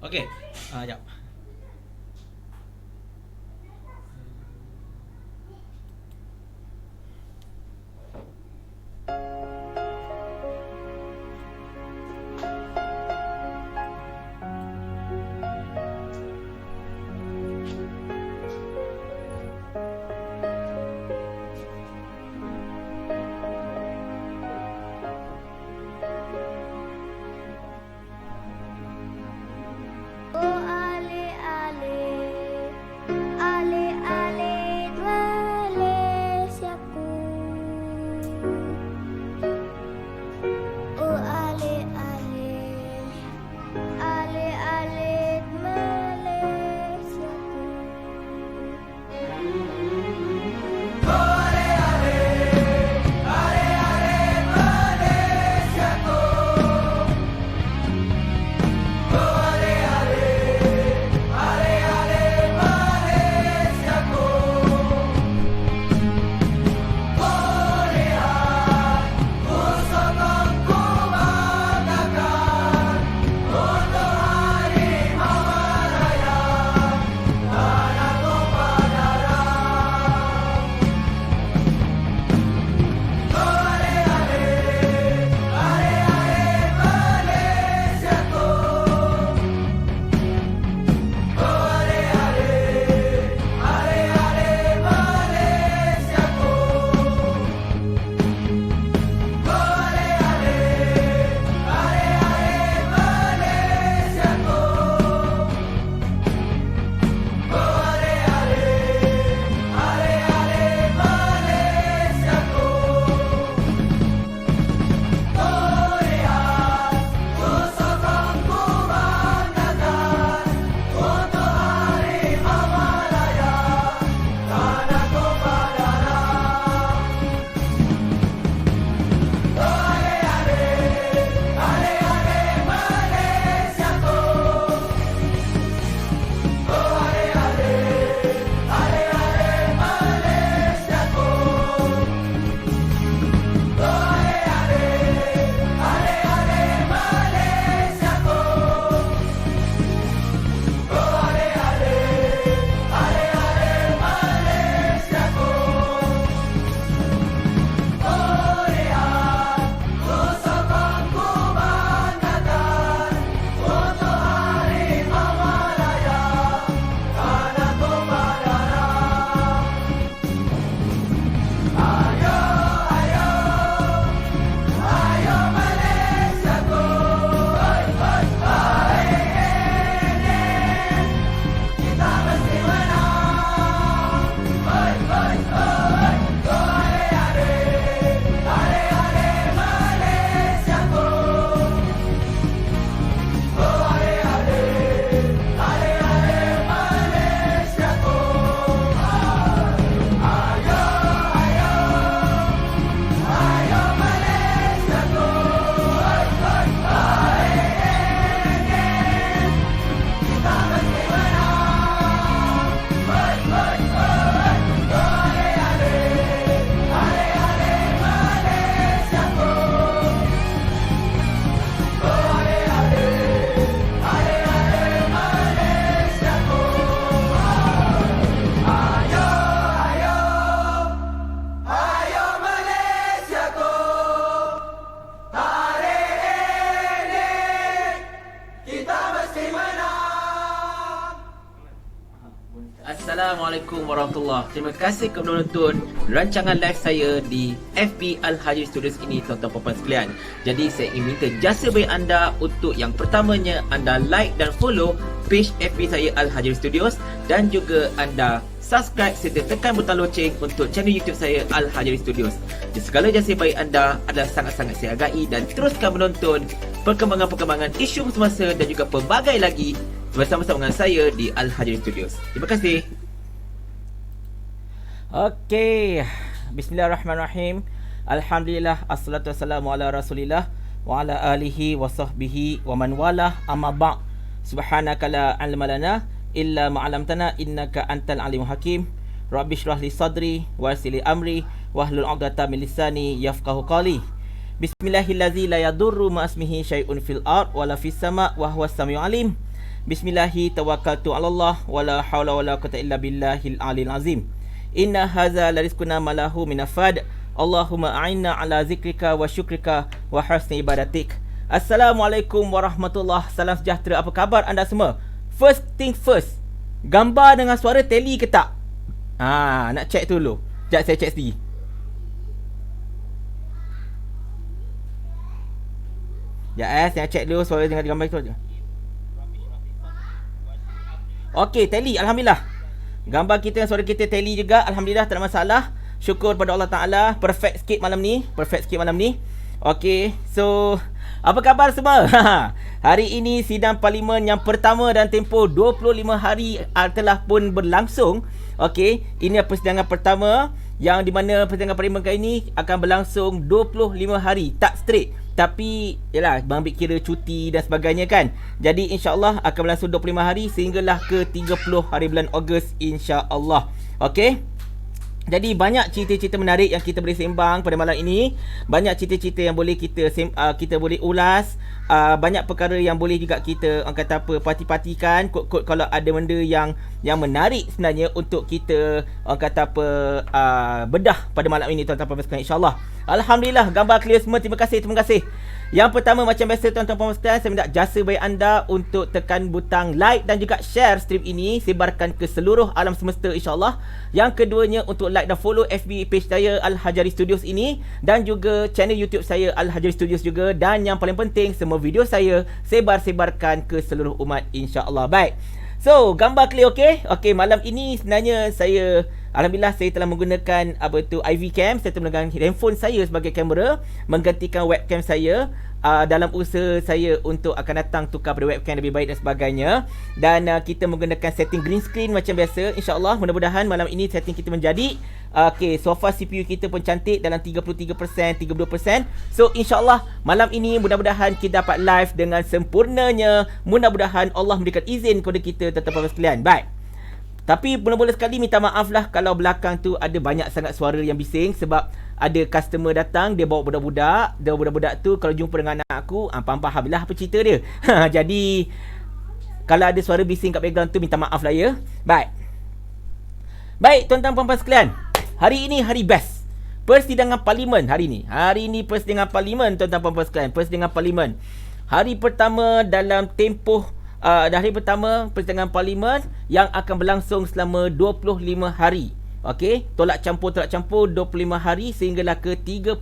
Okey. Jap. Assalamualaikum warahmatullahi. Terima kasih kerana menonton rancangan live saya di FB Al-Hajri Studios ini, tuan-tuan dan puan sekalian. Jadi saya ingin minta jasa baik anda untuk yang pertamanya anda like dan follow page FB saya Al-Hajri Studios, dan juga anda subscribe serta tekan butang loceng untuk channel YouTube saya Al-Hajri Studios. Jadi segala jasa baik anda adalah sangat-sangat saya hargai, dan teruskan menonton perkembangan-perkembangan isu semasa dan juga pelbagai lagi bersama-sama dengan saya di Al-Hajri Studios. Terima kasih. Okey, bismillahirrahmanirrahim. Alhamdulillah, assalatu wassalamu ala rasulillah wa ala alihi wa sahbihi wa man walah, amma ba'. Subhanaka la ilma lana illa ma 'allamtana innaka antal alimul hakim. Rabbi shrah li sadri wa yassir li amri wahlul 'uqdatam min lisani yafqahu qawli. Bismillahillazi la yadurru ma ismihi syai'un fil ard wala fis sama' wa huwas samiul alim. Bismillahi tawakkaltu 'ala Allah wala haula wala quwwata illa billahil aliyil azim. Inna hadza larizquna malahu minafad. Allahumma a'inna ala zikrika wa syukrika wa husni ibadatik. Assalamualaikum warahmatullahi. Salam sejahtera. Apa khabar anda semua? First thing first, gambar dengan suara tally ke tak? Nak check dulu. Sekejap saya check sendiri. Saya check dulu suara dengan gambar itu. Okey, tally. Alhamdulillah. Gambar kita dan suara kita tally juga. Alhamdulillah, tak ada masalah. Syukur pada Allah Ta'ala. Perfect sikit malam ni. Okey, so apa khabar semua? Hari ini sidang parlimen yang pertama dan tempoh 25 hari telah pun berlangsung. Okey, ini persidangan pertama yang di mana persidangan parlimen kali ini akan berlangsung 25 hari. Tak straight, tapi yalah, ambil kira cuti dan sebagainya kan. Jadi insya-Allah akan berlangsung 25 hari sehinggalah ke 30 hari bulan Ogos insya-Allah. Okey. Jadi banyak cerita-cerita menarik yang kita boleh sembang pada malam ini. Banyak cerita-cerita yang boleh kita boleh ulas. Banyak perkara yang boleh juga kita parti-partikan. Kod-kod kalau ada benda yang menarik sebenarnya untuk kita bedah pada malam ini tuan-tuan puan-puan sekalian, insya-Allah. Alhamdulillah, gambar clear semua. Terima kasih. Yang pertama, macam biasa tuan-tuan puan-puan sekalian, saya minta jasa baik anda untuk tekan butang like dan juga share stream ini, sebarkan ke seluruh alam semesta, insya-Allah. Yang keduanya, untuk like dan follow FB page saya Al-Hajari Studios ini, dan juga channel YouTube saya Al-Hajari Studios juga. Dan yang paling penting, semua video saya sebarkan ke seluruh umat, insya-Allah. Baik. So, gambar clear, okey, malam ini sebenarnya Alhamdulillah saya telah menggunakan IV cam. Saya telah menggunakan handphone saya sebagai kamera, menggantikan webcam saya dalam usaha saya untuk akan datang tukar pada webcam lebih baik dan sebagainya. Dan kita menggunakan setting green screen macam biasa. InsyaAllah mudah-mudahan malam ini setting kita menjadi so far CPU kita pun cantik dalam 33%, 32%. So insyaAllah malam ini mudah-mudahan kita dapat live dengan sempurnanya. Mudah-mudahan Allah memberikan izin kepada kita, tuan-tuan sekalian. Baik. Tapi mula-mula sekali minta maaf lah kalau belakang tu ada banyak sangat suara yang bising, sebab ada customer datang, dia bawa budak-budak. Dan budak-budak tu kalau jumpa dengan anak aku, faham-faham lah apa cerita dia. Jadi kalau ada suara bising kat background tu, minta maaf lah ya. Baik tuan-tuan puan-puan sekalian, hari ini hari best. Persidangan parlimen hari ini. Hari ini persidangan parlimen tuan-tuan puan-puan sekalian. Persidangan parlimen hari pertama dalam tempoh hari pertama persidangan parlimen yang akan berlangsung selama 25 hari. Okey, tolak campur 25 hari sehinggalah ke 31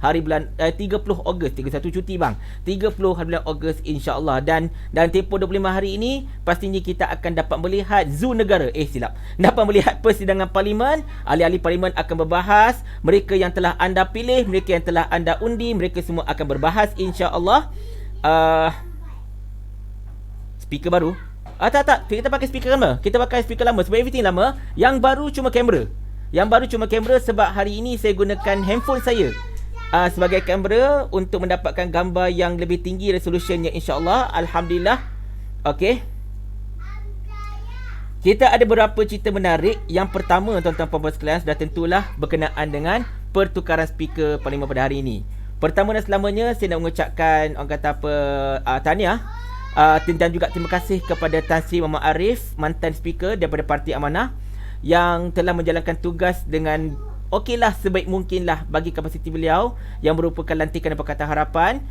hari bulan 30 Ogos, 31 cuti bang. 30 hari bulan Ogos insya-Allah. Dan tempoh 25 hari ini pastinya kita akan dapat melihat zoo negara. Dapat melihat persidangan parlimen. Ahli-ahli parlimen akan berbahas, mereka yang telah anda pilih, mereka yang telah anda undi, mereka semua akan berbahas insya-Allah. Speaker baru? Tak. Kita pakai speaker lama. Kita pakai speaker lama sebab everything lama. Yang baru cuma kamera. Sebab hari ini saya gunakan handphone saya sebagai kamera untuk mendapatkan gambar yang lebih tinggi resolutionnya, insya-Allah. Alhamdulillah. Okey. Kita ada beberapa cerita menarik. Yang pertama, tuan-tuan puan-puan sekalian, sudah tentulah berkenaan dengan pertukaran speaker parlimen pada hari ini. Pertama dan selamanya, saya nak mengucapkan tahniah. Dan juga terima kasih kepada Tan Sri Muhammad Arif, mantan speaker daripada Parti Amanah, yang telah menjalankan tugas dengan okeylah, sebaik mungkinlah bagi kapasiti beliau yang merupakan lantikan dan Pakatan Harapan.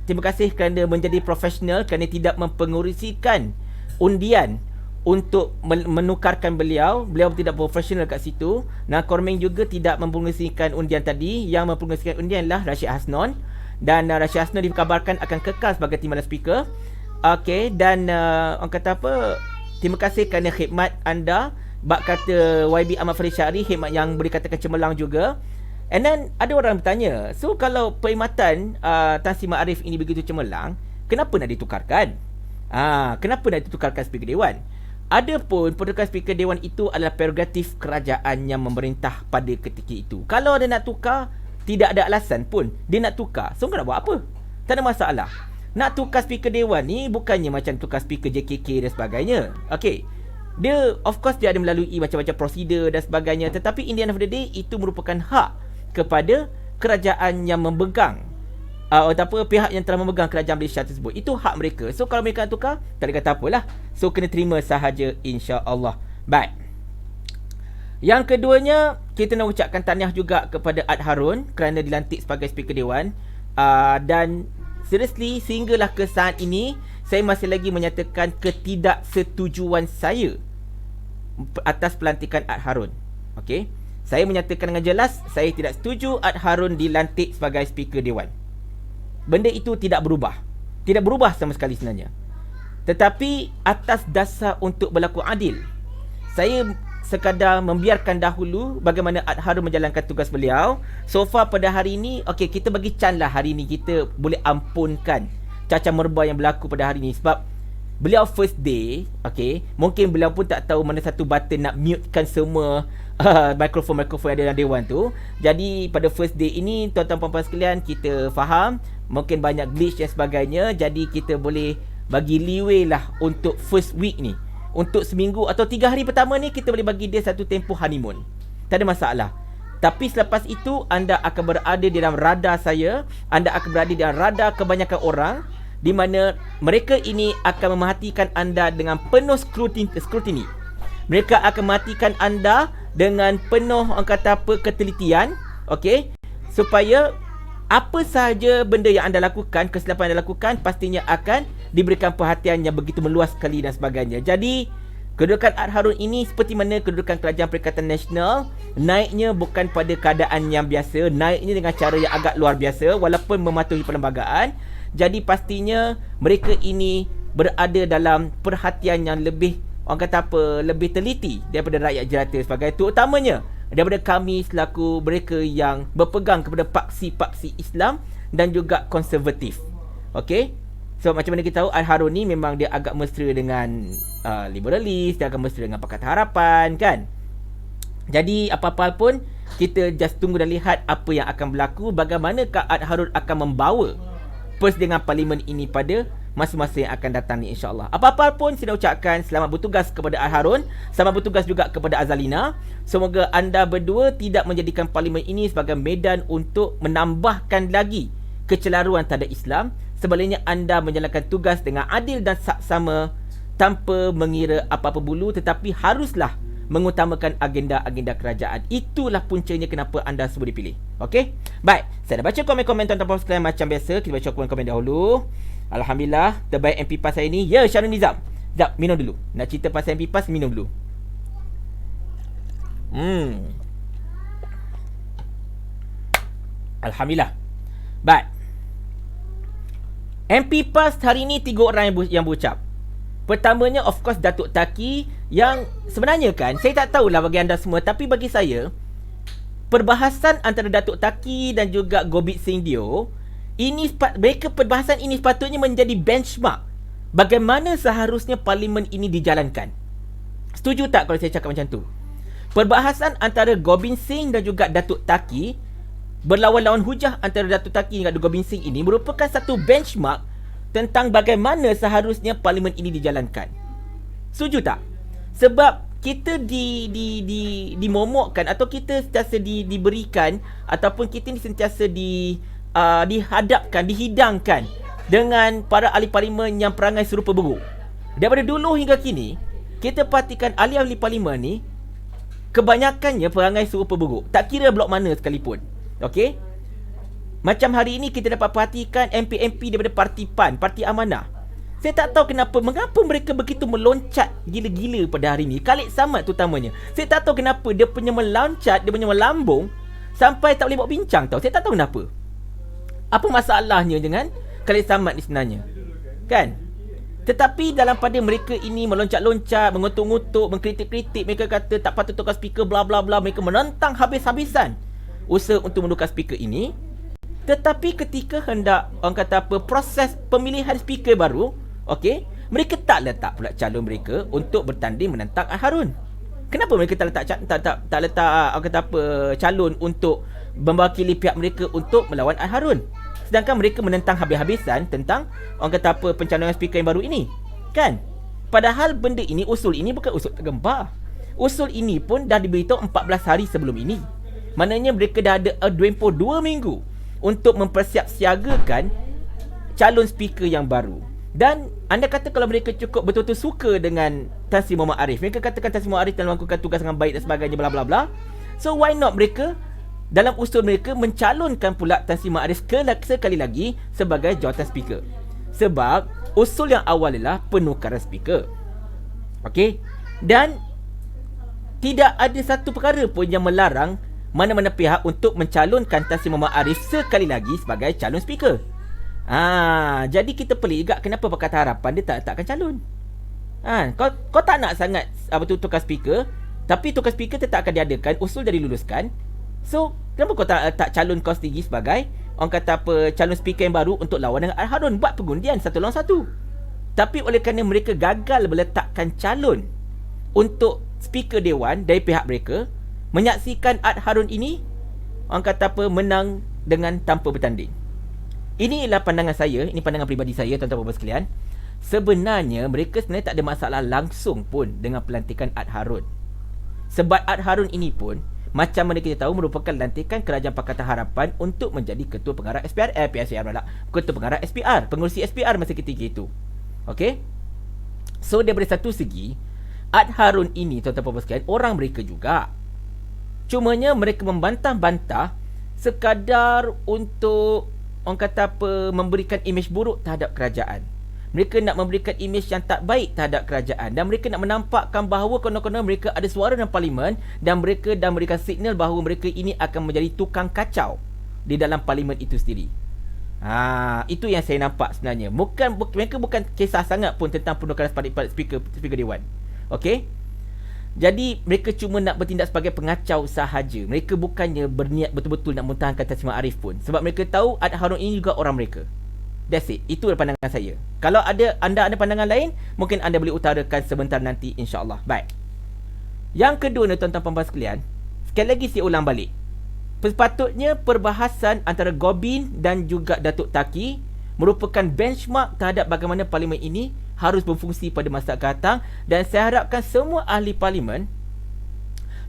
Terima kasih kerana menjadi profesional, kerana tidak mempengerusikan undian untuk menukarkan beliau. Beliau tidak profesional kat situ. Kormeng juga tidak mempengerusikan undian tadi. Yang mempengerusikan undian adalah Rashid Hasnon. Dan Rashid Hasnon dikabarkan akan kekal sebagai timbalan speaker. Okey, dan terima kasih kerana khidmat anda. Bak kata YB Ahmad Farid Syari, khidmat yang boleh katakan cemerlang juga. And then ada orang bertanya, so kalau perkhidmatan Tan Sri Ma'arif ini begitu cemerlang, kenapa nak ditukarkan? Kenapa nak ditukarkan speaker dewan? Adapun pertukaran speaker dewan itu adalah prerogatif kerajaan yang memerintah pada ketika itu. Kalau dia nak tukar, tidak ada alasan pun dia nak tukar. So nak buat apa? Tak ada masalah. Nak tukar speaker dewan ni bukannya macam tukar speaker JKK dan sebagainya. Okey. Dia of course dia ada melalui macam-macam prosedur dan sebagainya, tetapi in the end of the day itu merupakan hak kepada kerajaan yang memegang pihak yang telah memegang kerajaan Malaysia tersebut. Itu hak mereka. So kalau mereka nak tukar, tak ada kata apalah. So kena terima sahaja, insya-Allah. Baik. Yang keduanya, kita nak ucapkan tahniah juga kepada Ad Harun kerana dilantik sebagai Speaker Dewan. Dan seriously, sehinggalah ke saat ini, saya masih lagi menyatakan ketidaksetujuan saya atas pelantikan Ad Harun. Okey. Saya menyatakan dengan jelas, saya tidak setuju Ad Harun dilantik sebagai Speaker Dewan. Benda itu tidak berubah. Tidak berubah sama sekali sebenarnya. Tetapi atas dasar untuk berlaku adil, saya sekadar membiarkan dahulu bagaimana Ad Harun menjalankan tugas beliau. So far pada hari ini, okey, kita bagi chance lah hari ni kita boleh ampunkan cacat merba yang berlaku pada hari ni. Sebab beliau first day, okey, mungkin beliau pun tak tahu mana satu button nak mutekan semua mikrofon yang ada dalam dewan tu. Jadi pada first day ini, tuan-tuan puan-puan sekalian, kita faham mungkin banyak glitch dan sebagainya. Jadi kita boleh bagi leeway lah untuk first week ni. Untuk seminggu atau 3 hari pertama ni, kita boleh bagi dia satu tempoh honeymoon. Tak ada masalah. Tapi selepas itu, anda akan berada di dalam radar saya. Anda akan berada di dalam radar kebanyakan orang, di mana mereka ini akan memerhatikan anda dengan penuh scrutiny. Mereka akan memperhatikan anda dengan penuh, orang kata apa, ketelitian. Okey, supaya apa sahaja benda yang anda lakukan, kesilapan yang anda lakukan, pastinya akan diberikan perhatian yang begitu meluas sekali dan sebagainya. Jadi kedudukan Ad Harun ini seperti mana kedudukan Kerajaan Perikatan Nasional, naiknya bukan pada keadaan yang biasa, naiknya dengan cara yang agak luar biasa walaupun mematuhi perlembagaan. Jadi pastinya mereka ini berada dalam perhatian yang lebih, orang kata apa, lebih teliti daripada rakyat jelata sebagai, terutamanya daripada kami selaku mereka yang berpegang kepada paksi-paksi Islam dan juga konservatif. Okey. So macam mana kita tahu, Ad Harun ni memang dia agak mesra dengan liberalis, dia agak mesra dengan Pakatan Harapan, kan. Jadi apa-apa pun, kita just tunggu dan lihat apa yang akan berlaku, bagaimanakah Ad Harun akan membawa persidangan parlimen ini pada masa-masa yang akan datang ni, insya-Allah. Apa-apa pun, saya nak ucapkan selamat bertugas kepada Ad Harun, selamat bertugas juga kepada Azalina. Semoga anda berdua tidak menjadikan parlimen ini sebagai medan untuk menambahkan lagi kecelaruan terhadap Islam. Sebaliknya, anda menjalankan tugas dengan adil dan saksama tanpa mengira apa-apa bulu, tetapi haruslah mengutamakan agenda-agenda kerajaan. Itulah puncanya kenapa anda semua dipilih. Okey? Baik, saya dah baca komen-komen tuan-tuan sekalian macam biasa. Kita baca komen-komen dahulu. Alhamdulillah, terbaik MP PAS saya ni. Ya, Syarul Nizam. Sekejap, minum dulu. Nak cerita pasal MP PAS, minum dulu. Alhamdulillah. Baik. MP PAS hari ni 3 orang yang berucap. Pertamanya, of course, Datuk Taki, yang sebenarnya kan, saya tak tahulah bagi anda semua, tapi bagi saya, perbahasan antara Datuk Taki dan juga Gobit Singh Dio, perbahasan ini sepatutnya menjadi benchmark bagaimana seharusnya parlimen ini dijalankan. Setuju tak kalau saya cakap macam tu? Perbahasan antara Gobind Singh dan juga Datuk Taki, berlawan-lawan hujah antara Datuk Taki dengan Gobind Singh ini merupakan satu benchmark tentang bagaimana seharusnya parlimen ini dijalankan. Setuju tak? Sebab kita dimomokkan atau kita sentiasa diberikan, ataupun kita ni sentiasa dihidangkan dengan para ahli parlimen yang perangai serupa buruk. Daripada dulu hingga kini, kita perhatikan ahli-ahli parlimen ni kebanyakannya perangai serupa buruk, tak kira blok mana sekalipun. Okey? Macam hari ini kita dapat perhatikan MP-MP daripada Parti PAN, Parti Amanah. Saya tak tahu mengapa mereka begitu meloncat gila-gila pada hari ini. Khalid Samad terutamanya. Saya tak tahu kenapa dia punya meloncat, dia punya melambung sampai tak boleh buat bincang tau. Saya tak tahu kenapa. Apa masalahnya dengan Khalid Samad ni sebenarnya? Kan? Tetapi dalam pada mereka ini meloncat-loncat, mengutuk-ngutuk, mengkritik-kritik, mereka kata tak patut tukar speaker, bla bla bla, mereka menentang habis-habisan usaha untuk menukar speaker ini. Tetapi ketika hendak, orang kata apa, proses pemilihan speaker baru, okey, mereka tak letak pula calon mereka untuk bertanding menentang Ad Harun. Kenapa mereka tak letak orang kata apa, calon untuk mewakili pihak mereka untuk melawan Ad Harun? Sedangkan mereka menentang habis-habisan tentang, orang kata apa, pencalonan speaker yang baru ini, kan? Padahal benda ini, usul ini bukan usul tergempar. Usul ini pun dah diberitahu 14 hari sebelum ini. Maknanya mereka dah ada tempoh 2 minggu untuk mempersiapsiagakan calon speaker yang baru. Dan anda kata kalau mereka cukup betul-betul suka dengan Tan Sri Muhammad Arif, mereka katakan Tan Sri Muhammad Arif telah melakukan tugas dengan baik dan sebagainya, bla bla bla. So why not mereka dalam usul mereka mencalonkan pula Tan Sri Muhammad Arif sekali lagi sebagai jawatan speaker. Sebab usul yang awal ialah penukaran speaker. Okey. Dan tidak ada satu perkara pun yang melarang mana-mana pihak untuk mencalonkan Tan Sri Muhammad Arif sekali lagi sebagai calon speaker. Jadi kita pelik juga kenapa Pakatan Harapan dia tak letakkan calon. Kau tak nak sangat tukar speaker, tapi tukar speaker tetap akan diadakan, usul dah diluluskan. So, kenapa kau tak calon kau sendiri sebagai orang kata calon speaker yang baru untuk lawan dengan Harun, buat pengundian satu lawan satu. Tapi oleh kerana mereka gagal meletakkan calon untuk speaker dewan dari pihak mereka, menyaksikan Harun ini orang kata menang dengan tanpa bertanding. Inilah pandangan saya, ini pandangan peribadi saya tuan-tuan dan puan sekalian. Sebenarnya mereka sebenarnya tak ada masalah langsung pun dengan pelantikan Harun. Sebab Harun ini pun macam mana kita tahu merupakan lantikan Kerajaan Pakatan Harapan untuk menjadi ketua pengarah SPR, ketua pengarah SPR, pengurusi SPR masa ketika itu. Okey. So daripada satu segi, Harun ini tuan-tuan dan puan sekalian orang mereka juga. Cumanya mereka membantah-bantah sekadar untuk orang kata memberikan imej buruk terhadap kerajaan. Mereka nak memberikan imej yang tak baik terhadap kerajaan, dan mereka nak menampakkan bahawa konon-konon mereka ada suara dalam parlimen, dan mereka dah memberikan signal bahawa mereka ini akan menjadi tukang kacau di dalam parlimen itu sendiri. Itu yang saya nampak sebenarnya. Mereka bukan kisah sangat pun tentang penukaran speaker dewan. Okey. Jadi mereka cuma nak bertindak sebagai pengacau sahaja. Mereka bukannya berniat betul-betul nak muntahkan Tan Sri Muhammad Arif pun. Sebab mereka tahu Harun ini juga orang mereka. That's it. Itu pandangan saya. Kalau anda ada pandangan lain, mungkin anda boleh utarakan sebentar nanti, insya-Allah. Baik. Yang kedua ni tuan-tuan puan-puan sekalian, sekali lagi saya ulang balik. Sepatutnya perbahasan antara Gobin dan juga Datuk Taki merupakan benchmark terhadap bagaimana parlimen ini harus berfungsi pada masa akan datang, dan saya harapkan semua ahli parlimen,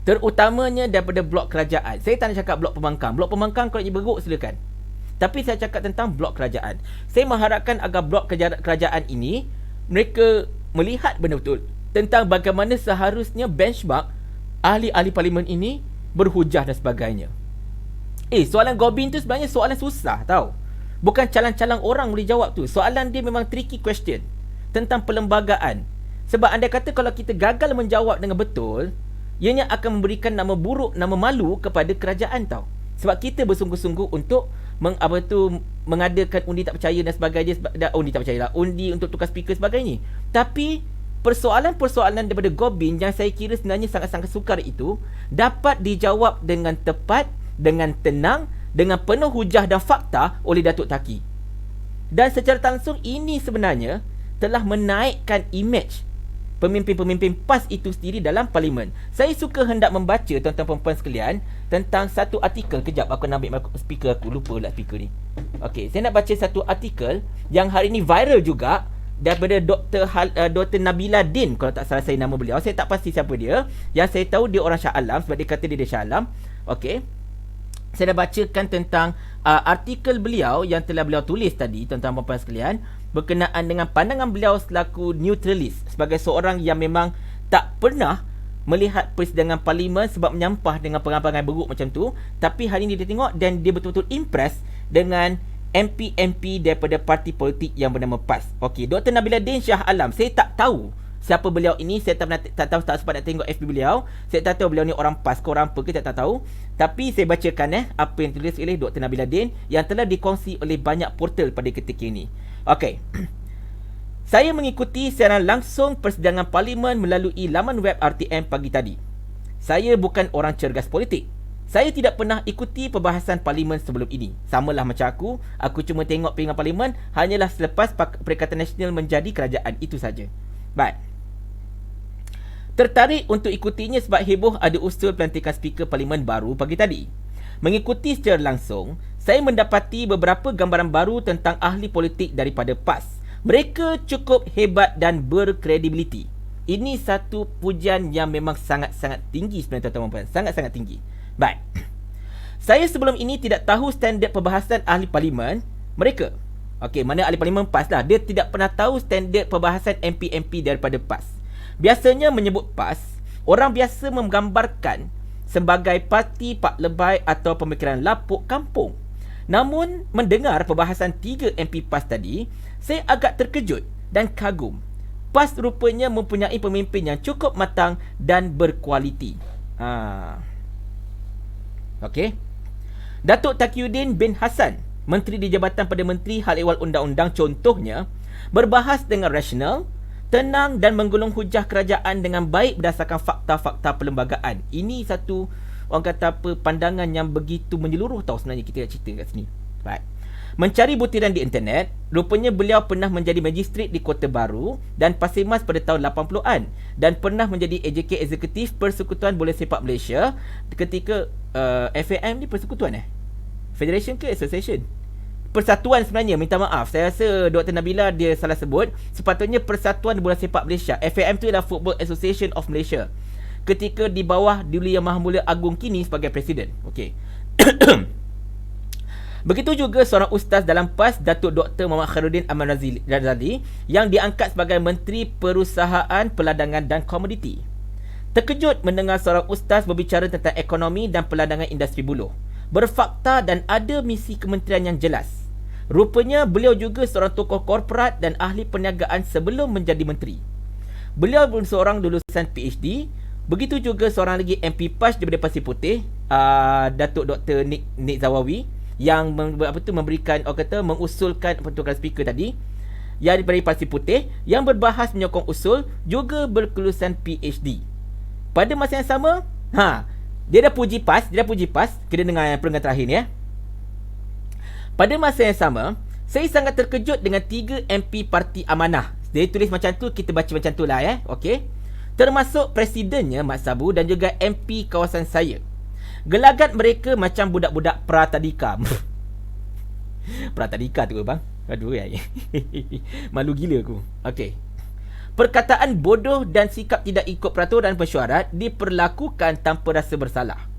terutamanya daripada blok kerajaan. Saya tak nak cakap blok pembangkang. Blok pembangkang kalau nak beruk silakan. Tapi saya cakap tentang blok kerajaan. Saya mengharapkan agar blok kerajaan ini mereka melihat betul-betul tentang bagaimana seharusnya benchmark ahli-ahli parlimen ini berhujah dan sebagainya. Soalan Gobin tu sebenarnya soalan susah tau. Bukan calang-calang orang boleh jawab tu. Soalan dia memang tricky question tentang perlembagaan. Sebab anda kata kalau kita gagal menjawab dengan betul, ianya akan memberikan nama buruk, nama malu kepada kerajaan tau. Sebab kita bersungguh-sungguh untuk mengadakan undi tak percaya dan sebagainya. Undi untuk tukar speaker sebagainya. Tapi persoalan-persoalan daripada Gobin yang saya kira sebenarnya sangat-sangat sukar itu dapat dijawab dengan tepat, dengan tenang, dengan penuh hujah dan fakta oleh Datuk Taki. Dan secara langsung ini sebenarnya telah menaikkan imej pemimpin-pemimpin PAS itu sendiri dalam parlimen. Saya suka hendak membaca tuan-tuan puan-puan sekalian tentang satu artikel. Kejap aku nak ambil speaker aku, lupa pula speaker ni. Okey, saya nak baca satu artikel yang hari ini viral juga daripada Dr. Nabila Din, kalau tak salah saya nama beliau. Saya tak pasti siapa dia. Yang saya tahu dia orang Shah Alam sebab dia kata dia Shah Alam. Okey. Saya dah bacakan tentang artikel beliau yang telah beliau tulis tadi, tuan-tuan dan puan sekalian, berkenaan dengan pandangan beliau selaku neutralis, sebagai seorang yang memang tak pernah melihat persidangan parlimen sebab menyampah dengan perangai-perangai buruk macam tu. Tapi hari ini dia tengok dan dia betul-betul impress dengan MP-MP daripada parti politik yang bernama PAS. Okey, Dr. Nabila Din Shah Alam, saya tak tahu siapa beliau ini. Saya tak sempat nak tengok FB beliau. Saya tak tahu beliau ni orang PAS ke orang apa ke, saya tak tahu. Tapi saya bacakan apa yang tulis oleh Dr. Nabila Din yang telah dikongsi oleh banyak portal pada ketika ini. Okey. Saya mengikuti siaran langsung persidangan parlimen melalui laman web RTM pagi tadi. Saya bukan orang cergas politik. Saya tidak pernah ikuti perbahasan parlimen sebelum ini. Samalah macam aku cuma tengok persidangan parlimen hanyalah selepas Perikatan Nasional menjadi kerajaan, itu saja. Baik. Tertarik untuk ikutinya sebab heboh ada usul pelantikan speaker parlimen baru pagi tadi. Mengikuti secara langsung, saya mendapati beberapa gambaran baru tentang ahli politik daripada PAS. Mereka cukup hebat dan berkredibiliti. Ini satu pujian yang memang sangat-sangat tinggi sebenarnya tuan-tuan dan puan. Sangat-sangat tinggi. Baik. Saya sebelum ini tidak tahu standard perbahasan ahli parlimen mereka. Okey, mana ahli parlimen PAS lah. Dia tidak pernah tahu standard perbahasan MP-MP daripada PAS. Biasanya menyebut PAS, orang biasa menggambarkan sebagai parti pak lebay atau pemikiran lapuk kampung. Namun, mendengar perbahasan 3 MP PAS tadi, saya agak terkejut dan kagum. PAS rupanya mempunyai pemimpin yang cukup matang dan berkualiti. Okey. Datuk Taqiyuddin bin Hassan, Menteri di Jabatan Perdana Menteri Hal Ehwal Undang-Undang contohnya, berbahas dengan rasional, tenang dan menggulung hujah kerajaan dengan baik berdasarkan fakta-fakta perlembagaan. Ini satu, orang kata apa, pandangan yang begitu menyeluruh tau sebenarnya kita nak cerita kat sini. Baik. Mencari butiran di internet, rupanya beliau pernah menjadi magistrat di Kota Baru dan Pasir Mas pada tahun 80-an dan pernah menjadi AJK Eksekutif Persekutuan Bola Sepak Malaysia ketika FAM ni persekutuan Federation ke Association? Persatuan sebenarnya, minta maaf. Saya rasa Dr. Nabila dia salah sebut. Sepatutnya Persatuan Bola Sepak Malaysia. FAM tu ialah Football Association of Malaysia. Ketika di bawah Duli Yang Maha Mulia Agong kini sebagai Presiden. Okey. Begitu juga seorang ustaz dalam PAS, Datuk Dr. Muhammad Khairuddin Ahmad Razali, yang diangkat sebagai Menteri Perusahaan, Peladangan dan Komoditi. Terkejut mendengar seorang ustaz berbicara tentang ekonomi dan peladangan industri buluh. Berfakta dan ada misi kementerian yang jelas. Rupanya beliau juga seorang tokoh korporat dan ahli perniagaan sebelum menjadi menteri. Beliau pun seorang lulusan PhD. Begitu juga seorang lagi MP PAS daripada Pasir Putih, Datuk Dr. Nik Zawawi, yang memberikan, orang kata, mengusulkan pertukaran speaker tadi, yang daripada Pasir Putih, yang berbahas menyokong usul, juga berkelulusan PhD. Pada masa yang sama, dia dah puji PAS, kita dengar yang perenggan terakhir ni Pada masa yang sama, saya sangat terkejut dengan 3 MP Parti Amanah. Dia tulis macam tu, kita baca macam tu lah okey. Termasuk presidennya Mat Sabu dan juga MP kawasan saya. Gelagat mereka macam budak-budak Pratadika. Pratadika tu bang. Aduh malu gila aku. Okey. Perkataan bodoh dan sikap tidak ikut peraturan pesyuarat diperlakukan tanpa rasa bersalah.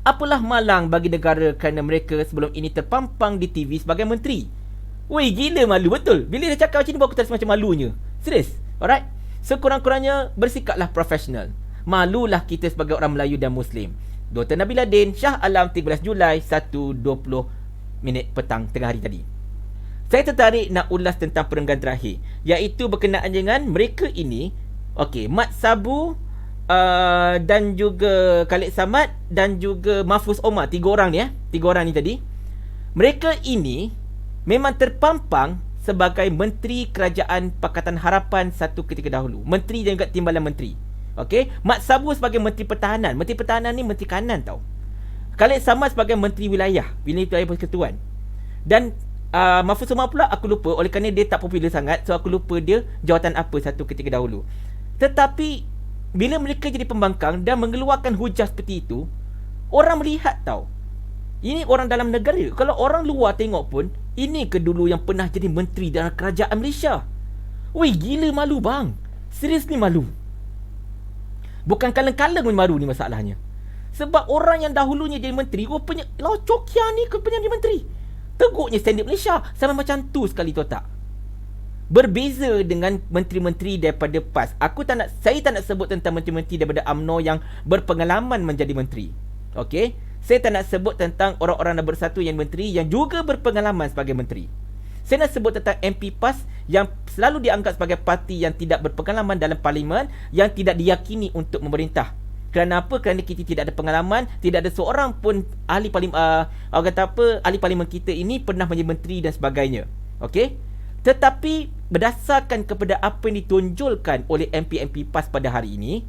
Apalah malang bagi negara kerana mereka sebelum ini terpampang di TV sebagai menteri. Weh, gila malu betul. Bila dia cakap macam ni baru aku terasa macam malunya. Serius. Alright. Sekurang-kurangnya bersikaplah profesional. Malulah kita sebagai orang Melayu dan Muslim. Dr. Nabila Din, Shah Alam, 13 Julai 1.20 petang tengah hari tadi. Saya tertarik nak ulas tentang perenggan terakhir, iaitu berkenaan dengan mereka ini. Okey, Mat Sabu dan juga Khalid Samad dan juga Mahfuz Omar, 3 orang ni 3 orang ni tadi. Mereka ini memang terpampang sebagai Menteri Kerajaan Pakatan Harapan satu ketika dahulu. Menteri dan juga Timbalan Menteri. Okey, Mat Sabu sebagai Menteri Pertahanan. Menteri Pertahanan ni Menteri Kanan tau. Khalid Samad sebagai Menteri Wilayah Persekutuan. Dan Mahfuz Omar pula aku lupa, oleh kerana dia tak popular sangat, so aku lupa dia jawatan apa satu ketika dahulu. Tetapi bila mereka jadi pembangkang dan mengeluarkan hujah seperti itu, orang melihat tau, ini orang dalam negara. Kalau orang luar tengok pun, ini ke dulu yang pernah jadi menteri dalam kerajaan Malaysia. Weh, gila malu bang. Seriously malu. Bukan kaleng-kaleng pun malu ni masalahnya. Sebab orang yang dahulunya jadi menteri, rupanya Cokia ni rupanya jadi menteri. Teguknya standard Malaysia sama macam tu sekali tu tak. Berbeza dengan menteri-menteri daripada PAS. Saya tak nak sebut tentang menteri-menteri daripada UMNO yang berpengalaman menjadi menteri. Okey, saya tak nak sebut tentang orang-orang yang bersatu yang menteri yang juga berpengalaman sebagai menteri. Saya nak sebut tentang MP PAS yang selalu dianggap sebagai parti yang tidak berpengalaman dalam parlimen, yang tidak diyakini untuk memerintah. Kerana apa? Kerana kita tidak ada pengalaman, tidak ada seorang pun ahli parlimen, ahli parlimen kita ini pernah menjadi menteri dan sebagainya. Okey? Tetapi berdasarkan kepada apa yang ditonjolkan oleh MP-MP PAS pada hari ini,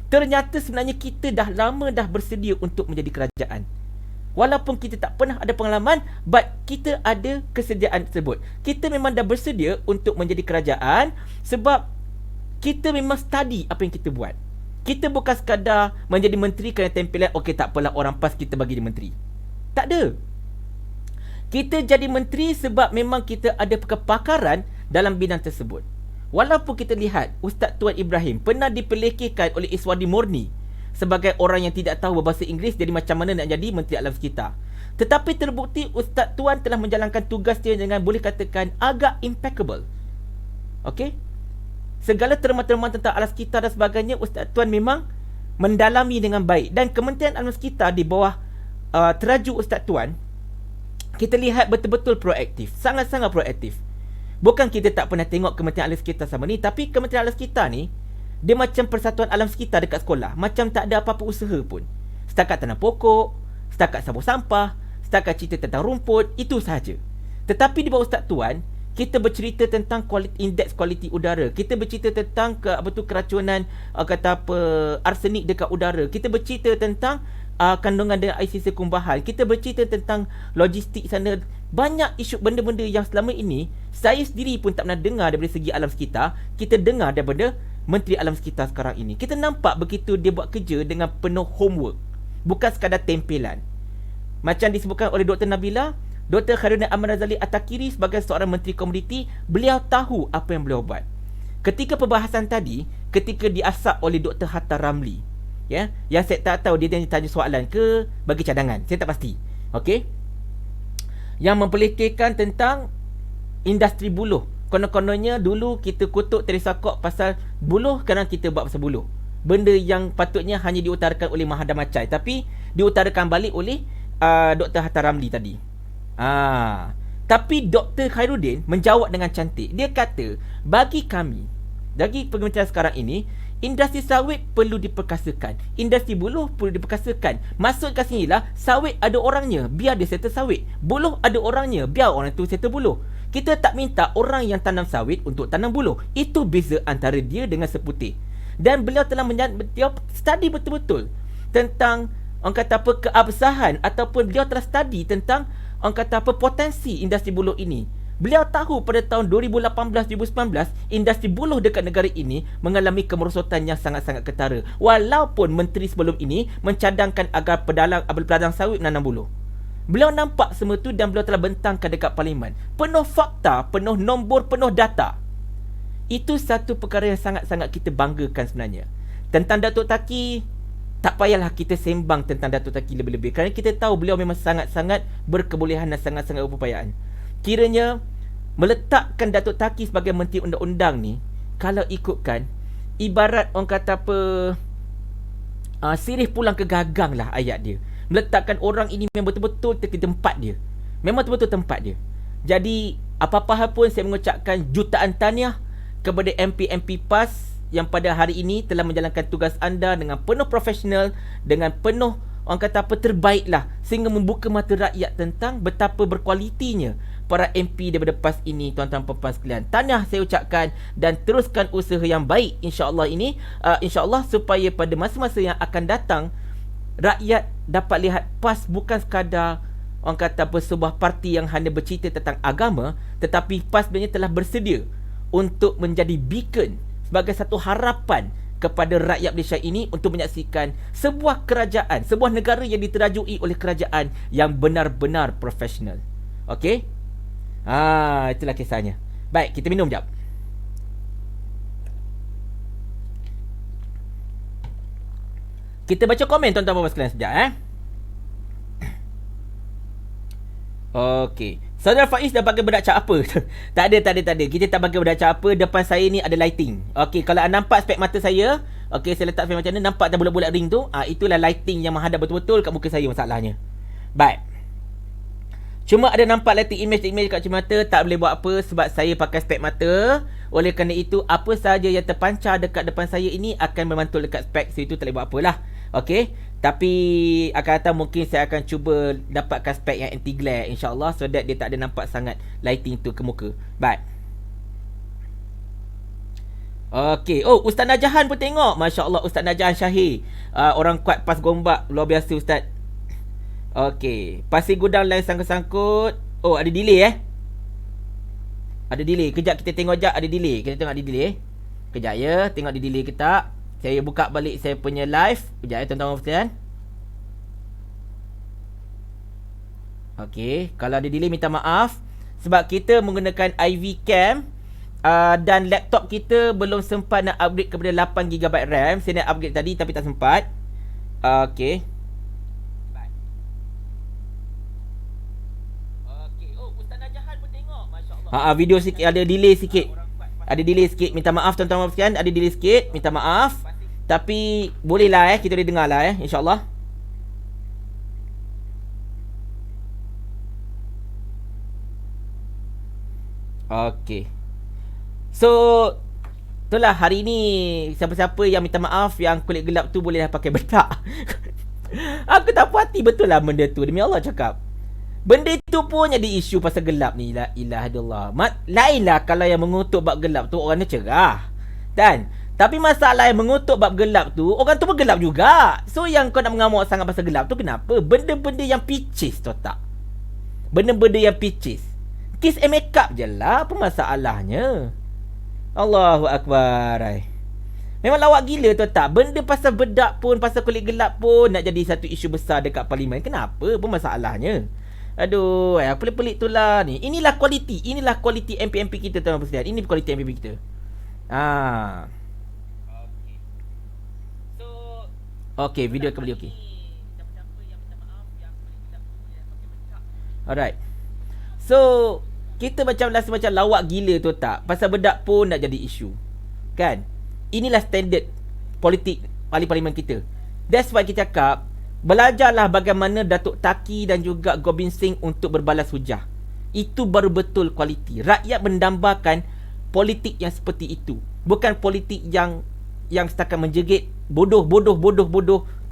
ternyata sebenarnya kita dah lama dah bersedia untuk menjadi kerajaan. Walaupun kita tak pernah ada pengalaman, but kita ada kesediaan tersebut. Kita memang dah bersedia untuk menjadi kerajaan sebab kita memang study apa yang kita buat. Kita bukan sekadar menjadi menteri kerana tempelan, okey tak apalah orang PAS kita bagi dia menteri. Tak ada. Kita jadi menteri sebab memang kita ada kepakaran dalam bidang tersebut. Walaupun kita lihat Ustaz Tuan Ibrahim pernah dipelekehkan oleh Iswadi Murni sebagai orang yang tidak tahu berbahasa Inggeris, jadi macam mana nak jadi Menteri Alam Sekitar. Tetapi terbukti Ustaz Tuan telah menjalankan tugas dia dengan boleh katakan agak impeccable. Okey? Segala terma-terma tentang alam sekitar dan sebagainya, Ustaz Tuan memang mendalami dengan baik. Dan Kementerian Alam Sekitar di bawah teraju Ustaz Tuan, kita lihat betul-betul proaktif. Sangat-sangat proaktif. Bukan kita tak pernah tengok Kementerian Alam Sekitar sama ni, tapi Kementerian Alam Sekitar ni, dia macam Persatuan Alam Sekitar dekat sekolah. Macam tak ada apa-apa usaha pun. Setakat tanam pokok, setakat sabuh sampah, setakat cerita tentang rumput, itu sahaja. Tetapi di bawah Ustaz Tuan, kita bercerita tentang indeks kualiti udara. Kita bercerita tentang keracunan arsenik dekat udara. Kita bercerita tentang kandungan dengan air sisa kumbahan. Kita bercerita tentang logistik sana. Banyak isu benda-benda yang selama ini saya sendiri pun tak pernah dengar daripada segi alam sekitar. Kita dengar daripada Menteri Alam Sekitar sekarang ini. Kita nampak begitu dia buat kerja dengan penuh homework. Bukan sekadar tempelan. Macam disebutkan oleh Dr. Nabila, Dr. Khairuddin Ahmad Razali At-Takiri sebagai seorang Menteri Komoditi, beliau tahu apa yang beliau buat. Ketika perbahasan tadi, ketika diasap oleh Dr. Hatta Ramli, ya, yang saya tak tahu dia tanya soalan ke bagi cadangan, saya tak pasti. Okey. Yang memperlekehkan tentang industri buluh. Konon-kononnya dulu kita kutuk Teresa Kok pasal buluh, sekarang kita buat pasal buluh. Benda yang patutnya hanya diutarakan oleh Mahadam Acai, tapi diutarakan balik oleh Dr. Hatta Ramli tadi. Tapi Dr. Khairuddin menjawab dengan cantik. Dia kata, bagi kami, bagi kementerian sekarang ini, industri sawit perlu diperkasakan, industri buluh perlu diperkasakan. Maksud kat sini lah, sawit ada orangnya, biar dia settle sawit. Buluh ada orangnya, biar orang tu settle buluh. Kita tak minta orang yang tanam sawit untuk tanam buluh. Itu beza antara dia dengan seputih. Dan beliau telah study betul-betul tentang keabsahan, ataupun beliau telah study tentang potensi industri buluh ini. Beliau tahu pada tahun 2018-2019 industri buluh dekat negara ini mengalami kemerosotan yang sangat-sangat ketara. Walaupun menteri sebelum ini mencadangkan agar pedagang sawit menanam buluh. Beliau nampak semua tu dan beliau telah bentangkan dekat parlimen. Penuh fakta, penuh nombor, penuh data. Itu satu perkara yang sangat-sangat kita banggakan sebenarnya. Tentang Datuk Taki, tak payahlah kita sembang tentang Datuk Taki lebih-lebih, kerana kita tahu beliau memang sangat-sangat berkebolehan dan sangat-sangat berupayaan. Kiranya meletakkan Datuk Taki sebagai Menteri Undang-Undang ni, kalau ikutkan, ibarat orang kata sirih pulang ke gagang lah ayat dia. Meletakkan orang ini memang betul-betul ke tempat dia. Memang betul-betul tempat dia. Jadi apa-apa hal pun saya mengucapkan jutaan tahniah kepada MP-MP PAS yang pada hari ini telah menjalankan tugas anda dengan penuh profesional, dengan penuh terbaik lah, sehingga membuka mata rakyat tentang betapa berkualitinya para MP daripada PAS ini. Tuan-tuan puan-puan sekalian, tahniah saya ucapkan, dan teruskan usaha yang baik insya-Allah ini, insya-Allah, supaya pada masa-masa yang akan datang rakyat dapat lihat PAS bukan sekadar sebuah parti yang hanya bercerita tentang agama, tetapi PAS sebenarnya telah bersedia untuk menjadi beacon, sebagai satu harapan kepada rakyat Malaysia ini untuk menyaksikan sebuah kerajaan, sebuah negara yang diterajui oleh kerajaan yang benar-benar profesional. Okey? Itulah kisahnya. Baik, kita minum jap. Kita baca komen tuan-tuan dan puan sekalian sekejap Okey. Saudara Faiz dah pakai berdacak apa? tak ada. Kita tak pakai berdacak apa. Depan saya ni ada lighting. Okey, kalau anda nampak spek mata saya, okey, saya letak spek macam mana, nampak tak bulat-bulat ring tu? Itulah lighting yang menghadap betul-betul kat muka saya masalahnya. Baik. Cuma ada nampak lighting image kat mata, tak boleh buat apa sebab saya pakai spek mata. Oleh kerana itu, apa sahaja yang terpancar dekat depan saya ini akan memantul dekat spek. So itu tak boleh buat apalah. Okey. Tapi akan datang mungkin saya akan cuba dapatkan spek yang anti glare insya-Allah, so that dia tak ada nampak sangat lighting tu ke muka. Baik. Okey. Oh, Ustaz Najahan pun tengok. Masya-Allah, Ustaz Najahan Syahir. Orang kuat PAS Gombak, luar biasa Ustaz. Okey. Pasir Gudang lain sangkut-sangkut. Oh, ada delay Ada delay. Kejap kita tengok jap ada delay. Kita tengok ada delay. Kejap ya, tengok ada delay ke tak. Saya buka balik saya punya live. Sekejap ya tuan-tuan sekalian. Okey, kalau ada delay minta maaf sebab kita menggunakan IV cam dan laptop kita belum sempat nak upgrade kepada 8GB RAM. Saya nak upgrade tadi tapi tak sempat. Okey. Video sikit ada delay sikit. Ada delay sikit. Minta maaf tuan-tuan sekalian, ada delay sikit. Minta maaf. Tapi bolehlah kita boleh dengar lah insya-Allah. Okey. So itulah hari ni siapa-siapa yang minta maaf yang kulit gelap tu bolehlah pakai bedak. Aku tak puas hati betul lah benda tu. Demi Allah cakap. Benda tu pun jadi isu pasal gelap ni. La ilaha illallah. Lainlah kalau yang mengutuk bab gelap tu orang dia cerah. Dan tapi masalah yang mengutuk bab gelap tu orang tu pun gelap juga. So yang kau nak mengamuk sangat pasal gelap tu kenapa? Benda-benda yang picis tu tak. Benda-benda yang picis. Kiss and make up je lah. Apa masalahnya? Allahu Akbar. Memang lawak gila tu tak. Benda pasal bedak pun, pasal kulit gelap pun nak jadi satu isu besar dekat parlimen. Kenapa? Apa masalahnya? Aduh, pelik-pelik tu lah ni. Inilah kualiti MP-MP kita tuan-tuan sekalian. Ini kualiti MP kita. Okay, video kembali okey. Alright. So, kita macam rasa macam lawak gila tu tak. Pasal bedak pun nak jadi isu. Kan? Inilah standard politik parlimen kita. That's why kita cakap, belajarlah bagaimana Datuk Taki dan juga Gobind Singh untuk berbalas hujah. Itu baru betul kualiti. Rakyat mendambakan politik yang seperti itu. Bukan politik yang setakat menjegit, bodoh,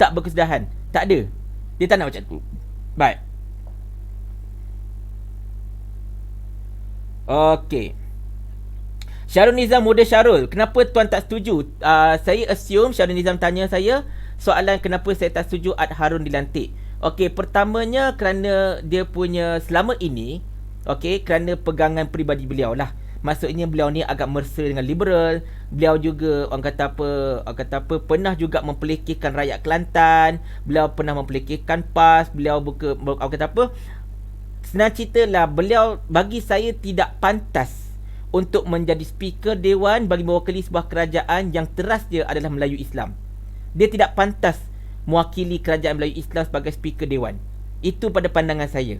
tak berkesudahan. Tak ada. Dia tak nak macam tu. Baik. Okey. Syarul Nizam Muda Syarul, kenapa tuan tak setuju? Saya assume Syarul Nizam tanya saya soalan kenapa saya tak setuju Ad Harun dilantik. Okey, pertamanya kerana dia punya selama ini, okey, kerana pegangan peribadi beliau lah. Maksudnya beliau ni agak mersa dengan liberal. Beliau juga orang kata apa pernah juga mempelikirkan rakyat Kelantan. Beliau pernah mempelikirkan PAS. Beliau orang kata apa, senang cerita lah, beliau bagi saya tidak pantas untuk menjadi speaker Dewan bagi mewakili sebuah kerajaan yang teras dia adalah Melayu Islam. Dia tidak pantas mewakili kerajaan Melayu Islam sebagai speaker Dewan. Itu pada pandangan saya.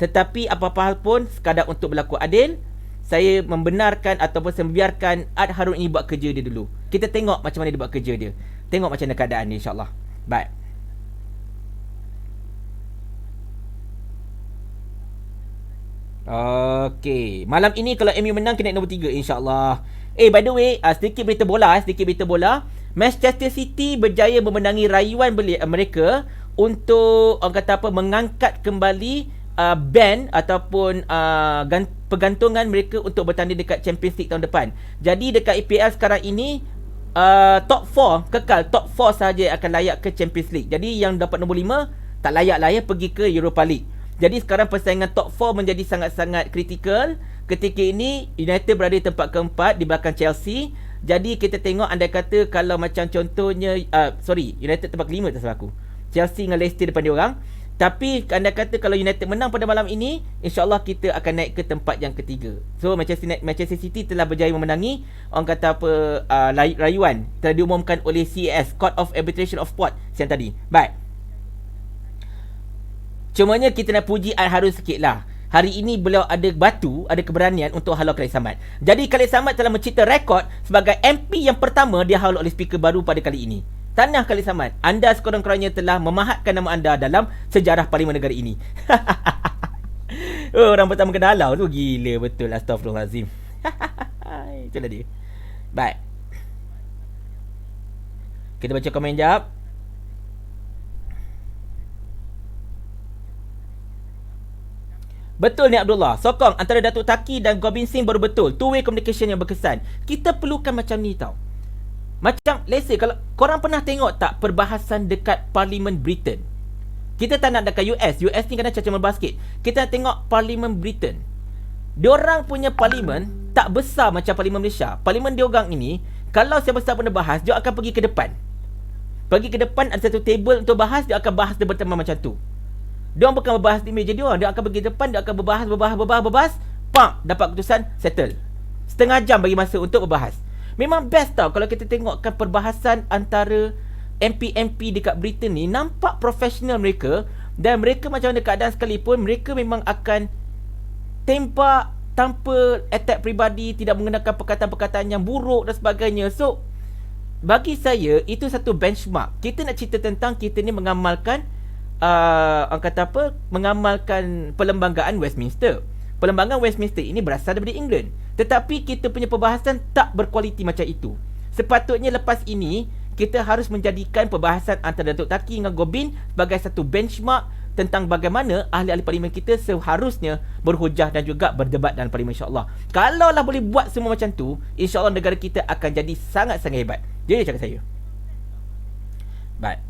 Tetapi apa-apa hal pun, sekadar untuk berlaku adil, saya membenarkan ataupun saya membiarkan Ad Harun ini buat kerja dia dulu. Kita tengok macam mana dia buat kerja dia. Tengok macam mana keadaan dia, insyaAllah. Baik. Okey, malam ini kalau MU menang kena nombor 3 insya-Allah. By the way, sedikit berita bola. Manchester City berjaya memenangi rayuan mereka untuk orang kata apa, mengangkat kembali ban ataupun pergantungan mereka untuk bertanding dekat Champions League tahun depan. Jadi dekat EPL sekarang ini top 4 kekal, top 4 sahaja akan layak ke Champions League. Jadi yang dapat nombor 5 tak layak lah pergi ke Europa League. Jadi sekarang persaingan top 4 menjadi sangat-sangat kritikal. Ketika ini United berada di tempat keempat di belakang Chelsea. Jadi kita tengok, andai kata kalau macam contohnya United tempat kelima tak salah aku, Chelsea dengan Leicester depan dia orang. Tapi andai kata kalau United menang pada malam ini, insyaAllah kita akan naik ke tempat yang ketiga. So Manchester City telah berjaya memenangi orang kata apa, rayuan telah diumumkan oleh CAS, Court of Arbitration of Sport siang tadi. Baik, cumanya kita nak puji Ad Harun sikit lah. Hari ini beliau ada ada keberanian untuk halau Khalid Samad. Jadi Khalid Samad telah mencipta rekod sebagai MP yang pertama dia halau oleh speaker baru pada kali ini. Tahniah Khalid Samad, anda sekurang-kurangnya telah memahatkan nama anda dalam sejarah parlimen negara ini. Orang pertama kena halau tu gila betul. Astaghfirullahalazim. Itulah dia. Baik, kita baca komen jap. Betul ni Abdullah, sokong antara Datuk Taki dan Gobind Singh baru betul. Two-way communication yang berkesan. Kita perlukan macam ni tau. Macam let's say, kalau korang pernah tengok tak perbahasan dekat Parlimen Britain. Kita tak nak dekat US ni kadang caca berbasket. Kita nak tengok Parlimen Britain. Diorang punya parlimen tak besar macam Parlimen Malaysia. Parlimen diorang ini, kalau siapa-siapa pun bahas, dia akan pergi ke depan. Pergi ke depan, ada satu table untuk bahas, dia akan bahas dia berteman macam tu. Dia bukan berbahas di meja dia, dia akan pergi depan, dia akan berbahas, pam, dapat keputusan, settle. Setengah jam bagi masa untuk berbahas. Memang best tau kalau kita tengokkan perbahasan antara MP-MP dekat Britain ni, nampak profesional mereka, dan mereka macam mana keadaan sekalipun, mereka memang akan tembak tanpa attack peribadi, tidak menggunakan perkataan-perkataan yang buruk dan sebagainya. So bagi saya itu satu benchmark. Kita nak cerita tentang kita ni mengamalkan mengamalkan perlembagaan Westminster. Perlembagaan Westminster ini berasal daripada England, tetapi kita punya perbahasan tak berkualiti macam itu. Sepatutnya lepas ini kita harus menjadikan perbahasan antara Datuk Taki dengan Gobin sebagai satu benchmark tentang bagaimana ahli-ahli parlimen kita seharusnya berhujah dan juga berdebat dalam parlimen, insyaAllah. Kalaulah boleh buat semua macam tu, insyaAllah negara kita akan jadi sangat-sangat hebat. Jadi cakap saya. Baik.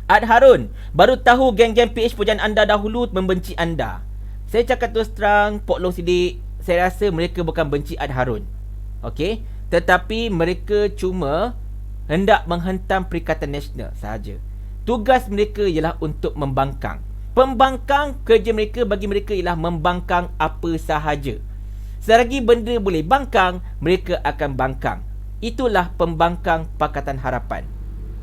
Ad Harun, baru tahu geng-geng PH pujaan anda dahulu membenci anda. Saya cakap terus terang, Pok Long Sidik, saya rasa mereka bukan benci Ad Harun. Okey, tetapi mereka cuma hendak menghentam Perikatan Nasional sahaja. Tugas mereka ialah untuk membangkang. Pembangkang, kerja mereka bagi mereka ialah membangkang apa sahaja. Selagi benda boleh bangkang, mereka akan bangkang. Itulah pembangkang Pakatan Harapan.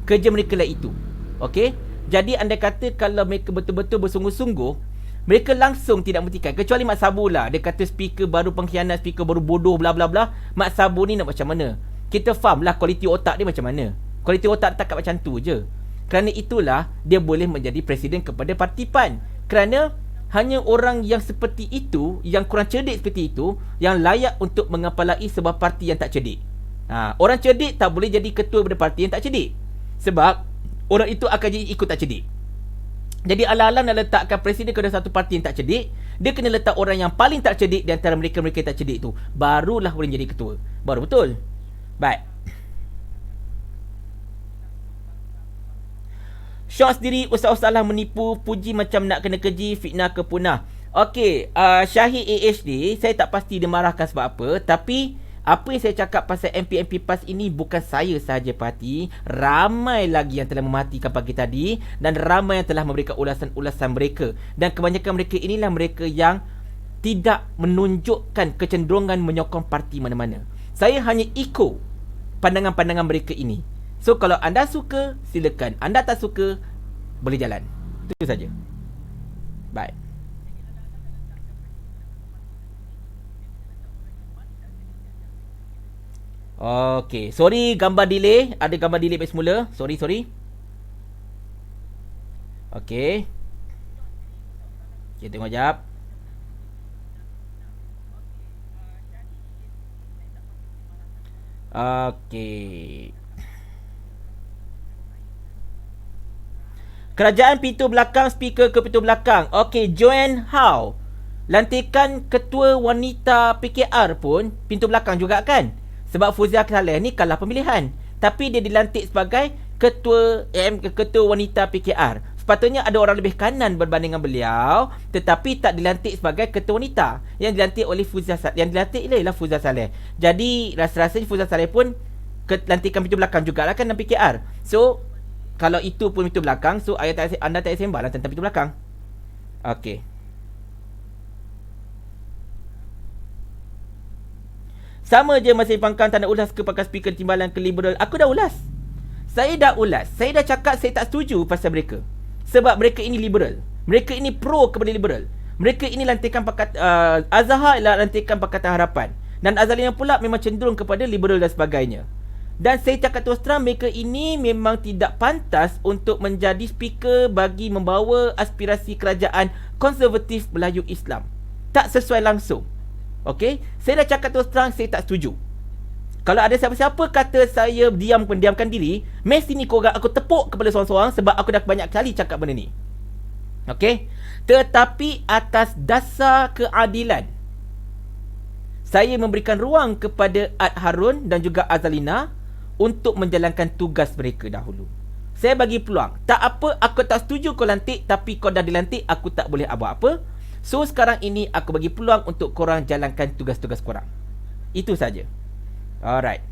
Kerja mereka lah itu. Okey? Jadi anda kata kalau mereka betul-betul bersungguh-sungguh, mereka langsung tidak menghentikan. Kecuali Mat Sabu lah. Dia kata speaker baru pengkhianat, speaker baru bodoh, bla bla bla. Mat Sabu ni nak macam mana? Kita faham lah kualiti otak dia macam mana. Kualiti otak tak macam tu je. Kerana itulah dia boleh menjadi presiden kepada parti PAN. Kerana hanya orang yang seperti itu, yang kurang cerdik seperti itu, yang layak untuk mengepalai sebuah parti yang tak cerdik. Orang cerdik tak boleh jadi ketua pada parti yang tak cerdik. Sebab orang itu akan jadi ikut tak cerdik. Jadi ala-ala nak letakkan presiden kepada satu parti yang tak cerdik, dia kena letak orang yang paling tak cerdik di antara mereka-mereka yang tak cerdik tu. Barulah boleh jadi ketua. Baru betul. Baik. Syok sendiri ustaz-ustazlah menipu, puji macam nak kena keji, fitnah ke punah. Okey, Syahid AHD, saya tak pasti dia marahkan sebab apa, tapi apa yang saya cakap pasal MP PAS ini bukan saya sahaja parti, ramai lagi yang telah mematikan pagi tadi dan ramai yang telah memberikan ulasan-ulasan mereka. Dan kebanyakan mereka inilah mereka yang tidak menunjukkan kecenderungan menyokong parti mana-mana. Saya hanya ikut pandangan-pandangan mereka ini. So kalau anda suka, silakan. Anda tak suka, boleh jalan. Itu saja. Baik. Okey, sorry gambar delay. Ada gambar delay baik semula. Sorry. Okey. Kita tengok jap. Okey. Kerajaan pintu belakang, speaker ke pintu belakang. Okey, Joanne Howe. Lantikan ketua wanita PKR pun pintu belakang juga kan? Sebab Fuzia Saleh ni kalah pemilihan. Tapi dia dilantik sebagai ketua wanita PKR. Sepatutnya ada orang lebih kanan berbanding dengan beliau, tetapi tak dilantik sebagai ketua wanita. Yang dilantik oleh Fuzia Saleh. Yang dilantik ialah Fuzia Saleh. Jadi rasa-rasanya Fuzia Saleh pun lantikan pintu belakang jugalah kan dalam PKR. So kalau itu pun pintu belakang, so anda tak sembah lah tentang pintu belakang. Okey. Sama je masih pangkang tak nak ulas ke pakai speaker timbalan ke liberal. Aku dah ulas. Saya dah ulas. Saya dah cakap saya tak setuju pasal mereka. Sebab mereka ini liberal. Mereka ini pro kepada liberal. Mereka ini lantikan Azhar ialah lantikan Pakatan Harapan. Dan Azalina pula memang cenderung kepada liberal dan sebagainya. Dan saya cakap terus terang, mereka ini memang tidak pantas untuk menjadi speaker bagi membawa aspirasi kerajaan konservatif Melayu Islam. Tak sesuai langsung. Okey? Saya dah cakap terus terang, saya tak setuju. Kalau ada siapa-siapa kata saya pendiamkan diri, mesti ni korang aku tepuk kepada seorang-seorang sebab aku dah banyak kali cakap benda ni. Okey? Tetapi atas dasar keadilan, saya memberikan ruang kepada Ad Harun dan juga Azalina untuk menjalankan tugas mereka dahulu. Saya bagi peluang. Tak apa, aku tak setuju kau lantik, tapi kau dah dilantik, aku tak boleh buat apa. So sekarang ini aku bagi peluang untuk korang jalankan tugas-tugas korang. Itu saja. Alright.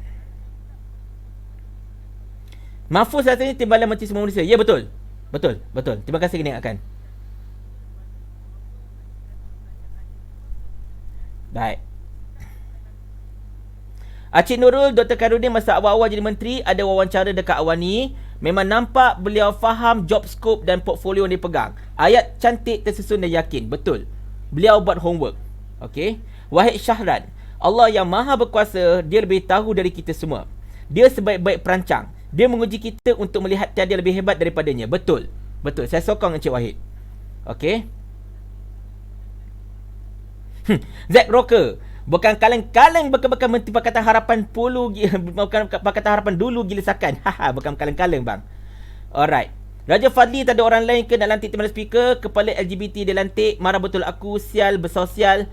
Mahfuz rasanya Timbalan Menteri Semua Manusia. Ya, betul. Betul. Terima kasih kena ingatkan. Baik. Acik Nurul, Dr. Khairuddin masa awal-awal jadi menteri ada wawancara dekat Awani. Memang nampak beliau faham job scope dan portfolio yang dia pegang. Ayat cantik, tersusun dan yakin. Betul. Beliau buat homework. Okey. Wahid Syahran, Allah yang maha berkuasa, dia lebih tahu dari kita semua. Dia sebaik-baik perancang. Dia menguji kita untuk melihat tiada lebih hebat daripadanya. Betul. Betul. Saya sokong Encik Wahid. Okey. Zack Rocker, bukan kaleng-kaleng bekas-bekas Menteri Pakatan Harapan bukan Pakatan Harapan dulu gila sakan. Haha, bukan kaleng-kaleng bang. Alright. Raja Fadli tak ada orang lain ke nak lantik timbalan speaker. Kepala LGBT dia lantik. Marah betul aku, sial bersosial.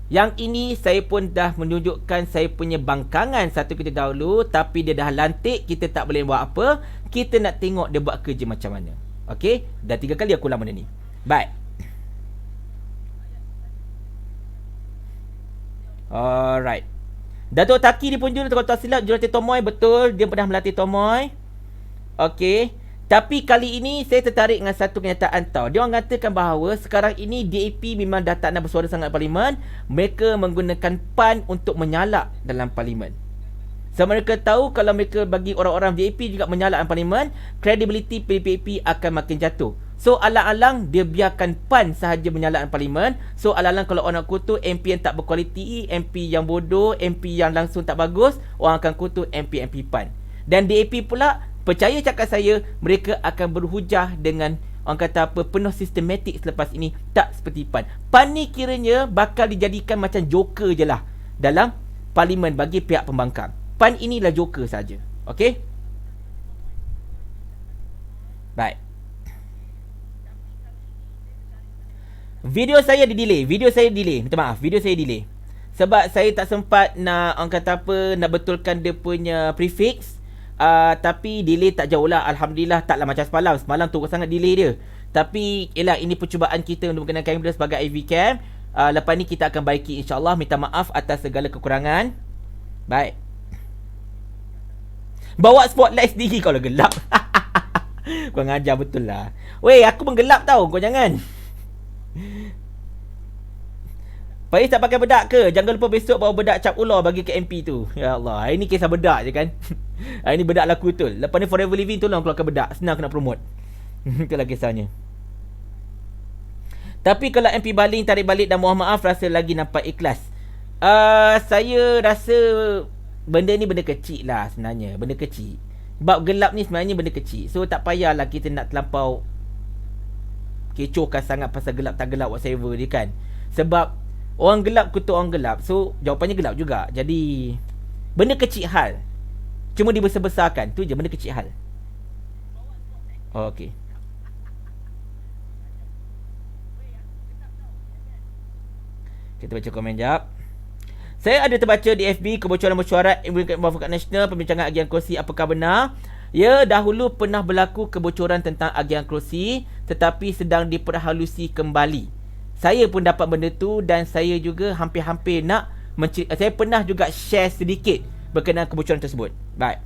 Yang ini saya pun dah menunjukkan saya punya bangkangan satu kita dahulu. Tapi dia dah lantik, kita tak boleh buat apa. Kita nak tengok dia buat kerja macam mana. Okay, dah 3 kali aku ulang benda ni. Baik. Alright. Datuk Taki dipunjul kalau tak silap jurulatih Tomoy. Betul, dia pernah melatih Tomoy. Okay. Tapi kali ini saya tertarik dengan satu kenyataan tau. Dia orang katakan bahawa sekarang ini DAP memang dah tak nak bersuara sangat parlimen. Mereka menggunakan PAN untuk menyalak dalam parlimen. So mereka tahu kalau mereka bagi orang-orang DAP juga menyalak dalam parlimen, credibility PPP akan makin jatuh. So alang-alang dia biarkan PAN sahaja menyalak dalam parlimen. So alang-alang kalau orang kutuk MP yang tak berkualiti, MP yang bodoh, MP yang langsung tak bagus, orang akan kutuk MP-MP PAN. Dan DAP pula, percaya cakap saya, mereka akan berhujah dengan orang kata apa, penuh sistematik selepas ini. Tak seperti PAN. PAN ni kiranya bakal dijadikan macam joker je lah dalam parlimen bagi pihak pembangkang. PAN inilah joker saja. Okey? Baik. Video saya delay. Minta maaf, video saya delay. Sebab saya tak sempat nak, orang kata apa, nak betulkan dia punya prefix. Tapi delay tak jauh lah. Alhamdulillah taklah macam semalam. Semalam tu sangat delay dia. Tapi yelah, ini percubaan kita untuk menggunakan kamera sebagai AV cam. Lepas ni kita akan baiki insyaAllah. Minta maaf atas segala kekurangan. Baik. Bawa spotlight sendiri kalau gelap. Kau ngajar betul lah. Weh, aku pun gelap tau. Kau jangan. Faiz tak pakai bedak ke? Jangan lupa besok bawa bedak cap ular bagi ke MP tu. Ya Allah, ini kisah bedak je kan. Ini bedak laku betul. Lepas ni Forever Living tolong keluarkan bedak. Senang aku nak promote. Itulah kisahnya. Tapi kalau MP baling, tarik balik dan mohon maaf, rasa lagi nampak ikhlas. Saya rasa benda ni benda kecil lah sebenarnya. Benda kecil. Bab gelap ni sebenarnya benda kecil. So tak payahlah kita nak terlampau kecohkan sangat pasal gelap tak gelap whatever dia kan. Sebab orang gelap kutuk orang gelap. So jawapannya gelap juga. Jadi benda kecil hal. Cuma dibesar-besarkan. Tu je, benda kecil hal. Okey. Kita baca komen jap. Saya ada terbaca di FB kebocoran mesyuarat Muafakat Nasional pembincangan agian kerusi. Apakah benar? Ya, dahulu pernah berlaku kebocoran tentang agian kerusi, tetapi sedang diperhalusi kembali. Saya pun dapat benda tu dan saya juga hampir-hampir nak saya pernah juga share sedikit berkenaan kebocoran tersebut. Baik.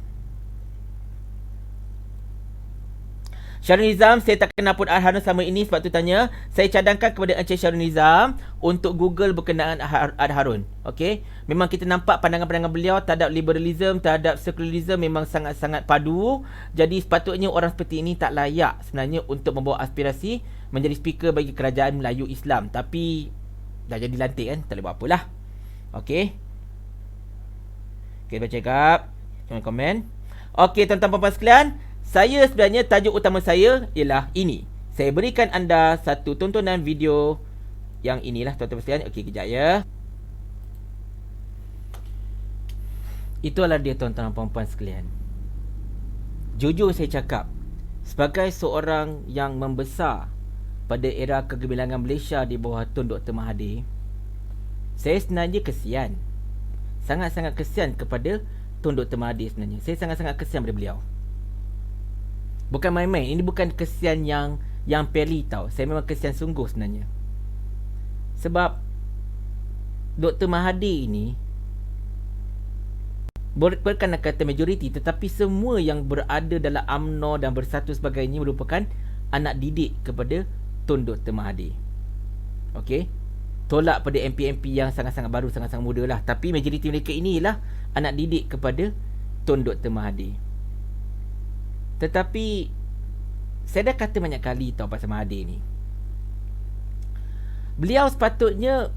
Syarul Nizam, saya tak kenal pun Ad-Harun selama ini, sebab tu tanya. Saya cadangkan kepada Encik Syarul Nizam untuk Google berkenaan Ad-Harun. Okey. Memang kita nampak pandangan-pandangan beliau terhadap liberalism, terhadap secularism memang sangat-sangat padu. Jadi sepatutnya orang seperti ini tak layak sebenarnya untuk membawa aspirasi menjadi speaker bagi kerajaan Melayu Islam. Tapi dah jadi lantik kan, tak boleh buat apalah. Okey. Kita baca kap komen. Okey, tuan-tuan puan-puan sekalian, saya sebenarnya tajuk utama saya ialah ini. Saya berikan anda satu tontonan video yang inilah tuan-tuan sekalian. Okey, kejap ya. Itulah dia tuan-tuan dan puan-puan sekalian. Jujur saya cakap, sebagai seorang yang membesar pada era kegemilangan Malaysia di bawah Tun Dr. Mahathir, saya sebenarnya kesian. Sangat-sangat kesian kepada Tun Dr. Mahathir sebenarnya. Saya sangat-sangat kesian pada beliau. Bukan main-main. Ini bukan kesian yang peli tau. Saya memang kesian sungguh sebenarnya. Sebab Dr. Mahathir ini bukan nak kata majoriti, tetapi semua yang berada dalam UMNO dan bersatu sebagainya merupakan anak didik kepada Tun Dr. Mahathir. Okey. Tolak pada MP-MP yang sangat-sangat baru, sangat-sangat muda lah. Tapi majoriti mereka inilah anak didik kepada Tun Dr. Mahathir. Tetapi saya dah kata banyak kali tau pasal Mahathir ni. Beliau sepatutnya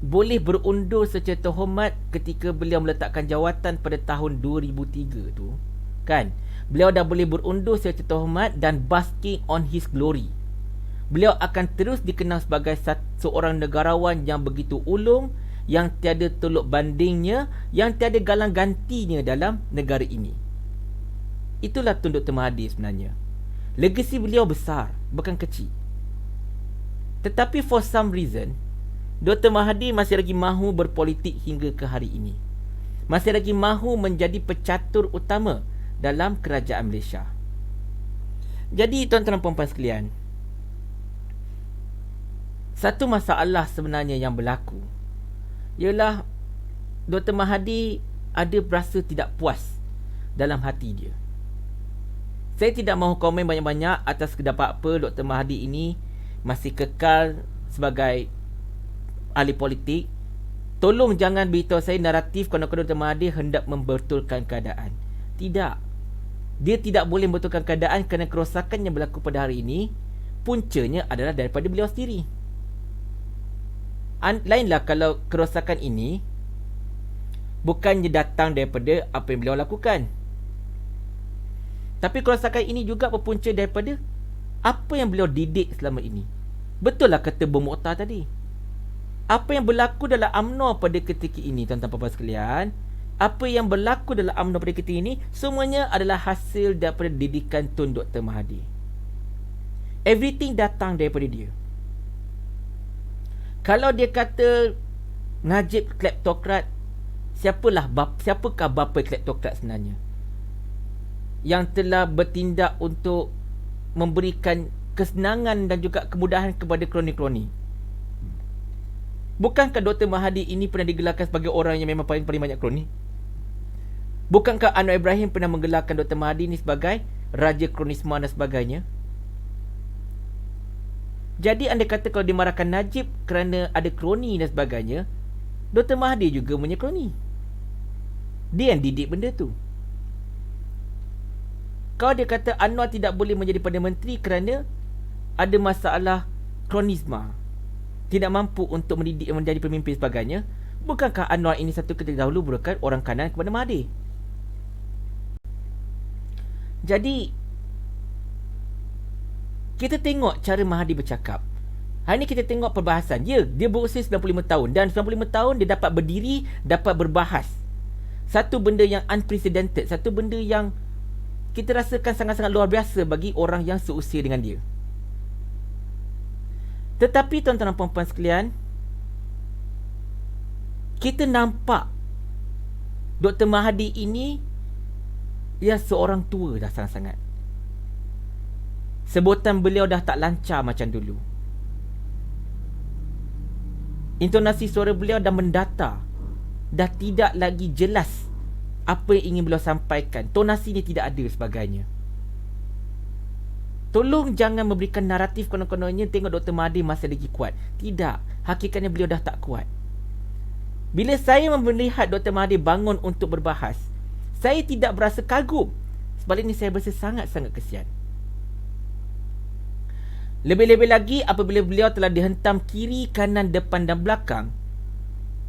boleh berundur secara terhormat ketika beliau meletakkan jawatan pada tahun 2003 tu, kan? Beliau dah boleh berundur secara terhormat dan basking on his glory. Beliau akan terus dikenal sebagai seorang negarawan yang begitu ulung, yang tiada tolok bandingnya, yang tiada galang gantinya dalam negara ini. Itulah Tun Dr. Mahathir sebenarnya. Legasi beliau besar, bukan kecil. Tetapi for some reason, Dr. Mahathir masih lagi mahu berpolitik hingga ke hari ini. Masih lagi mahu menjadi pecatur utama dalam kerajaan Malaysia. Jadi tuan-tuan dan puan-puan sekalian, satu masalah sebenarnya yang berlaku ialah Dr. Mahathir ada berasa tidak puas dalam hati dia. Saya tidak mahu komen banyak-banyak atas kenapa apa Dr. Mahathir ini masih kekal sebagai ahli politik. Tolong jangan beritahu saya naratif kawan-kawan Dr. Mahathir hendak membetulkan keadaan. Tidak. Dia tidak boleh membetulkan keadaan kerana kerosakan yang berlaku pada hari ini puncanya adalah daripada beliau sendiri. Lainlah kalau kerosakan ini bukannya datang daripada apa yang beliau lakukan. Tapi kerosakan ini juga berpunca daripada apa yang beliau didik selama ini. Betul lah kata Bom Mokhtar tadi. Apa yang berlaku dalam UMNO pada ketika ini, tuan-tuan puan-puan sekalian, apa yang berlaku dalam UMNO pada ketika ini, semuanya adalah hasil daripada didikan Tun Dr. Mahathir. Everything datang daripada dia. Kalau dia kata Najib kleptokrat, siapakah bapa kleptokrat sebenarnya? Yang telah bertindak untuk memberikan kesenangan dan juga kemudahan kepada kroni-kroni. Bukankah Dr. Mahathir ini pernah digelarkan sebagai orang yang memang paling banyak kroni? Bukankah Anwar Ibrahim pernah menggelarkan Dr. Mahathir ini sebagai Raja Kronisma dan sebagainya? Jadi anda kata kalau dimarahkan Najib kerana ada kroni dan sebagainya, Dr. Mahathir juga punya kroni. Dia yang didik benda tu. Kalau dia kata Anwar tidak boleh menjadi Perdana Menteri kerana ada masalah kronisma, tidak mampu untuk mendidik menjadi pemimpin sebagainya, bukankah Anwar ini satu ketika dahulu merupakan orang kanan kepada Mahathir? Jadi kita tengok cara Mahathir bercakap. Hari ni kita tengok perbahasan. Dia berusia 95 tahun dan 95 tahun dia dapat berdiri, dapat berbahas. Satu benda yang unprecedented, satu benda yang kita rasakan sangat-sangat luar biasa bagi orang yang seusia dengan dia. Tetapi tuan-tuan dan puan-puan sekalian, kita nampak Dr. Mahathir ini dia seorang tua dah sangat-sangat. Sebutan beliau dah tak lancar macam dulu. Intonasi suara beliau dah mendata, dah tidak lagi jelas apa yang ingin beliau sampaikan. Tonasi dia tidak ada sebagainya. Tolong jangan memberikan naratif konon-kononnya tengok Dr. Mahathir masih lagi kuat. Tidak, hakikatnya beliau dah tak kuat. Bila saya melihat Dr. Mahathir bangun untuk berbahas, saya tidak berasa kagum. Sebaliknya saya berasa sangat-sangat kesian. Lebih-lebih lagi apabila beliau telah dihentam kiri, kanan, depan dan belakang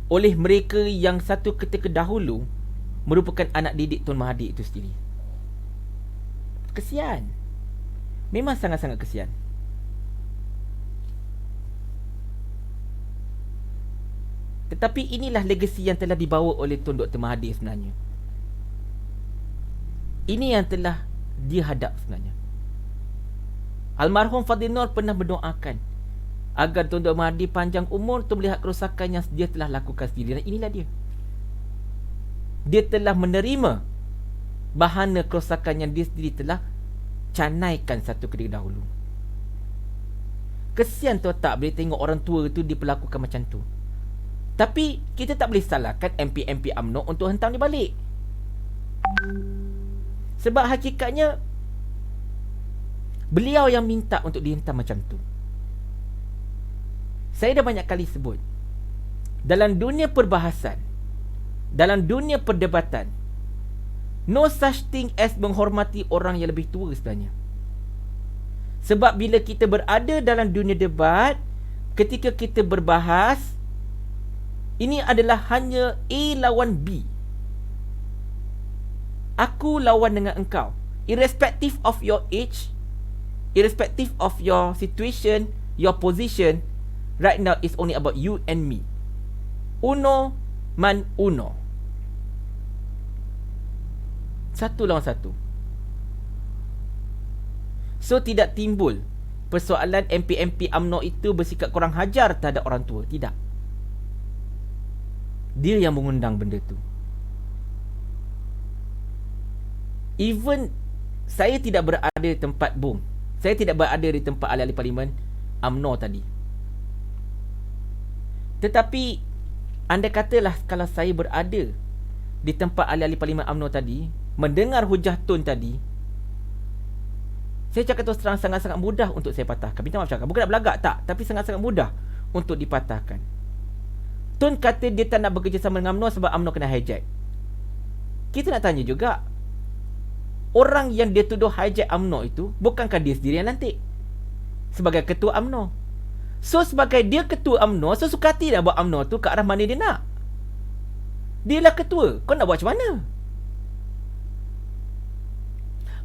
oleh mereka yang satu ketika dahulu merupakan anak didik Tun Mahathir itu sendiri. Kesian. Memang sangat-sangat kesian. Tetapi inilah legasi yang telah dibawa oleh Tun Dr. Mahathir sebenarnya. Ini yang telah dihadap sebenarnya. Almarhum Fadil Noor pernah berdoakan agar Tun Dr. Mahathir panjang umur untuk melihat kerosakan yang dia telah lakukan sendiri. Dan inilah dia. Dia telah menerima bahana kerosakan yang dia sendiri telah canaikan satu ketika dahulu. Kesian tu tak boleh tengok orang tua tu diperlakukan macam tu. Tapi kita tak boleh salahkan MP-MP UMNO untuk hentam dia balik. Sebab hakikatnya beliau yang minta untuk dihentam macam tu. Saya dah banyak kali sebut, dalam dunia perbahasan, dalam dunia perdebatan, no such thing as menghormati orang yang lebih tua sebenarnya. Sebab bila kita berada dalam dunia debat, ketika kita berbahas, ini adalah hanya A lawan B. Aku lawan dengan engkau. Irrespective of your age, irrespective of your situation, your position, right now it's only about you and me. Uno man uno. Satu lawan satu. So tidak timbul persoalan MP-MP UMNO itu bersikap kurang hajar terhadap orang tua. Tidak. Dia yang mengundang benda tu. Even saya tidak berada di tempat bom. Saya tidak berada di tempat ahli-ahli parlimen UMNO tadi. Tetapi anda katalah kalau saya berada di tempat ahli-ahli parlimen UMNO tadi, mendengar hujah Tun tadi, saya cakap terus terang sangat-sangat mudah untuk saya patahkan. Minta maaf cakap, bukan nak belagak tak, tapi sangat-sangat mudah untuk dipatahkan. Tun kata dia tak nak bekerjasama dengan UMNO sebab UMNO kena hijack. Kita nak tanya juga, orang yang dia tuduh hijack UMNO itu, bukankah dia sendiri yang lantik sebagai ketua UMNO? So sebagai dia ketua UMNO, so suka hati dah buat UMNO tu ke arah mana dia nak. Dia lah ketua, kau nak buat macam mana?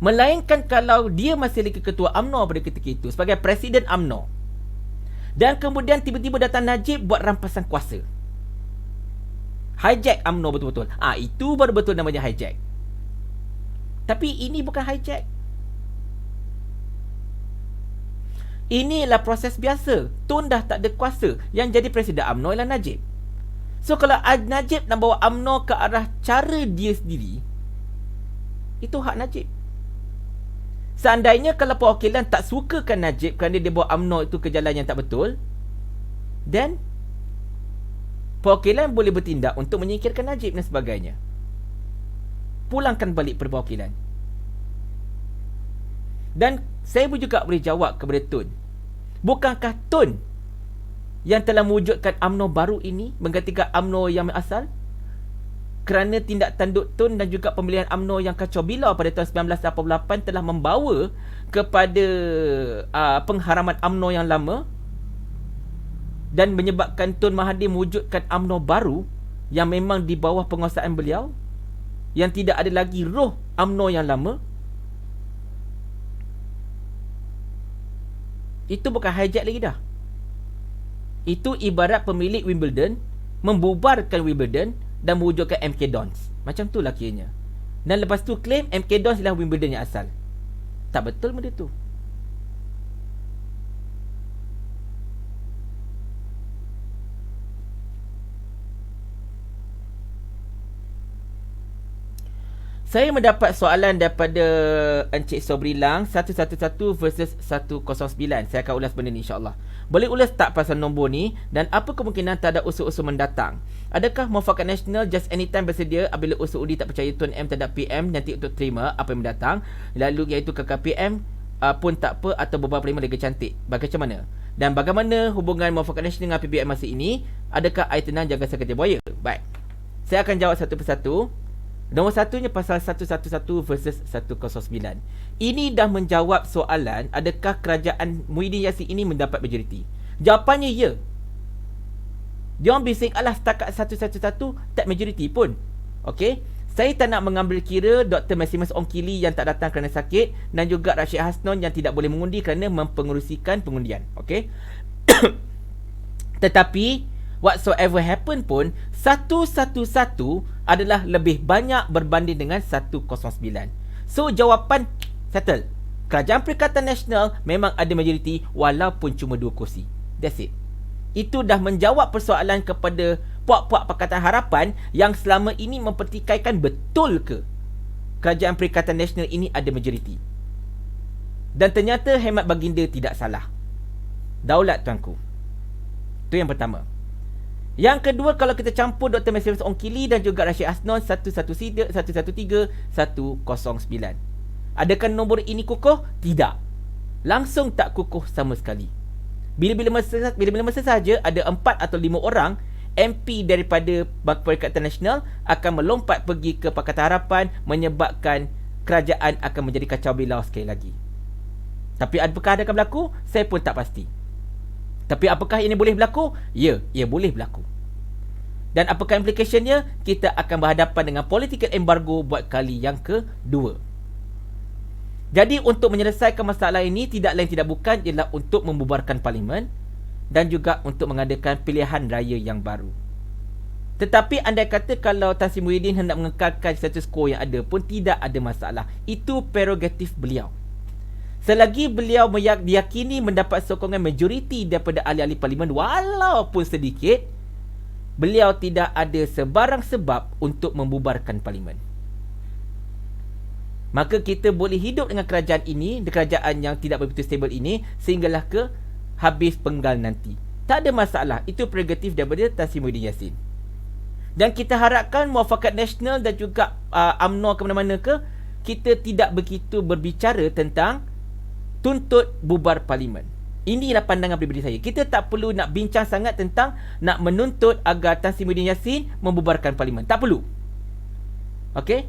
Melainkan kalau dia masih lagi ketua UMNO pada ketika itu, sebagai presiden UMNO, dan kemudian tiba-tiba datang Najib buat rampasan kuasa, hijack UMNO betul-betul. Itu baru betul namanya hijack. Tapi ini bukan hijack. Inilah proses biasa. Tun dah tak ada kuasa. Yang jadi presiden UMNO ialah Najib. So kalau Najib nak bawa UMNO ke arah cara dia sendiri, itu hak Najib. Seandainya kalau perwakilan tak sukakan Najib kerana dia bawa UMNO itu ke jalan yang tak betul, then perwakilan boleh bertindak untuk menyingkirkan Najib dan sebagainya. Pulangkan balik perwakilan. Dan saya pun juga boleh jawab kepada Tun, bukankah Tun yang telah mewujudkan UMNO baru ini menggantikan UMNO yang asal? Kerana tindak tanduk Tun dan juga pemilihan UMNO yang kacau bilau pada tahun 1988 telah membawa kepada pengharaman UMNO yang lama dan menyebabkan Tun Mahathir mewujudkan UMNO baru yang memang di bawah penguasaan beliau, yang tidak ada lagi roh UMNO yang lama. Itu bukan hijack lagi dah. Itu ibarat pemilik Wimbledon membubarkan Wimbledon dan mewujudkan MK Dons. Macam tu lah kiranya. Dan lepas tu claim MK Dons ialah Wimbledon yang asal. Tak betul benda tu. Saya mendapat soalan daripada Encik Sobrilang 111 versus 109. Saya akan ulas benda ni insyaAllah. Boleh ulas tak pasal nombor ni? Dan apa kemungkinan tak ada usul-usul mendatang? Adakah Muafakat Nasional just anytime bersedia apabila usul UDI tak percaya Tun M terhadap PM nanti untuk terima apa yang mendatang? Lalu iaitu kakak PM pun tak apa atau beberapa lima lagi cantik. Bagaimana mana? Dan bagaimana hubungan Muafakat Nasional dengan PBM masa ini? Adakah air tenang jaga sekejap buaya? Baik. Saya akan jawab satu persatu. Nombor satunya pasal 111 versus 109. Ini dah menjawab soalan adakah kerajaan Muhyiddin Yassin ini mendapat majoriti. Jawapannya ya. Diorang bising alah setakat 111 tak majoriti pun. Okey. Saya tak nak mengambil kira Dr. Maximus Ongkili yang tak datang kerana sakit dan juga Rashid Hasnon yang tidak boleh mengundi kerana mempengerusikan pengundian. Okey. Tetapi whatsoever happen pun 111 adalah lebih banyak berbanding dengan 109. So jawapan settle. Kerajaan Perikatan Nasional memang ada majoriti walaupun cuma 2 kursi. That's it. Itu dah menjawab persoalan kepada puak-puak Pakatan Harapan yang selama ini mempertikaikan betul ke Kerajaan Perikatan Nasional ini ada majoriti. Dan ternyata hemat baginda tidak salah. Daulat tuanku. Itu yang pertama. Yang kedua, kalau kita campur Dr. Maximus Ongkili dan juga Rashid Hasnon 113, 109. Adakah nombor ini kukuh? Tidak. Langsung tak kukuh sama sekali. Bila-bila masa saja ada 4 atau 5 orang MP daripada Perikatan Nasional akan melompat pergi ke Pakatan Harapan, menyebabkan kerajaan akan menjadi kacau bilau sekali lagi. Tapi adakah akan berlaku? Saya pun tak pasti. Tapi apakah ini boleh berlaku? Ya, ia boleh berlaku. Dan apakah implikationnya? Kita akan berhadapan dengan political embargo buat kali yang kedua. Jadi untuk menyelesaikan masalah ini, tidak lain tidak bukan ialah untuk membubarkan parlimen dan juga untuk mengadakan pilihan raya yang baru. Tetapi andai kata kalau Tan Sri Muhyiddin hendak mengekalkan status quo yang ada pun, tidak ada masalah. Itu prerogatif beliau. Selagi beliau diyakini mendapat sokongan majoriti daripada ahli-ahli parlimen walaupun sedikit, beliau tidak ada sebarang sebab untuk membubarkan parlimen. Maka kita boleh hidup dengan kerajaan ini, kerajaan yang tidak begitu stable ini, sehinggalah ke habis penggal nanti. Tak ada masalah. Itu prerogatif daripada Tan Sri Muhyiddin Yassin. Dan kita harapkan Muafakat Nasional dan juga UMNO ke mana-mana ke, kita tidak begitu berbicara tentang tuntut bubar parlimen. Inilah pandangan pribadi saya. Kita tak perlu nak bincang sangat tentang nak menuntut agar Tan Sri Muhyiddin Yassin membubarkan parlimen. Tak perlu. Okey?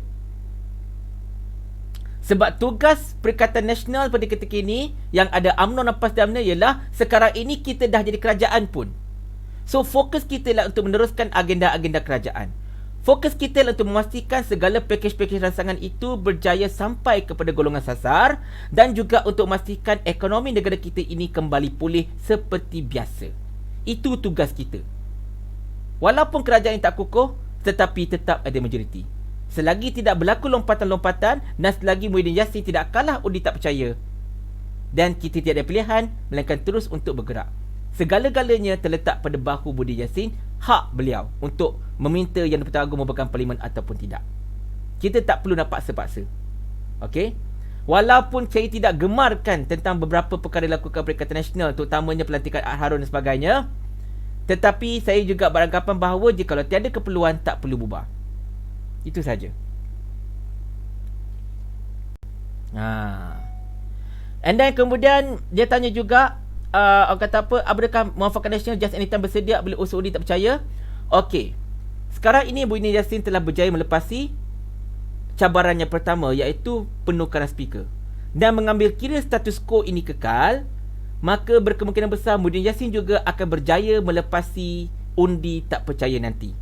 Sebab tugas Perikatan Nasional pada ketika ini yang ada UMNO dan PAS dan UMNO ialah sekarang ini kita dah jadi kerajaan pun. So fokus kita lah untuk meneruskan agenda-agenda kerajaan. Fokus kita untuk memastikan segala pakej-pakej rancangan itu berjaya sampai kepada golongan sasar dan juga untuk memastikan ekonomi negara kita ini kembali pulih seperti biasa. Itu tugas kita. Walaupun kerajaan ini tak kukuh, tetapi tetap ada majoriti. Selagi tidak berlaku lompatan-lompatan dan selagi Muhyiddin Yassin tidak kalah undi tak percaya, dan kita tiada pilihan melainkan terus untuk bergerak. Segala-galanya terletak pada bahu Budi Yassin, hak beliau untuk meminta Yang di-Pertuan Agong membubarkan parlimen ataupun tidak. Kita tak perlu nak paksa-paksa. Okey? Walaupun saya tidak gemarkan tentang beberapa perkara dilakukan Perikatan Nasional, terutamanya pelantikan Ahmad Harun dan sebagainya, tetapi saya juga beranggapan bahawa jika tiada keperluan, tak perlu bubar. Itu saja. And then kemudian dia tanya juga, orang kata apa, adakah Muafakat Nasional just anytime bersedia bila usul undi tak percaya? Okey. Sekarang ini Muhyiddin Yassin telah berjaya melepasi cabarannya pertama, iaitu penukaran speaker, dan mengambil kira status quo ini kekal, maka berkemungkinan besar Muhyiddin Yassin juga akan berjaya melepasi undi tak percaya nanti.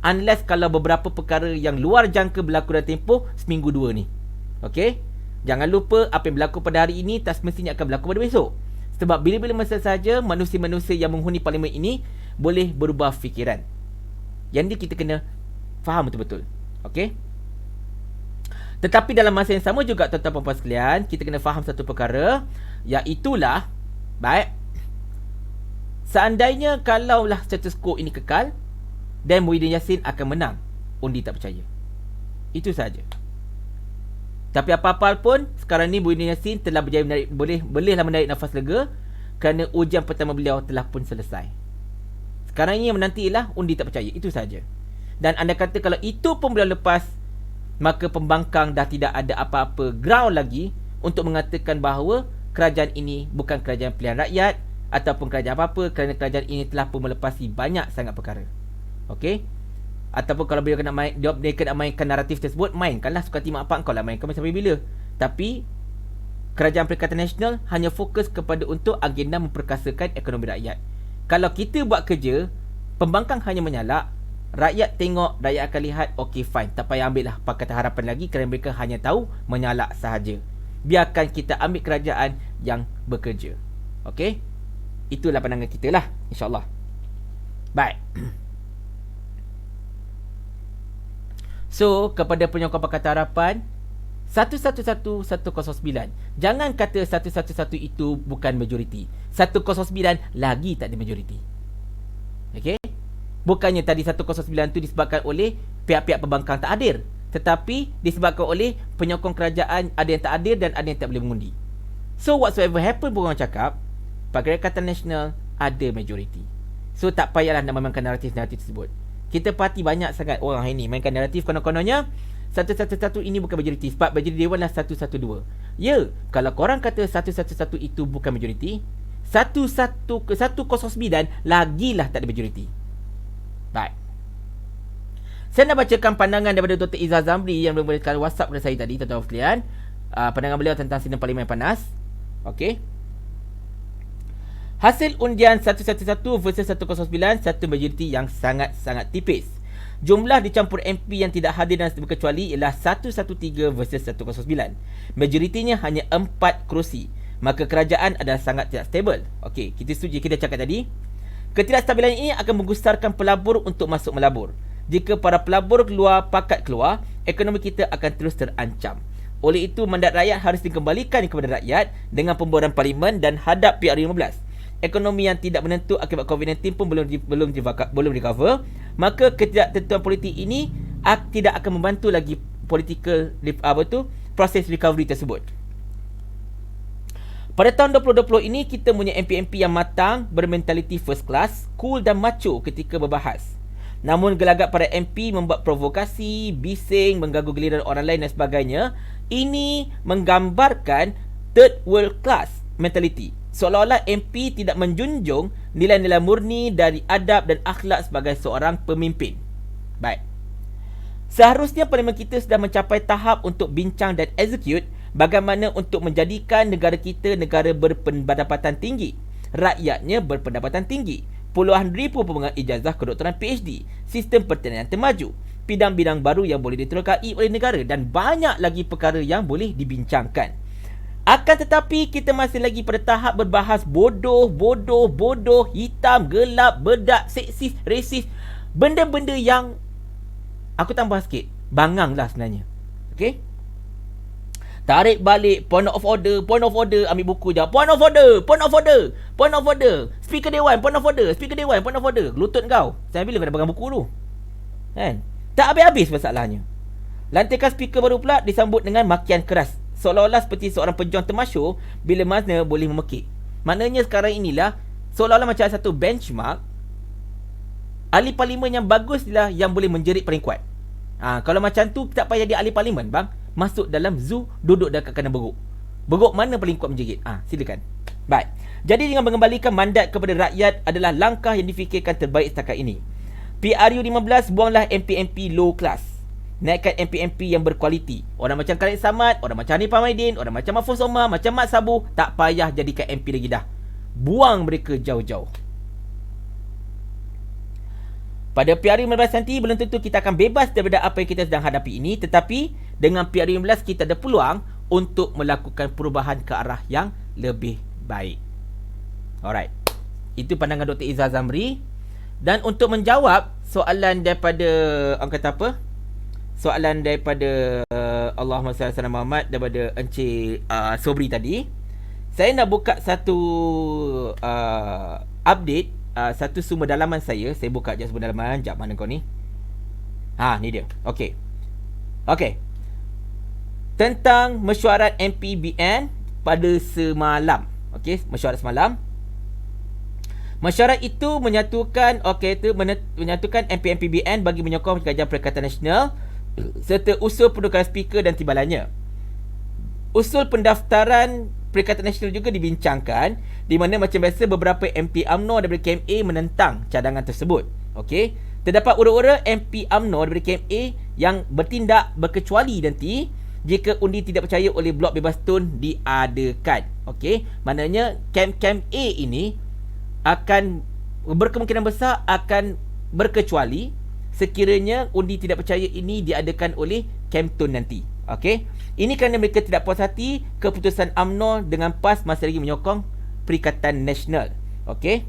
Unless kalau beberapa perkara yang luar jangka berlaku dalam tempoh seminggu dua ni. Okey? Jangan lupa apa yang berlaku pada hari ini tak semestinya akan berlaku pada besok. Sebab bila-bila masa saja manusia-manusia yang menghuni parlimen ini boleh berubah fikiran. Yang ni kita kena faham betul-betul. Okey? Tetapi dalam masa yang sama juga tuan-tuan dan puan sekalian, kita kena faham satu perkara, iaitulah, baik, seandainya kalaulah status quo ini kekal, dan Muhyiddin Yassin akan menang undi tak percaya. Itu saja. Tapi apa-apa pun, sekarang ni Muhyiddin Yassin telah berjaya menarik, bolehlah menarik nafas lega kerana ujian pertama beliau telah pun selesai. Sekarang ini yang menanti ialah undi tak percaya. Itu saja. Dan anda kata kalau itu pun beliau lepas, maka pembangkang dah tidak ada apa-apa ground lagi untuk mengatakan bahawa kerajaan ini bukan kerajaan pilihan rakyat ataupun kerajaan apa-apa, kerana kerajaan ini telah pun melepasi banyak sangat perkara. Okey? Ataupun kalau beliau nak main, dia nak mainkan naratif tersebut, mainkanlah suka hati mak pak kau lah, mainkan sampai bila. Tapi kerajaan Perikatan Nasional hanya fokus kepada untuk agenda memperkasakan ekonomi rakyat. Kalau kita buat kerja, pembangkang hanya menyalak, rakyat tengok, rakyat akan lihat, okey fine, tak payah ambil lah Pakatan Harapan lagi kerana mereka hanya tahu menyalak sahaja. Biarkan kita ambil kerajaan yang bekerja. Okey? Itulah pandangan kita lah, insyaAllah. Baik. So, kepada penyokong Pakatan Harapan, 111-109, jangan kata 111 itu bukan majoriti. 109 lagi tak ada majoriti. Okey? Bukannya tadi 109 itu disebabkan oleh pihak-pihak pembangkang tak hadir, tetapi disebabkan oleh penyokong kerajaan ada yang tak hadir dan ada yang tak boleh mengundi. So whatsoever happen, orang cakap Pakatan Nasional ada majoriti. So tak payahlah nak memainkan naratif-naratif tersebut. Kita parti banyak sangat orang hari ni mainkan naratif konon-kononnya 111 ini bukan majoriti sebab majoriti Dewan lah 112. Ya, kalau korang kata 111 itu bukan majoriti, 109 lagilah tak ada majoriti. Baik. Saya nak bacakan pandangan daripada Dr. Izzah Zamri yang memberikan WhatsApp kepada saya tadi, tuan-tuan pandangan beliau tentang sidang parlimen panas. Okey. Hasil undian 111 versus 109, satu majoriti yang sangat-sangat tipis. Jumlah dicampur MP yang tidak hadir dan berkecuali ialah 113 versus 109. Majoritinya hanya 4 kerusi. Maka kerajaan adalah sangat tidak stabil. Okey, kita setuju kita cakap tadi. Ketidakstabilan ini akan menggusarkan pelabur untuk masuk melabur. Jika para pelabur pakat keluar, ekonomi kita akan terus terancam. Oleh itu, mandat rakyat harus dikembalikan kepada rakyat dengan pembuaran parlimen dan hadap PR15. Ekonomi yang tidak menentu akibat COVID-19 pun belum recover, maka ketidaktentuan politik ini tidak akan membantu lagi proses recovery tersebut. Pada tahun 2020 ini, kita punya MP-MP yang matang, bermentaliti first class, cool dan macho ketika berbahas. Namun gelagat para MP membuat provokasi, bising, mengganggu giliran orang lain dan sebagainya. Ini menggambarkan third world class mentality. Seolah-olah MP tidak menjunjung nilai-nilai murni dari adab dan akhlak sebagai seorang pemimpin. Baik. Seharusnya parlimen kita sudah mencapai tahap untuk bincang dan execute bagaimana untuk menjadikan negara kita negara berpendapatan tinggi. Rakyatnya berpendapatan tinggi. Puluhan ribu pemegang ijazah kedoktoran PhD. Sistem pertanian termaju. Bidang-bidang baru yang boleh diterokai oleh negara dan banyak lagi perkara yang boleh dibincangkan. Akan tetapi kita masih lagi pada tahap berbahas bodoh, hitam, gelap, bedak, seksis, resis. Benda-benda yang aku tambah sikit, bangang lah sebenarnya. Okay? Tarik balik point of order, ambil buku je. Point of order. Speaker Dewan, point of order. Lutut kau. Saya bila kau dah pegang buku tu? Kan? Tak habis-habis masalahnya. Lantikan speaker baru pula disambut dengan makian keras. Seolah-olah seperti seorang pejuang termasyur bila mana boleh memekik. Maknanya sekarang inilah seolah-olah macam satu benchmark. Ahli parlimen yang bagus lah yang boleh menjerit paling kuat. Kalau macam tu tak payah dia ahli parlimen bang. Masuk dalam zoo, duduk dekat kanan beruk. Beruk mana paling kuat menjerit? Silakan. Baik. Jadi dengan mengembalikan mandat kepada rakyat adalah langkah yang difikirkan terbaik setakat ini. PRU15 buanglah MP-MP low class. Naikkan MP-MP yang berkualiti. Orang macam Khalid Samad, orang macam Hanifah Maidin, orang macam Mahfuz Omar, macam Mat Sabu, tak payah jadikan MP lagi dah. Buang mereka jauh-jauh. Pada PRU15 nanti belum tentu kita akan bebas daripada apa yang kita sedang hadapi ini, tetapi dengan PRU15 kita ada peluang untuk melakukan perubahan ke arah yang lebih baik. Alright. Itu pandangan Dr. Izzah Zamri. Dan untuk menjawab soalan daripada soalan daripada Allahumma salli ala Muhammad daripada Encik Sobri tadi, saya nak buka satu update, satu sumber dalaman saya buka je sumber dalaman. Jap, mana kau ni? Ni dia. Okey. Tentang mesyuarat MPBN pada semalam. Okey, mesyuarat semalam. Mesyuarat itu menyatukan menyatukan MP-MPBN bagi menyokong Kajian Perikatan Nasional serta usul pendudukan speaker dan timbalannya. Usul pendaftaran Perikatan Nasional juga dibincangkan, di mana macam biasa beberapa MP UMNO daripada KMA menentang cadangan tersebut. Okey, terdapat ura-ura MP UMNO daripada KMA yang bertindak berkecuali nanti jika undi tidak percaya oleh Blok Bebas Tun diadakan. Okey, maknanya KMA ini akan berkemungkinan besar akan berkecuali sekiranya undi tidak percaya ini diadakan oleh Kemtun nanti. Okey. Ini kerana mereka tidak puas hati keputusan UMNO dengan PAS masih lagi menyokong Perikatan Nasional. Okey.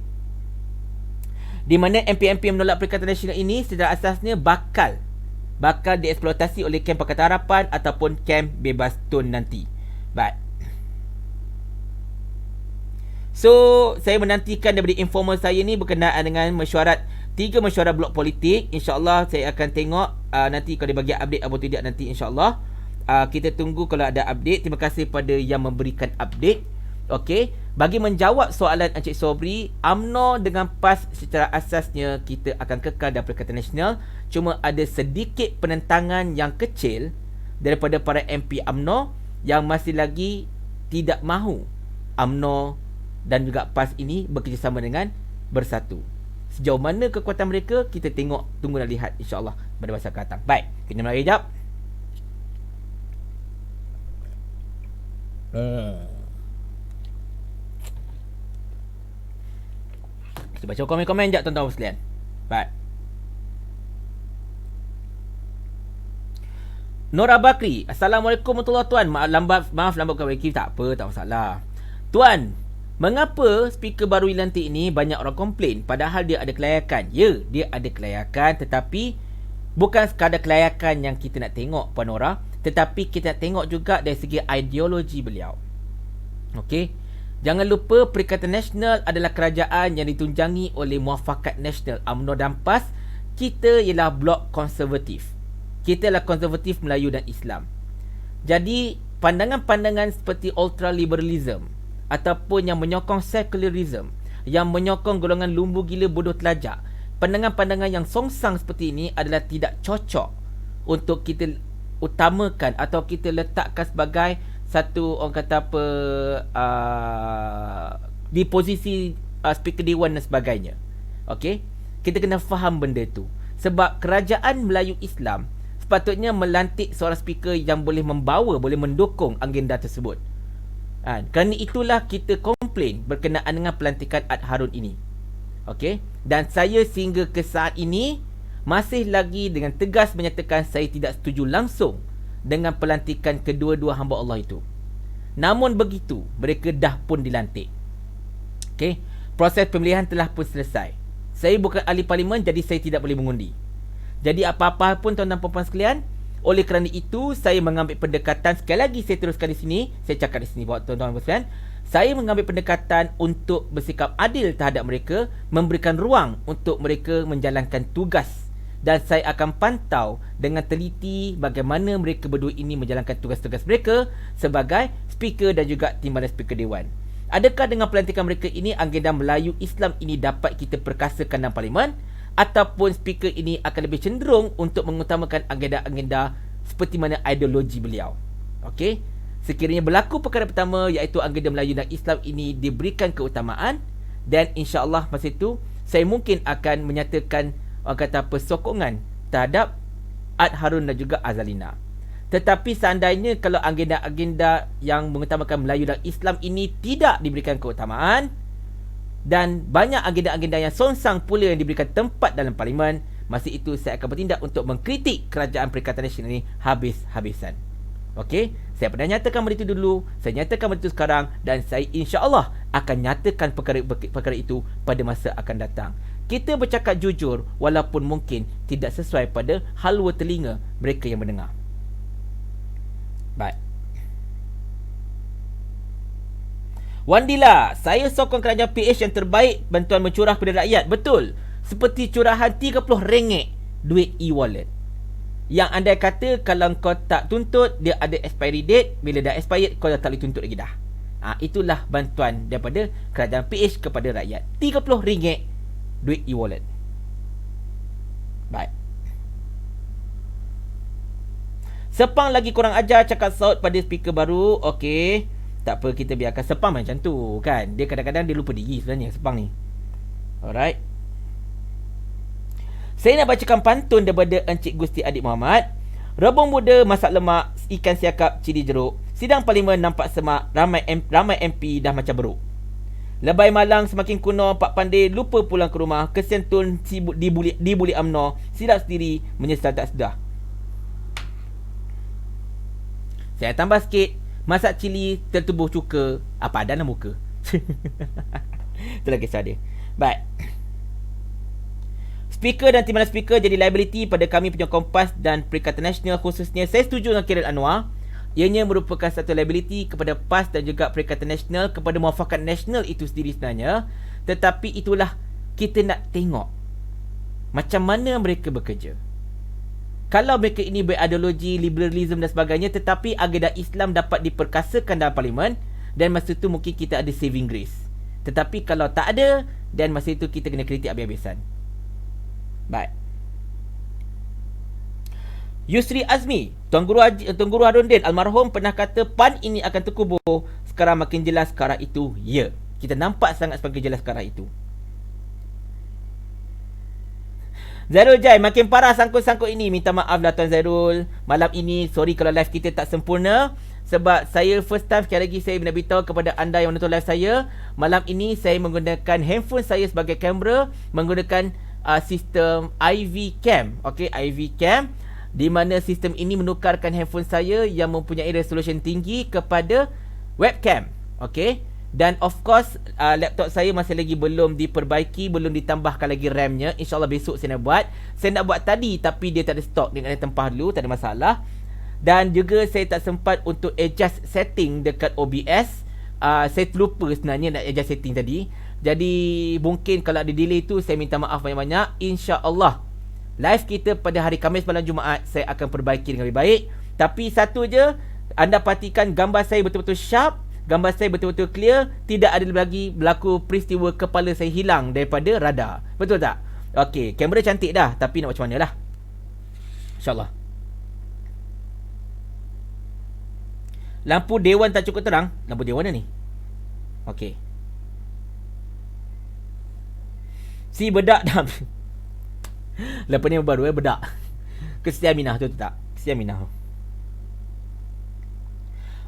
Di mana MP-MP yang menolak Perikatan Nasional ini secara asasnya bakal dieksploitasi oleh kem Pakatan Harapan ataupun kem Bebas Tun nanti. Baik. So, saya menantikan daripada informal saya ni berkenaan dengan mesyuarat 3 mesyuarat blok politik. InsyaAllah saya akan tengok nanti kalau dia bagi update atau tidak nanti insyaAllah. Kita tunggu kalau ada update. Terima kasih pada yang memberikan update. Okey, bagi menjawab soalan Encik Sobri, UMNO dengan PAS secara asasnya kita akan kekal dalam Perikatan Nasional. Cuma ada sedikit penentangan yang kecil daripada para MP UMNO yang masih lagi tidak mahu UMNO dan juga PAS ini bekerjasama dengan bersatu. Sejauh mana kekuatan mereka, kita tengok, tunggu dan lihat insyaAllah pada masa akan datang. Baik, kita mari sekejap. Kita baca komen-komen sekejap tuan-tuan sekalian. Baik. Nora Bakri, Assalamualaikum warahmatullahi tuan. Maaf lambat bukan bagi. Tak apa, tak masalah. Tuan, mengapa speaker baru dilantik ini banyak orang komplain padahal dia ada kelayakan? Ya, dia ada kelayakan, tetapi bukan sekadar kelayakan yang kita nak tengok Puan Nora, tetapi kita nak tengok juga dari segi ideologi beliau. Okey. Jangan lupa Perikatan Nasional adalah kerajaan yang ditunjangi oleh Muafakat Nasional UMNO dan PAS. Kita ialah blok konservatif. Kita adalah konservatif Melayu dan Islam. Jadi pandangan-pandangan seperti ultraliberalism ataupun yang menyokong secularism, yang menyokong golongan lumbu gila bodoh telajak, pandangan-pandangan yang songsang seperti ini adalah tidak cocok untuk kita utamakan atau kita letakkan sebagai satu, orang kata apa, di posisi speaker dewan dan sebagainya. Okey, kita kena faham benda tu. Sebab kerajaan Melayu Islam sepatutnya melantik seorang speaker yang boleh membawa, boleh mendukung agenda tersebut. Kerana itulah kita komplain berkenaan dengan pelantikan Ad Harun ini. Okey, dan saya sehingga ke saat ini masih lagi dengan tegas menyatakan saya tidak setuju langsung dengan pelantikan kedua-dua hamba Allah itu. Namun begitu, mereka dah pun dilantik. Okey, proses pemilihan telah pun selesai. Saya bukan ahli parlimen, jadi saya tidak boleh mengundi. Jadi apa-apa pun tuan-tuan puan-puan sekalian, oleh kerana itu saya mengambil pendekatan, sekali lagi saya teruskan di sini, saya cakap di sini buat tuan-tuan puan sekalian, saya mengambil pendekatan untuk bersikap adil terhadap mereka, memberikan ruang untuk mereka menjalankan tugas, dan saya akan pantau dengan teliti bagaimana mereka berdua ini menjalankan tugas-tugas mereka sebagai speaker dan juga timbalan speaker dewan. Adakah dengan pelantikan mereka ini agenda Melayu Islam ini dapat kita perkasakan dalam parlimen, ataupun speaker ini akan lebih cenderung untuk mengutamakan agenda-agenda seperti mana ideologi beliau? Okey, sekiranya berlaku perkara pertama, iaitu agenda Melayu dan Islam ini diberikan keutamaan, dan insya-Allah masa itu saya mungkin akan menyatakan, orang kata apa, sokongan terhadap Ad Harun dan juga Azalina. Tetapi seandainya kalau agenda-agenda yang mengutamakan Melayu dan Islam ini tidak diberikan keutamaan, dan banyak agenda-agenda yang songsang pula yang diberikan tempat dalam parlimen, masa itu saya akan bertindak untuk mengkritik kerajaan Perikatan Nasional ini habis-habisan. Okey, saya pernah nyatakan benda itu dulu, saya nyatakan benda itu sekarang, dan saya insya-Allah akan nyatakan perkara itu pada masa akan datang. Kita bercakap jujur walaupun mungkin tidak sesuai pada halwa telinga mereka yang mendengar. Baik. Wandila, saya sokong kerajaan PH yang terbaik bantuan mencurah kepada rakyat. Betul. Seperti curahan RM30 duit e-wallet. Yang andai kata kalau kau tak tuntut, dia ada expiry date. Bila dah expired, kau dah tak boleh tuntut lagi dah. Itulah bantuan daripada kerajaan PH kepada rakyat. RM30 duit e-wallet. Baik. Sepang lagi kurang ajar cakap saut pada speaker baru. Okey, tak apa, kita biarkan. Sepang macam tu kan, dia kadang-kadang dia lupa diri sebenarnya Sepang ni. Alright, saya nak bacakan pantun daripada Encik Gusti Adik Muhammad. Rebung muda masak lemak, ikan siakap cili jeruk, sidang parlimen nampak semak, ramai MP dah macam beruk. Lebay malang semakin kuno, Pak Pandai lupa pulang ke rumah, kesian tun dibuli UMNO, silap sendiri menyesal tak sedah. Saya tambah sikit, masak cili tertubuh cuka, apa ada dalam muka. Itulah kisah dia. Baik. Speaker dan timbalan speaker jadi liability pada kami penyokong Kompas dan Perikatan Nasional khususnya. Saya setuju dengan Khairil Anwar. Ianya merupakan satu liability kepada PAS dan juga Perikatan Nasional, kepada Muafakat Nasional itu sendiri sebenarnya. Tetapi itulah kita nak tengok macam mana mereka bekerja. Kalau mereka ini berideologi, liberalism dan sebagainya, tetapi agenda Islam dapat diperkasakan dalam parlimen, dan masa itu mungkin kita ada saving grace. Tetapi kalau tak ada, dan masa itu kita kena kritik habis-habisan. Baik. Yusri Azmi, Tuan Guru Harun Din almarhum pernah kata PAN ini akan terkubur. Sekarang makin jelas ke arah itu. Ya, kita nampak sangat semakin jelas ke arah itu. Zairul Jai, makin parah sangkut-sangkut ini. Minta maaf lah Tuan Zairul. Malam ini, sorry kalau live kita tak sempurna. Sebab saya first time, sekali lagi saya nak beritahu kepada anda yang menonton live saya, malam ini saya menggunakan handphone saya sebagai kamera, menggunakan sistem IV cam. Okay, IV cam, di mana sistem ini menukarkan handphone saya yang mempunyai resolution tinggi kepada webcam. Okay, dan of course laptop saya masih lagi belum diperbaiki, belum ditambahkan lagi RAM-nya. InsyaAllah besok saya nak buat. Saya nak buat tadi tapi dia tak ada stok, dengan tempah dulu, tak ada masalah. Dan juga saya tak sempat untuk adjust setting dekat OBS. Saya terlupa sebenarnya nak adjust setting tadi. Jadi mungkin kalau ada delay tu, saya minta maaf banyak-banyak. InsyaAllah live kita pada hari Khamis malam Jumaat saya akan perbaiki dengan lebih baik. Tapi satu je, anda pastikan gambar saya betul-betul sharp, gambar saya betul-betul clear, tidak ada lagi berlaku peristiwa kepala saya hilang daripada radar. Betul tak? Okey, kamera cantik dah, tapi nak macam mana lah, InsyaAllah. Lampu dewan tak cukup terang. Lampu dewan mana ni? Okey, si bedak dah lepas ni baru bedak. Kesian Aminah tu tak? Kesian Aminah.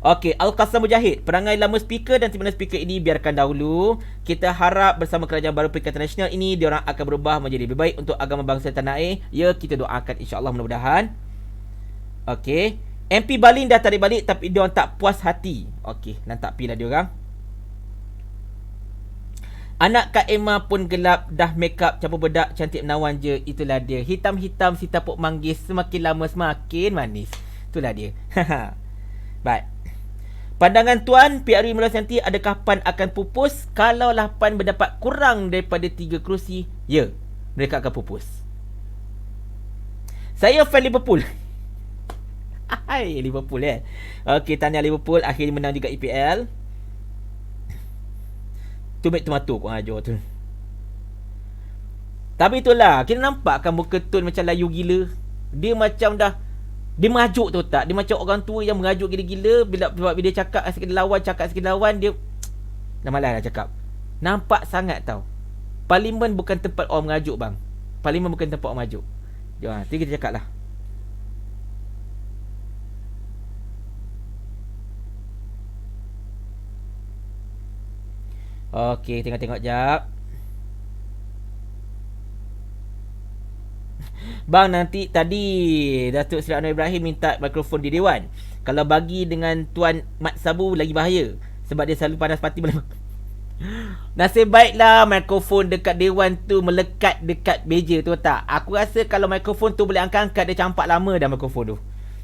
Okey, Al-Qassam Mujahid, perangai lama speaker dan timbalan speaker ini biarkan dahulu. Kita harap bersama kerajaan baru Perikatan Nasional ini, diorang akan berubah menjadi lebih baik untuk agama bangsa tanah air. Ya, kita doakan insya-Allah, mudah-mudahan. Okey, MP Balin dah tarik balik tapi diorang tak puas hati. Okey, lantak pi lah diorang. Anak Kak Emma pun gelap, dah make up campur bedak, cantik menawan je. Itulah dia, hitam-hitam si tapuk manggis, semakin lama semakin manis. Itulah dia. Baik. Pandangan Tuan PRU 15 cm, adakah PAN akan pupus? Kalaulah PAN berdapat kurang daripada 3 kerusi, ya, mereka akan pupus. Saya fan Liverpool. Hai, Liverpool Okey, tahniah Liverpool, akhirnya menang juga EPL. Tomat tomato kau ajar tu. Tapi itulah, kita nampak kan muka Tun macam layu gila. Dia macam dah, dia merajuk tu tak? Dia macam orang tua yang merajuk gila-gila. Bila dia cakap sikit lawan, dia dah malas nak cakap. Nampak sangat tau. Parlimen bukan tempat orang merajuk bang. Parlimen bukan tempat orang merajuk. Jom, nanti kita cakap lah. Okey, tengok-tengok jap. Bang, nanti tadi Datuk Seri Anwar Ibrahim minta mikrofon di Dewan. Kalau bagi dengan Tuan Mat Sabu lagi bahaya, sebab dia selalu panas parti malam. Nasib baiklah mikrofon dekat Dewan tu melekat dekat meja tu tak. Aku rasa kalau mikrofon tu boleh angkat-angkat, dia campak lama dah mikrofon tu.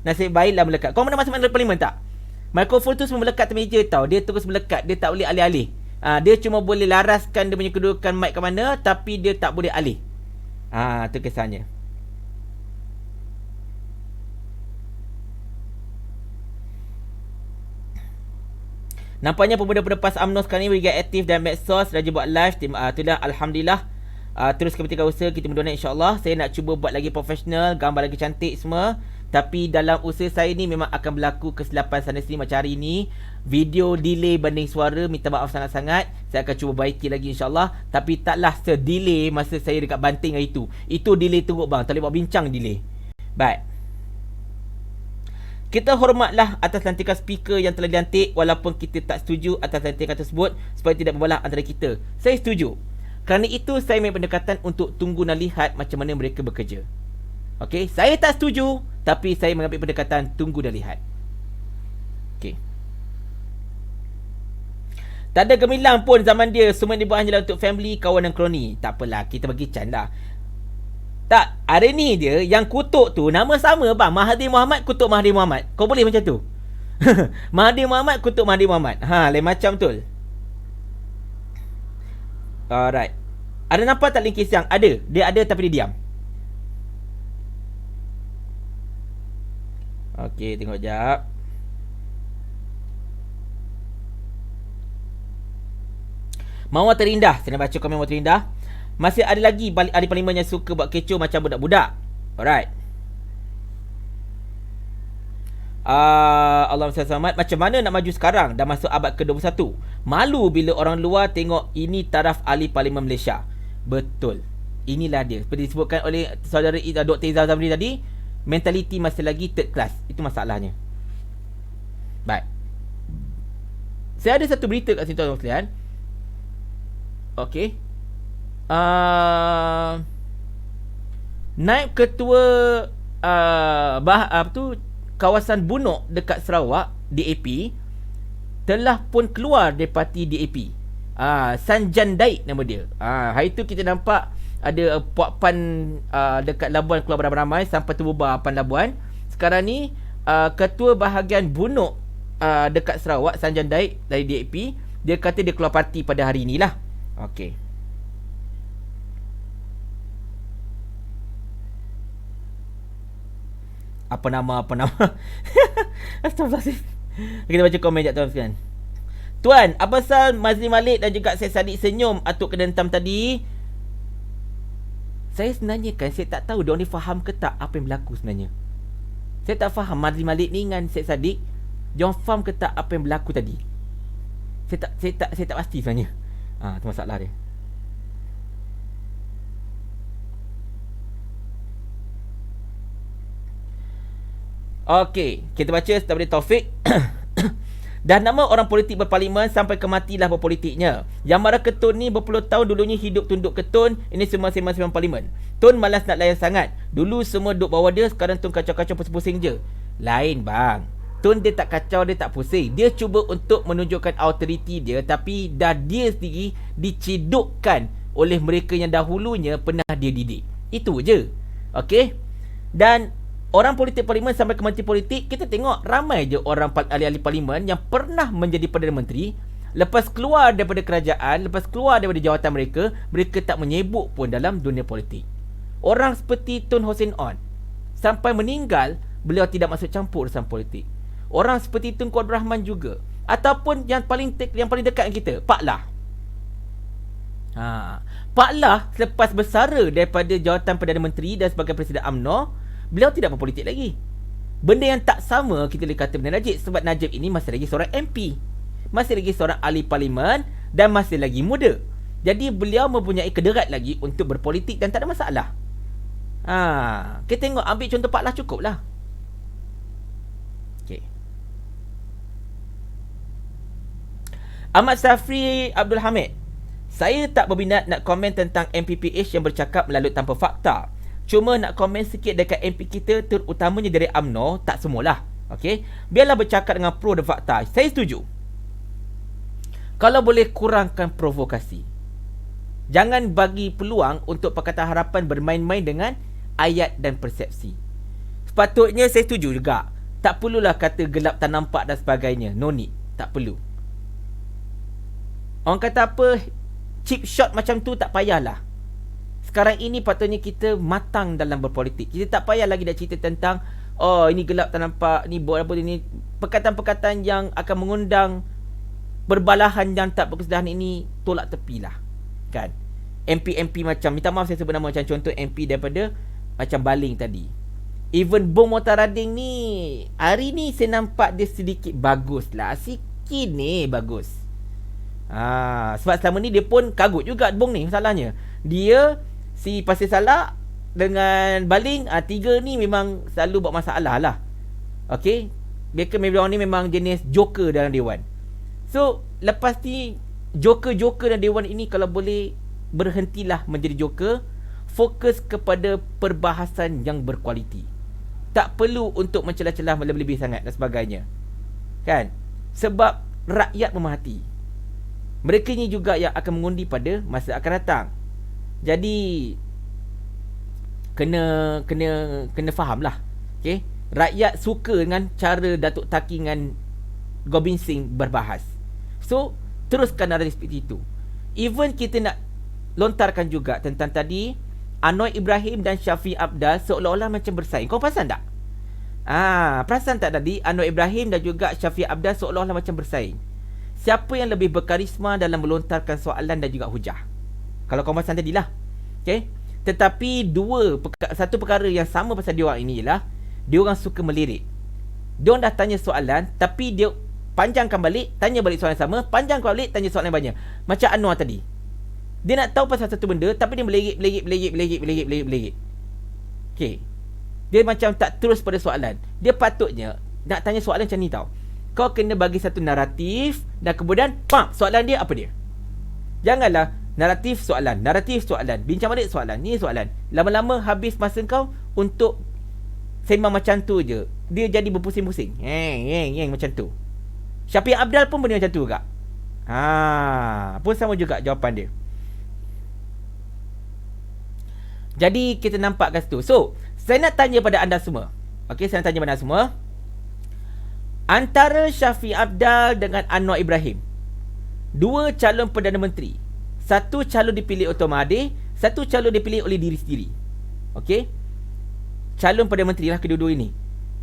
Nasib baiklah melekat. Kau pernah masuk parlimen tak? Mikrofon tu semua melekat ke meja tau. Dia terus melekat, dia tak boleh alih-alih. Dia cuma boleh laraskan dia punya kedudukan mic ke mana, tapi dia tak boleh alih. Tu kesannya. Nampaknya pemuda-pemuda PAS UMNO sekarang ni bergiat aktif dan medsos, rajin buat live. Itulah, Alhamdulillah. Terus kepentingan usaha kita mendoakan, insyaAllah. Saya nak cuba buat lagi profesional, gambar lagi cantik semua. Tapi dalam usaha saya ni memang akan berlaku kesilapan sana sini. Macam hari ni, video delay banding suara, minta maaf sangat-sangat. Saya akan cuba baiki lagi insyaAllah. Tapi taklah se-delay masa saya dekat Banting hari tu. Itu delay teruk bang, tak boleh buat bincang delay. Baik, kita hormatlah atas lantikan speaker yang telah dilantik, walaupun kita tak setuju atas lantikan tersebut, supaya tidak berbalah antara kita. Saya setuju. Kerana itu saya ambil pendekatan untuk tunggu dan lihat macam mana mereka bekerja. Okey, saya tak setuju, tapi saya mengambil pendekatan tunggu dan lihat. Okey. Tak ada gemilang pun zaman dia, semua dibuat hanyalah untuk family, kawan dan kroni. Tak apalah, kita bagi can lah. Tak, hari ni dia yang kutuk tu nama sama bang, Mahathir Mohamad kutuk Mahathir Mohamad. Kau boleh macam tu? Mahathir Mohamad kutuk Mahathir Mohamad. Lain macam betul. Alright. Ada nampak tak link yang ada? Dia ada tapi dia diam. Okey, tengok jap. Mawar terindah. Saya nak baca komen Mawar terindah. Masih ada lagi ahli parlimen yang suka buat kecoh macam budak-budak. Alright. Allahumma salli selamat. Macam mana nak maju sekarang? Dah masuk abad ke-21. Malu bila orang luar tengok ini taraf ahli parlimen Malaysia. Betul. Inilah dia. Seperti disebutkan oleh saudara Dr. Izzah Zamri tadi, mentaliti masih lagi third class. Itu masalahnya. Baik. Saya ada satu berita kat sini tuan-tuan sekalian. Okey. Naib ketua kawasan Bunok dekat Sarawak, DAP, telah pun keluar dari parti DAP. Sanjan Daik nama dia. Hari tu kita nampak ada puapan dekat Labuan keluar beramai-ramai sampai terbubar Pan Labuan. Sekarang ni ketua bahagian Bunok dekat Sarawak, Sanjan Daik dari DAP, dia kata dia keluar parti pada hari inilah. Okey. Apa nama Astagfirullahaladzim. Kita baca komen sekejap tuan sekalian. Tuan, apa pasal Mazli Malik dan juga Syed Saddiq senyum atuk kedentam tadi? Saya sebenarnya kan saya tak tahu diorang ni faham ke tak apa yang berlaku sebenarnya. Saya tak faham Mazli Malik ni dengan Syed Saddiq, diorang faham ke tak apa yang berlaku tadi. Saya tak pasti sebenarnya. Tu masalah dia. Okey, kita baca daripada Taufik. Dan nama orang politik berparlimen sampai kematilah berpolitiknya. Yang Mara Ketun ni berpuluh tahun dulunya hidup tunduk Ketun. Ini semua sembang-sembang parlimen. Tun malas nak layan sangat. Dulu semua duduk bawah dia, sekarang Tun kacau-kacau pusing-pusing je. Lain bang. Tun dia tak kacau, dia tak pusing. Dia cuba untuk menunjukkan autoriti dia, tapi dah dia sendiri dicidukkan oleh mereka yang dahulunya pernah dia didik. Itu je. Okey. Dan orang politik parlimen sampai ke menteri politik, kita tengok ramai je orang ahli-ahli parlimen yang pernah menjadi Perdana Menteri. Lepas keluar daripada kerajaan, lepas keluar daripada jawatan mereka, mereka tak menyebuk pun dalam dunia politik. Orang seperti Tun Hussein On, sampai meninggal, beliau tidak masuk campur urusan politik. Orang seperti Tunku Abdul Rahman juga. Ataupun yang paling dekat dengan kita, Pak Lah. Pak Lah selepas bersara daripada jawatan Perdana Menteri dan sebagai Presiden UMNO, beliau tidak berpolitik lagi. Benda yang tak sama kita boleh kata dengan Najib, sebab Najib ini masih lagi seorang MP, masih lagi seorang ahli parlimen dan masih lagi muda. Jadi beliau mempunyai kederat lagi untuk berpolitik dan tak ada masalah. Kita tengok, ambil contoh Pak Lah cukup lah. Okay. Ahmad Safri Abdul Hamid, saya tak berminat nak komen tentang MPPH yang bercakap melalut tanpa fakta. Cuma nak komen sikit dekat MP kita, terutamanya dari UMNO, tak semualah. Okey, biarlah bercakap dengan pro dan fakta. Saya setuju. Kalau boleh kurangkan provokasi. Jangan bagi peluang untuk Pakatan Harapan bermain-main dengan ayat dan persepsi. Sepatutnya saya setuju juga. Tak perlulah kata gelap tak nampak dan sebagainya. No need. Tak perlu. Orang kata apa, cheap shot macam tu tak payahlah. Sekarang ini patutnya kita matang dalam berpolitik. Kita tak payah lagi nak cerita tentang ini gelap tak nampak, ni buat apa ni. Perkataan-perkataan yang akan mengundang berbalahan yang tak berkesudahan ini, tolak tepilah. Kan? MP-MP macam, minta maaf saya sebut nama, macam contoh MP daripada macam Baling tadi. Even Bung Motarading ni, hari ni saya nampak dia sedikit bagus lah. Sikit ni bagus. Sebab selama ni dia pun kagut juga Bung ni, masalahnya. Dia si Pasir Salak dengan Baling, tiga ni memang selalu buat masalah lah. Okay, mereka memang ni memang jenis joker dalam Dewan. So lepas ni joker-joker dalam Dewan ini, kalau boleh berhentilah menjadi joker. Fokus kepada perbahasan yang berkualiti. Tak perlu untuk mencelah-celah lebih-lebih sangat dan sebagainya. Kan? Sebab rakyat memerhati. Mereka ni juga yang akan mengundi pada masa akan datang. Jadi kena faham lah. Okay? Rakyat suka dengan cara Datuk Taki dengan Gobind Singh berbahas. So teruskan narasi seperti itu. Even kita nak lontarkan juga tentang tadi Anwar Ibrahim dan Syafiq Abdal seolah-olah macam bersaing. Kau perasan tak? Perasan tak tadi Anwar Ibrahim dan juga Syafiq Abdal seolah-olah macam bersaing? Siapa yang lebih berkarisma dalam melontarkan soalan dan juga hujah? Kalau kau perasan tadilah. Okay? Tetapi satu perkara yang sama pasal dia orang ini ialah dia orang suka melirik. Dia orang dah tanya soalan, tapi dia panjangkan balik, tanya balik soalan sama, panjangkan balik, tanya soalan banyak. Macam Anwar tadi, dia nak tahu pasal satu benda, tapi dia melerik. Okay, dia macam tak terus pada soalan. Dia patutnya nak tanya soalan macam ni tau. kau kena bagi satu naratif dan kemudian soalan dia apa dia. Janganlah naratif soalan, bincang balik soalan, ni soalan. Lama-lama habis masa kau untuk sembang macam tu je. Dia jadi berpusing-pusing. Macam tu. Syafiq Abdal pun benda macam tu juga. Pun sama juga jawapan dia. Jadi kita nampak kat situ. So, saya nak tanya pada anda semua. Okey, saya nak tanya pada anda semua. Antara Syafiq Abdal dengan Anwar Ibrahim, dua calon Perdana Menteri. Satu calon dipilih Dr. Mahathir, satu calon dipilih oleh diri sendiri. Okey? Calon Perdana Menteri lah kedua-dua ini.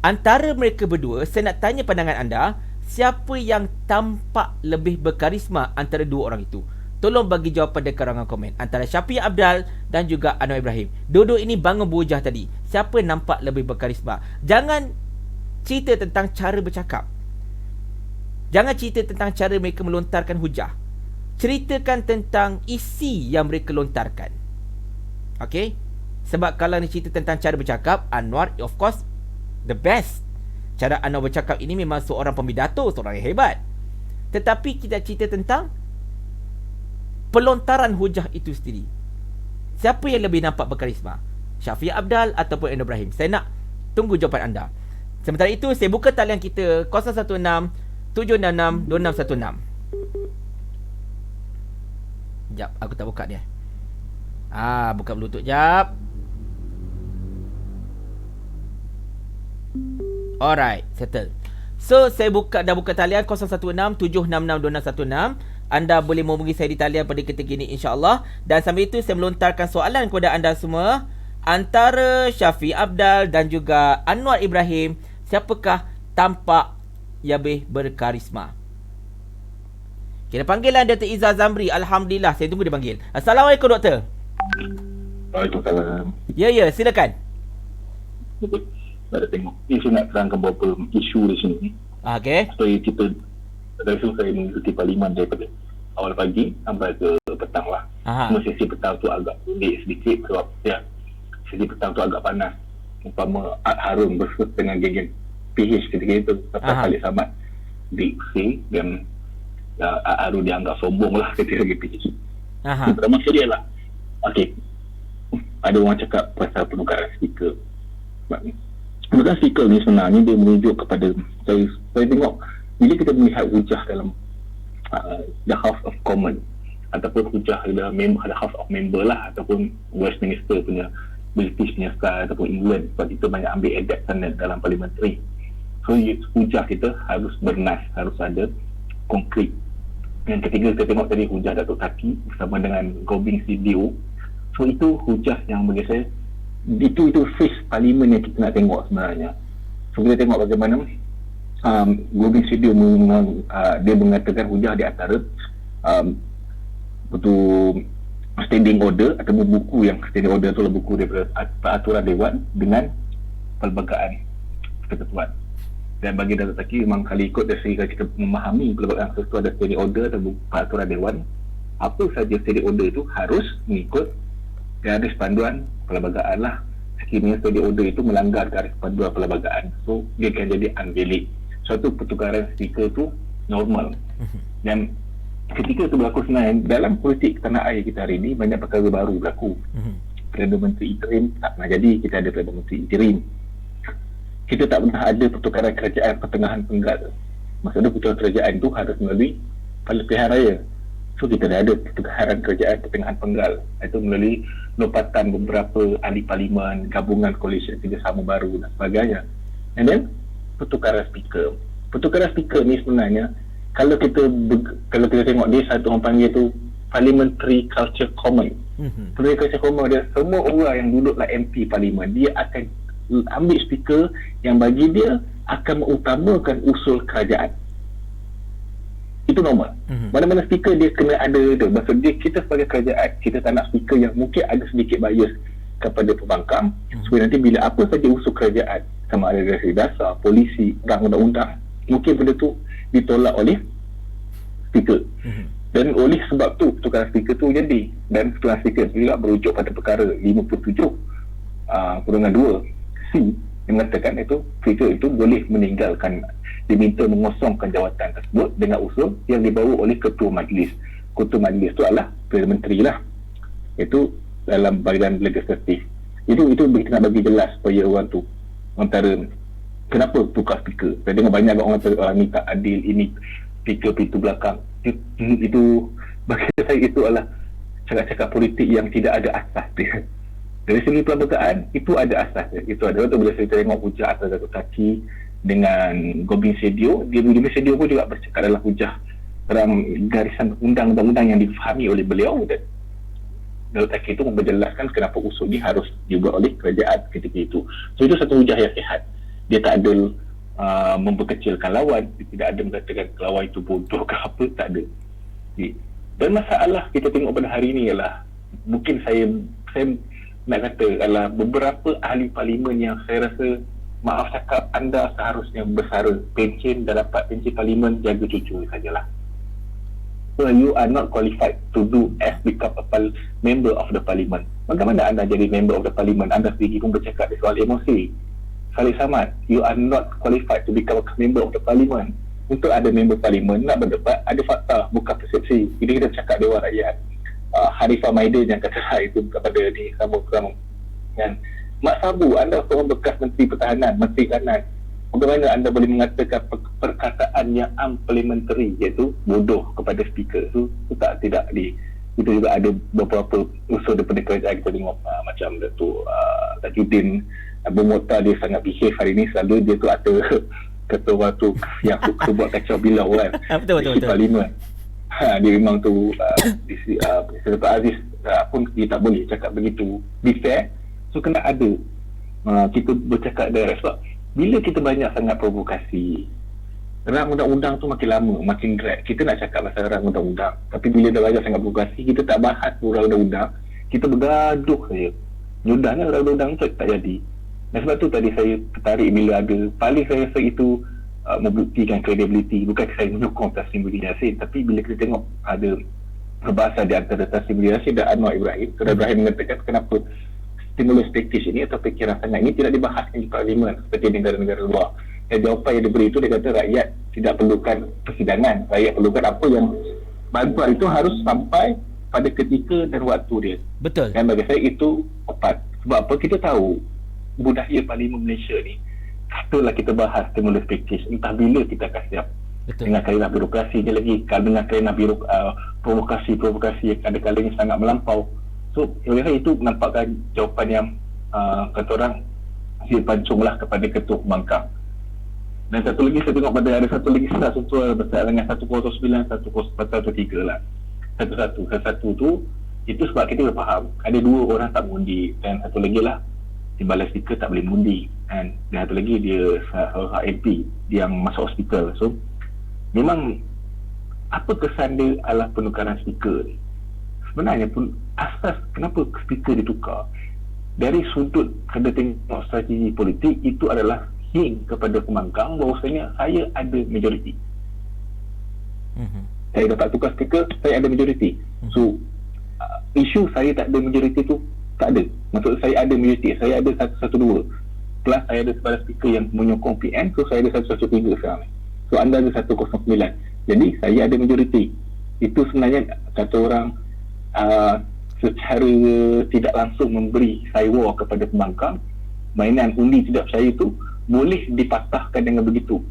Antara mereka berdua, saya nak tanya pandangan anda, siapa yang tampak lebih berkarisma antara dua orang itu? Tolong bagi jawapan dekat ruangan komen. Antara Syafiq Abdal dan juga Anwar Ibrahim. Dua-dua ini bangun berhujah tadi. Siapa nampak lebih berkarisma? Jangan cerita tentang cara bercakap. Jangan cerita tentang cara mereka melontarkan hujah. Ceritakan tentang isi yang mereka lontarkan. Okay? Sebab kalau ni cerita tentang cara bercakap, Anwar of course the best. Cara Anwar bercakap ini memang seorang pembidato, seorang yang hebat. Tetapi kita cerita tentang pelontaran hujah itu sendiri. Siapa yang lebih nampak berkarisma? Syafiq Abdal ataupun Anwar Ibrahim? Saya nak tunggu jawapan anda. Sementara itu, saya buka talian kita 016 766 2616. Sekejap, aku tak buka dia. Buka bluetooth jap. Alright, settle. So, saya dah buka talian 016 766 2616. Anda boleh menghubungi saya di talian pada ketika ini, insyaAllah. Dan sambil itu, saya melontarkan soalan kepada anda semua. Antara Syafiq Abdal dan juga Anwar Ibrahim, siapakah tampak yang lebih berkarisma? Kita panggillah Dr. Izzah Zamri. Alhamdulillah, saya tunggu dia panggil. Assalamualaikum, Doktor. Waalaikumsalam. Ya, silakan. Ada tengok. Ini saya nak terangkan beberapa isu di sini. Okey. Supaya kita, dari itu saya mengikuti parlimen daripada awal pagi sampai ke petang lah. Cuma sesi petang tu agak pendek sedikit sebab sesi petang tu agak panas. Umpama Harun bersama dengan geng PH ketika itu. Sampai Khalid Samad diksi dan Harun dianggap sombong lah ketika geng PH. Termasuk dia lah. Okey. Ada orang cakap pasal penukaran speaker. Penukaran speaker ni sebenarnya dia menunjuk kepada saya tengok bila kita melihat hujah dalam the House of Commons ataupun hujah dalam the House of Member lah ataupun Westminster punya British punya style ataupun England, sebab kita banyak ambil adapt sana dalam parliamentary. So hujah kita harus bernas, harus ada konkret. Yang ketiga kita tengok tadi hujah Datuk Taki bersama dengan Gobing Sidio. So itu hujah yang bagi saya itu face parlimen yang kita nak tengok sebenarnya. So kita tengok bagaimana Gobing Sidio dia mengatakan hujah di antara standing order ataupun buku yang standing order tu adalah buku daripada peraturan Dewan dengan pelbagai ketentuan. Dan bagi Datuk Taki memang kalau ikut dari segi kita memahami pelbagai sesuatu ada standing order atau peraturan Dewan, apa saja standing order itu harus mengikut garis panduan perlembagaan lah. Sekiranya standing order itu melanggar garis panduan perlembagaan, so dia akan jadi unvalid. Suatu pertukaran speaker tu normal. Dan ketika itu berlaku sebenarnya dalam politik tanah air kita hari ini banyak perkara baru berlaku. Perdana Menteri interim tak pernah jadi, kita ada Perdana Menteri interim. Kita tak pernah ada pertukaran kerajaan pertengahan penggal. Maksudnya pertukaran kerajaan itu harus melalui pilihan raya. So kita dah ada pertukaran kerajaan pertengahan penggal, itu melalui lopatan beberapa ahli parlimen, gabungan koalisi kerjasama baru dan sebagainya. And then pertukaran speaker. Pertukaran speaker ni sebenarnya kalau kita tengok dia satu orang panggil tu Parliamentary Culture Common. Parliamentary Culture Common dia semua orang yang duduklah MP parlimen dia akan ambil speaker yang bagi dia akan mengutamakan usul kerajaan. Itu normal. Mana-mana speaker dia kena ada tu. Maksud dia kita sebagai kerajaan kita tak nak speaker yang mungkin ada sedikit bias kepada pembangkang supaya nanti bila apa saja usul kerajaan sama ada dari dasar, polisi, undang-undang mungkin benda tu ditolak oleh speaker. Dan oleh sebab tu pertukaran speaker tu jadi, dan pertukaran speaker juga berujuk pada perkara 57 kurungan 2 C yang mengatakan itu speaker itu boleh meninggalkan diminta mengosongkan jawatan tersebut dengan usul yang dibawa oleh ketua majlis. Ketua majlis itu adalah Perdana Menteri lah. Itu dalam bahagian legislatif. Itu kita nak bagi jelas supaya orang tu antara kenapa tukar speaker. Saya dengar banyak orang kata ni tak adil, ini speaker pintu belakang. Itu bagi saya itu adalah cakap-cakap politik yang tidak ada asas dia. Dari segi perlembagaan itu ada asas dia. Itu ada. Bila saya tengok hujah atas Datuk Taki dengan Gobin Sedio, Gobin Sedio pun juga bercakap dalam hujah dalam garisan undang-undang yang difahami oleh beliau, dan Datuk Taki itu memperjelaskan kenapa usul ini harus dibuat oleh kerajaan ketika itu. So itu satu hujah yang sihat. Dia tak ada memperkecilkan lawan, dia tidak ada mengatakan lawan itu bodoh ke apa, tak ada. Dan masalah kita tengok pada hari ini ialah, mungkin saya nak kata adalah beberapa ahli parlimen yang saya rasa, maaf cakap, anda seharusnya bersara pencen dan dapat pencen parlimen, jaga cucu sajalah. So you are not qualified to do as become a member of the parliament. Bagaimana anda jadi member of the parliament? Anda sendiri pun bercakap di soal emosi. Salih Samad, you are not qualified to become a member of the parliament. Untuk ada member parlimen nak berdebat, ada fakta, bukan persepsi. Ini kita cakap Dewan Rakyat. Harifah Maiden yang kata itu kepada ni sama-sama. Dan Mak Sabu, anda seorang bekas Menteri Pertahanan, Menteri Kanan. Bagaimana anda boleh mengatakan perkataan yang unparliamentary, iaitu bodoh kepada speaker? Itu tidak itu juga ada beberapa usul daripada kerajaan. Kita tengok macam Datuk Tajuddin Abu Mokhtar, dia sangat behave hari ni, selalu dia tu ada kata waktu yang suka buat kacau bilau kan. Betul. Parlimen. Dia memang tu Datuk Aziz pun dia tak boleh cakap begitu be fair. So kena ada kita bercakap direct. Sebab bila kita banyak sangat provokasi, rang undang-undang tu makin lama makin drag. Kita nak cakap pasal rang undang-undang, tapi bila dah banyak sangat provokasi, kita tak bahas rang undang-undang, kita bergaduh saja. Mudahnya rang undang tu tak jadi. Dan sebab tu tadi saya tertarik bila ada, paling saya rasa itu membuktikan credibility. Bukan saya menyokong Taslim Muhyiddin Yassin, tapi bila kita tengok ada perbahasan di antara Taslim Muhyiddin Yassin dan Anwar Ibrahim, Saudara Ibrahim mengatakan kenapa stimulus package ini atau fikiran sangat ini tidak dibahaskan di parlimen seperti negara-negara luar. Dan jawapan yang diberi itu, dia kata rakyat tidak perlukan persidangan, rakyat perlukan apa yang bantuan itu harus sampai pada ketika dan waktu dia. Betul. Dan bagi saya itu tepat. Sebab apa? Kita tahu budaya parlimen Malaysia ni, katalah kita bahas stimulus package, entah bila kita akan siap. Betul. Dengan kerana birokrasinya lagi, dengan kerana provokasi yang kadang-kadang sangat melampau. So, oleh kerana itu menampakkan jawapan yang kata orang hasil pancung lah kepada Ketua Pembangkang. Dan satu lagi saya tengok pada ada satu lagi suara besar dengan 109, 103 lah. Satu tu itu sebab kita dah faham ada dua orang tak mengundi, dan satu lagi lah timbalan speaker tak boleh mengundi, dan satu lagi dia seorang MP yang masuk hospital. So memang apa kesan dia adalah penukaran speaker ni. Sebenarnya pun asas kenapa speaker ditukar dari sudut kada tengok strategi politik, itu adalah hint kepada pembangkang bahawasanya saya ada majoriti. Saya dapat tukar speaker, saya ada majoriti. So isu saya tak ada majoriti tu tak ada. Maksud saya ada majoriti, saya ada 112 plus saya ada sebarang speaker yang menyokong PN, so saya ada 113 sekarang. So anda ada 109. Jadi saya ada majoriti. Itu sebenarnya kata orang secara tidak langsung memberi cyber kepada pembangkang. Mainan undi tidak percaya itu boleh dipatahkan dengan begitu,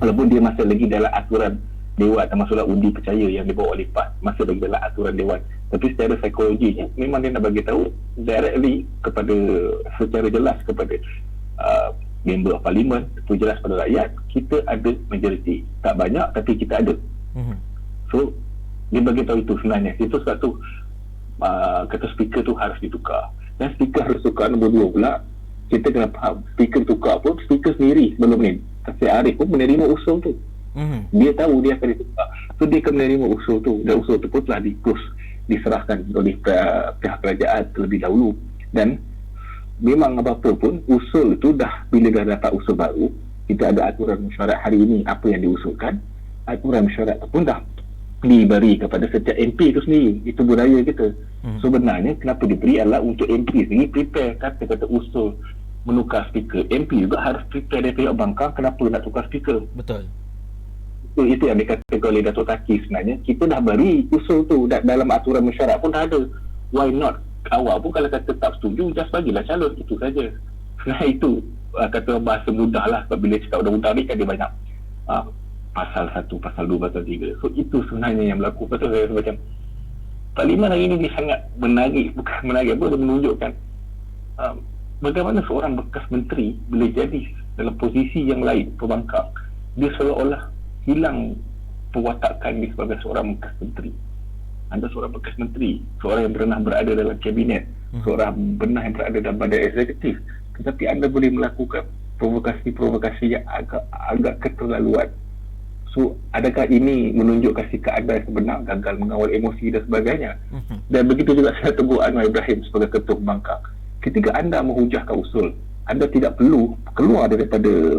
walaupun dia masih lagi dalam aturan dewan, termasuklah undi percaya yang dibawa oleh PAS, masih lagi dalam aturan dewan. Tapi secara psikologinya memang dia nak bagi tahu directly kepada, secara jelas kepada member of parlimen, itu jelas pada rakyat, kita ada majoriti, tak banyak tapi kita ada. So dia bagi tahu itu sebenarnya. Itu sebab tu kata speaker tu harus ditukar, dan speaker harus tukar. Nombor dua pula, kita kena faham speaker tukar pun, speaker sendiri sebelum ni Kasih Arif pun menerima usul tu. Dia tahu dia akan ditukar, so dia akan menerima usul tu, dan usul tu pun telah diserahkan oleh pihak kerajaan terlebih dahulu. Dan memang apa-apa pun usul tu dah, bila dah dapat usul baru, kita ada aturan mesyuarat hari ini, apa yang diusulkan, aturan mesyuarat pun dah diberi kepada setiap MP itu sendiri. Itu budaya kita. Sebenarnya kenapa diberi adalah untuk MP sendiri prepare kata-kata usul menukar speaker, MP juga harus prepare dari pihak bangkang kenapa nak tukar speaker. Betul. Itu yang dikatakan oleh Datuk Taki sebenarnya. Kita dah beri usul tu dalam aturan mesyuarat pun dah ada. Why not? Awal pun kalau kata tak setuju, just bagilah calon. Itu saja. Nah itu kata bahasa mudah lah. Sebab bila cakap undang-undang ni kan dia banyak pasal 1, pasal 2, pasal 3. So itu sebenarnya yang berlaku. Betul saya macam Parlimen hari ini dia sangat menarik, bukan menarik apa, dia menunjukkan bagaimana seorang bekas menteri boleh jadi dalam posisi yang lain, pembangkang. Dia seolah-olah hilang pewatakan dia sebagai seorang bekas menteri. Anda seorang bekas menteri, seorang yang pernah berada dalam kabinet, seorang pernah yang berada dalam badan eksekutif, tetapi anda boleh melakukan provokasi-provokasi yang agak keterlaluan. So, adakah ini menunjukkan sikap anda yang sebenar, gagal mengawal emosi dan sebagainya? Dan begitu juga saya tegur Anwar Ibrahim sebagai ketua pembangkang. Ketika anda menghujahkan usul, anda tidak perlu keluar daripada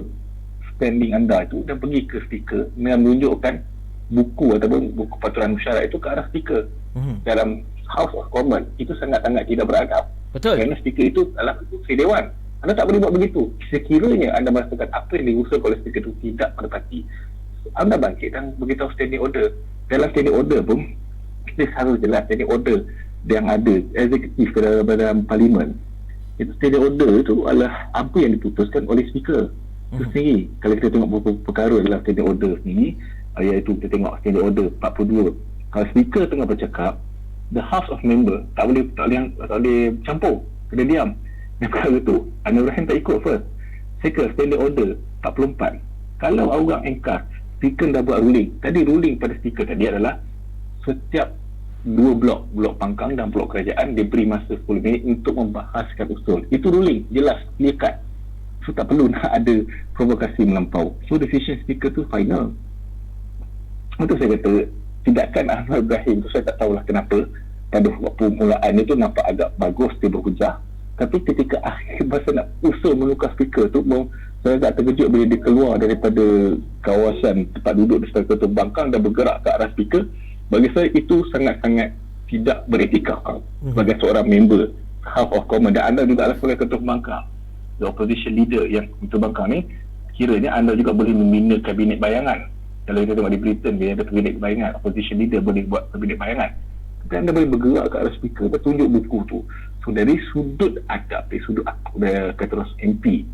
standing anda itu dan pergi ke speaker dengan menunjukkan buku ataupun buku peraturan mesyuarat itu ke arah speaker. Dalam House of Commons itu sangat-sangat tidak beradab. Betul. Kerana speaker itu adalah ketua dewan. Anda tak boleh buat begitu. Sekiranya anda merasakan apa yang diusulkan oleh speaker itu tidak menepati, anda bangkit dan beritahu standing order. Dalam standing order pun kita harus jelas standing order yang ada eksekutif dalam parlimen. Itu standing order itu adalah apa yang diputuskan oleh speaker itu sendiri. Kalau kita tengok beberapa perkara dalam standing order sendiri, iaitu kita tengok standing order 42. Kalau speaker tengah bercakap, the House of Member tak boleh campur, kena diam. Dan perkara tu Anwar Ibrahim tak ikut first. Second, standing order 44. Kalau orang engkar, speaker dah buat ruling. Tadi ruling pada speaker tadi adalah setiap 2 blok pangkang dan blok kerajaan diberi masa 10 minit untuk membahaskan usul. Itu ruling, jelas, clear cut. So tak perlu nak ada provokasi melampau. So decision speaker tu final. Itu saya kata tindakan Anwar Ibrahim tu saya tak tahulah kenapa pada permulaan itu nampak agak bagus dia berhujah, tapi ketika akhir masa nak usul menukar speaker tu saya agak terkejut bila dia keluar daripada kawasan tempat duduk di sebelah ketua bangkang dan bergerak ke arah speaker. Bagi saya itu sangat-sangat tidak beretika sebagai seorang member House of Commons. Dan anda juga adalah sebagai ketua bangkang, the opposition leader yang ketua bangkang ni, kiranya anda juga boleh membina kabinet bayangan. Kalau kita tengok di Britain, bila ada kabinet bayangan, opposition leader boleh buat kabinet bayangan. Tapi anda boleh bergerak ke arah speaker dan tunjuk buku tu. So dari sudut adab, dari sudut kata MP,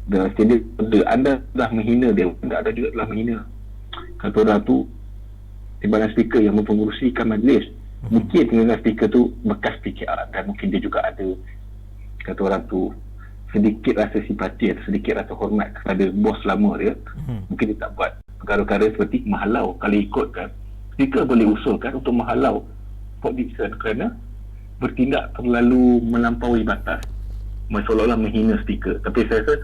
dan standard order, anda telah menghina dia, anda juga telah menghina kata orang tu timbalan speaker yang mempengerusikan majlis. Mungkin dengan speaker tu bekas PKR dan mungkin dia juga ada kata orang tu sedikit rasa simpati atau sedikit rasa hormat kepada bos lama dia. Mungkin dia tak buat perkara-perkara seperti menghalau. Kalau ikutkan, speaker boleh usulkan untuk menghalau Port Dickson kerana bertindak terlalu melampaui batas, seolah-olah menghina speaker. Tapi saya rasa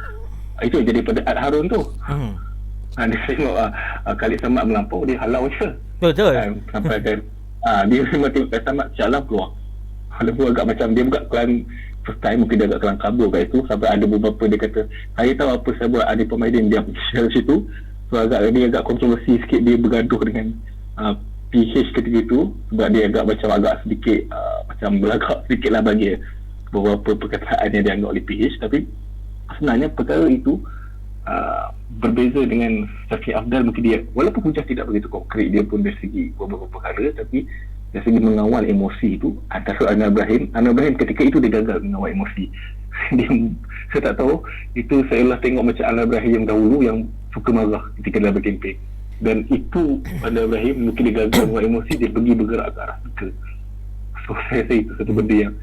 itu jadi pada Ad Harun tu. Dia tengok Khalid Samad melampau, dia halau je. Betul. Sampai kan dia memang tengok Khalid Samad sialah keluar. Walaupun agak macam dia bukan kelan first time, mungkin dia agak kelan kabur kat itu. Sampai ada beberapa dia kata, saya tahu apa saya buat, ada pemain dia share situ. So dia agak kontroversi sikit, dia bergaduh dengan PH ketika itu sebab dia agak sedikit macam belagak sedikit lah bagi beberapa perkataan yang dianggap oleh PH. Tapi sebenarnya perkara itu berbeza dengan Syafiq Afdal. Mungkin dia walaupun hujah tidak begitu konkret, dia pun dari segi beberapa perkara, tapi dari segi mengawal emosi itu antara Anwar Ibrahim ketika itu dia gagal mengawal emosi. Saya tak tahu, itu saya lah tengok macam Anwar Ibrahim dahulu yang suka marah ketika dalam berkempen, dan itu Anwar Ibrahim mungkin dia gagal mengawal emosi, dia pergi bergerak ke arah speaker. So saya rasa itu satu benda yang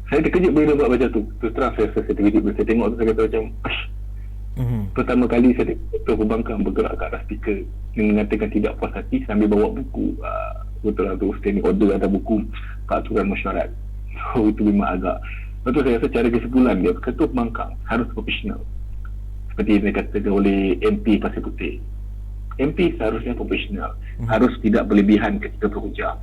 saya terkejut bila buat macam tu. Terus terang saya terkejut bila saya tengok tu, saya kata macam pertama kali saya tengok ketua pembangkang bergerak ke arah speaker yang mengatakan tidak puas hati sambil bawa buku betul tu standing order atau buku peraturan mesyuarat. So itu memang agak betul. Saya rasa cara kesimpulan dia, ketua pembangkang harus profesional seperti yang dikatakan oleh MP Pasir Putih. MP seharusnya profesional, harus tidak berlebihan ketika berhujah.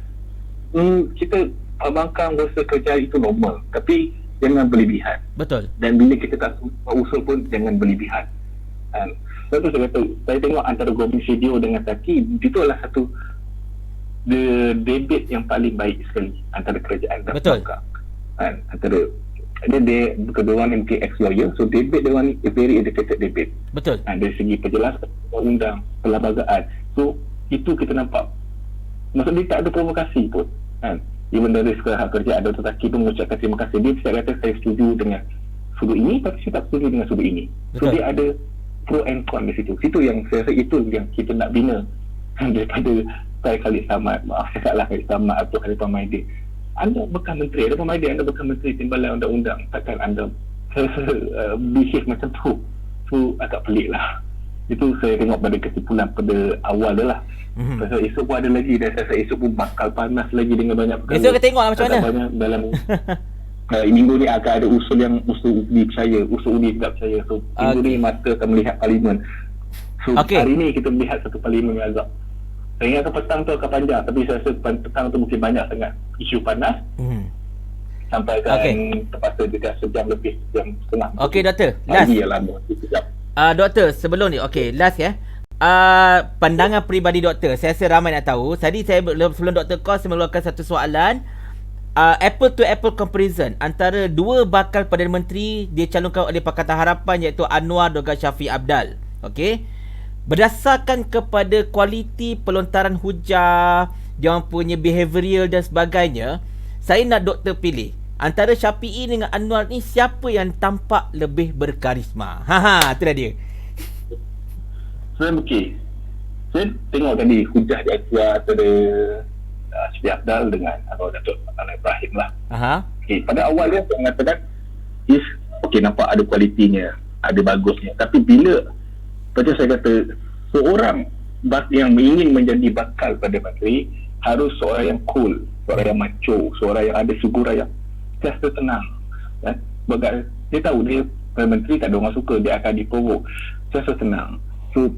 Kita pembangkang berusaha kerja itu normal, tapi jangan berlebihan. Betul. Dan bila kita tak usul pun jangan berlebihan. Sebab saya kata, saya tengok antara Gobind Sedio dengan Taki, itu adalah satu debate yang paling baik sekali antara kerajaan dan pembangkang. Antara dia kedua orang ni mungkin ex-lawyer, so debate dia orang ni very educated debate. Betul. Dari segi penjelasan undang, perlembagaan, so itu kita nampak maksud dia tak ada provokasi pun kan. Even dari Sekolah Hak Kerja ada Taki pun mengucapkan terima kasih. Dia tidak kata saya setuju dengan sudut ini tapi saya tak setuju dengan sudut ini. So betul. dia ada pro and con di situ. Situ yang saya rasa itu yang kita nak bina daripada saya Khalid Samad, maaf saya salah Khalid Samad atau Khalifah Maidin. Anda bekas menteri, ada Maidin, anda bekas menteri Timbalan Undang-Undang, takkan anda behave macam tu. So agak pelik lah. Itu saya tengok pada kesimpulan pada awal dia lah. Pasal esok pun ada lagi, dan saya rasa esok pun bakal panas lagi dengan banyak perkara. Esok kita tengok lah macam mana. Banyak dalam minggu ni akan ada usul yang usul UDI percaya, usul UDI tidak percaya. So minggu ni mata akan melihat parlimen. So hari ni kita melihat satu parlimen yang agak, saya ingatkan petang tu akan panjang, tapi saya rasa petang tu mungkin banyak sangat isu panas. Sampai kan terpaksa juga sejam lebih, sejam setengah. Okey doktor, last. Doktor, sebelum ni, last ya. Pandangan peribadi doktor, saya rasa ramai nak tahu. Tadi saya sebelum doktor call, saya mengeluarkan satu soalan. Apple to apple comparison antara dua bakal Perdana Menteri dicalonkan oleh Pakatan Harapan, iaitu Anwar dan Shafie Apdal. Okey. Berdasarkan kepada kualiti pelontaran hujah, dia orang punya behavioural dan sebagainya, saya nak doktor pilih antara Shafie dengan Anwar ni, siapa yang tampak lebih berkarisma? Itulah dia. Okey. Saya tengok tadi hujah di Asia pada Shafie Apdal dengan Datuk Anwar Ibrahim lah. Okay, pada awal dia saya mengatakan nampak ada kualitinya, ada bagusnya. Tapi bila macam saya kata, seorang yang ingin menjadi bakal pada menteri harus seorang yang cool, seorang yang macho, seorang yang ada figura yang sentiasa tenang. Sebab dia tahu dia Perdana Menteri tak ada orang suka, dia akan diprovok, sentiasa tenang. So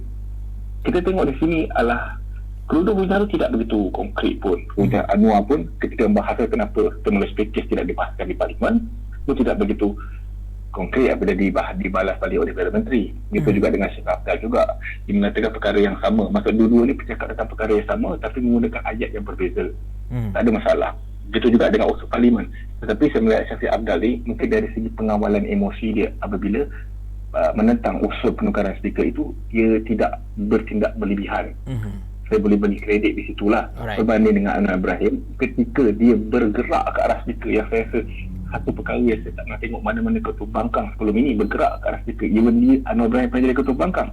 kita tengok di sini adalah Kerudu Bujara tidak begitu konkret pun. Kemudian Anwar pun ketika membahas kenapa stimulus package tidak dibahaskan di parlimen, itu tidak begitu konkret apabila dibalas balik oleh Perdana Menteri. Begitu juga dengan Shafie Apdal juga. Dia mengatakan perkara yang sama. Maksud dua-dua ni bercakap tentang perkara yang sama tapi menggunakan ayat yang berbeza. Tak ada masalah. Begitu juga dengan usul parlimen. Tetapi saya melihat Shafie Apdal ni mungkin dari segi pengawalan emosi dia apabila menentang usul penukaran speaker itu, dia tidak bertindak berlebihan. Saya boleh bagi kredit di situlah. Berbanding dengan Anwar Ibrahim, ketika dia bergerak ke arah speaker, yang saya rasa satu perkara yang saya tak nak tengok mana-mana ketua bangkang sebelum ini bergerak ke arah speaker. Even dia, Anwar Ibrahim pernah jadi ketua bangkang,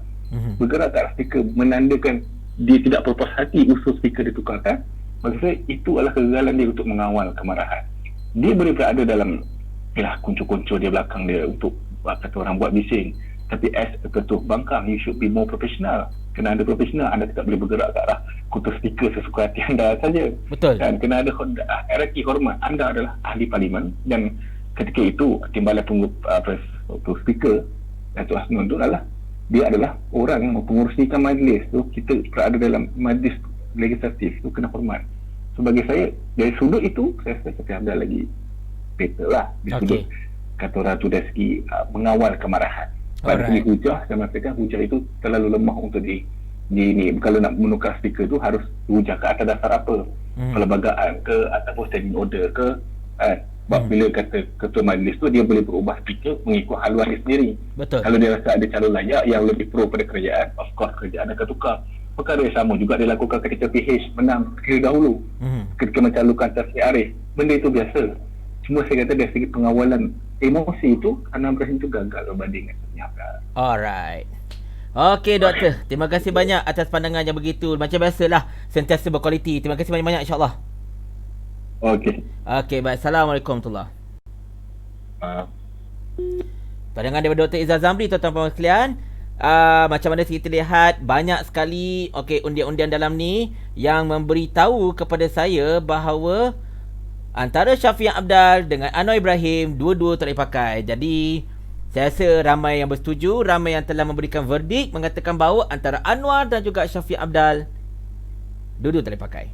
bergerak ke arah speaker, menandakan dia tidak berpuas hati usul speaker ditukarkan. Maksud saya itu adalah kegagalan dia untuk mengawal kemarahan. Dia boleh berada dalam kuncu-kuncu dia belakang dia untuk kata orang buat bising, tapi as a ketua bangkang, you should be more professional. Kena ada profesional, anda tidak boleh bergerak ke arah kutu speaker sesuka hati anda saja. Betul. Dan kena ada hierarki hormat. Anda adalah ahli parlimen, dan ketika itu timbalan kutu speaker Datuk Hasnun itu dia adalah orang yang mempengurusikan majlis. So kita berada dalam majlis legislatif, itu kena hormat. Sebagai saya, dari sudut itu saya rasa Shafie Apdal lagi better lah. Di sudut kata Ratu Deski, mengawal kemarahan. Pada segi hujah, saya mengatakan hujah itu terlalu lemah untuk kalau nak menukar speaker tu harus hujah ke atas dasar apa, perlembagaan ke ataupun standing order ke, sebab bila kata ketua majlis tu dia boleh berubah speaker mengikut haluan dia sendiri. Betul. Kalau dia rasa ada calon layak yang lebih pro pada kerajaan, of course kerajaan akan tukar. Perkara yang sama juga dilakukan ketika PH menang sekali dahulu, ketika mencalonkan Tasri Arif. Benda itu biasa. Cuma saya kata dari segi pengawalan emosi itu, Anwar Ibrahim itu gagal berbanding dengan Shafie Apdal. Alright. Okey doktor, terima kasih banyak atas pandangan yang begitu. Macam biasalah, sentiasa berkualiti. Terima kasih banyak-banyak, insyaAllah. Okey. Okey, baik. Assalamualaikum warahmatullahi wabarakatuh. Pandangan daripada Dr. Izzah Zamri, tuan-tuan dan sekalian. Macam mana kita lihat, banyak sekali undian-undian dalam ni yang memberitahu kepada saya bahawa antara Shafie Apdal dengan Anwar Ibrahim, dua-dua tak boleh pakai. Jadi saya rasa ramai yang bersetuju, ramai yang telah memberikan verdik mengatakan bahawa antara Anwar dan juga Shafie Apdal, dua-dua tak boleh pakai.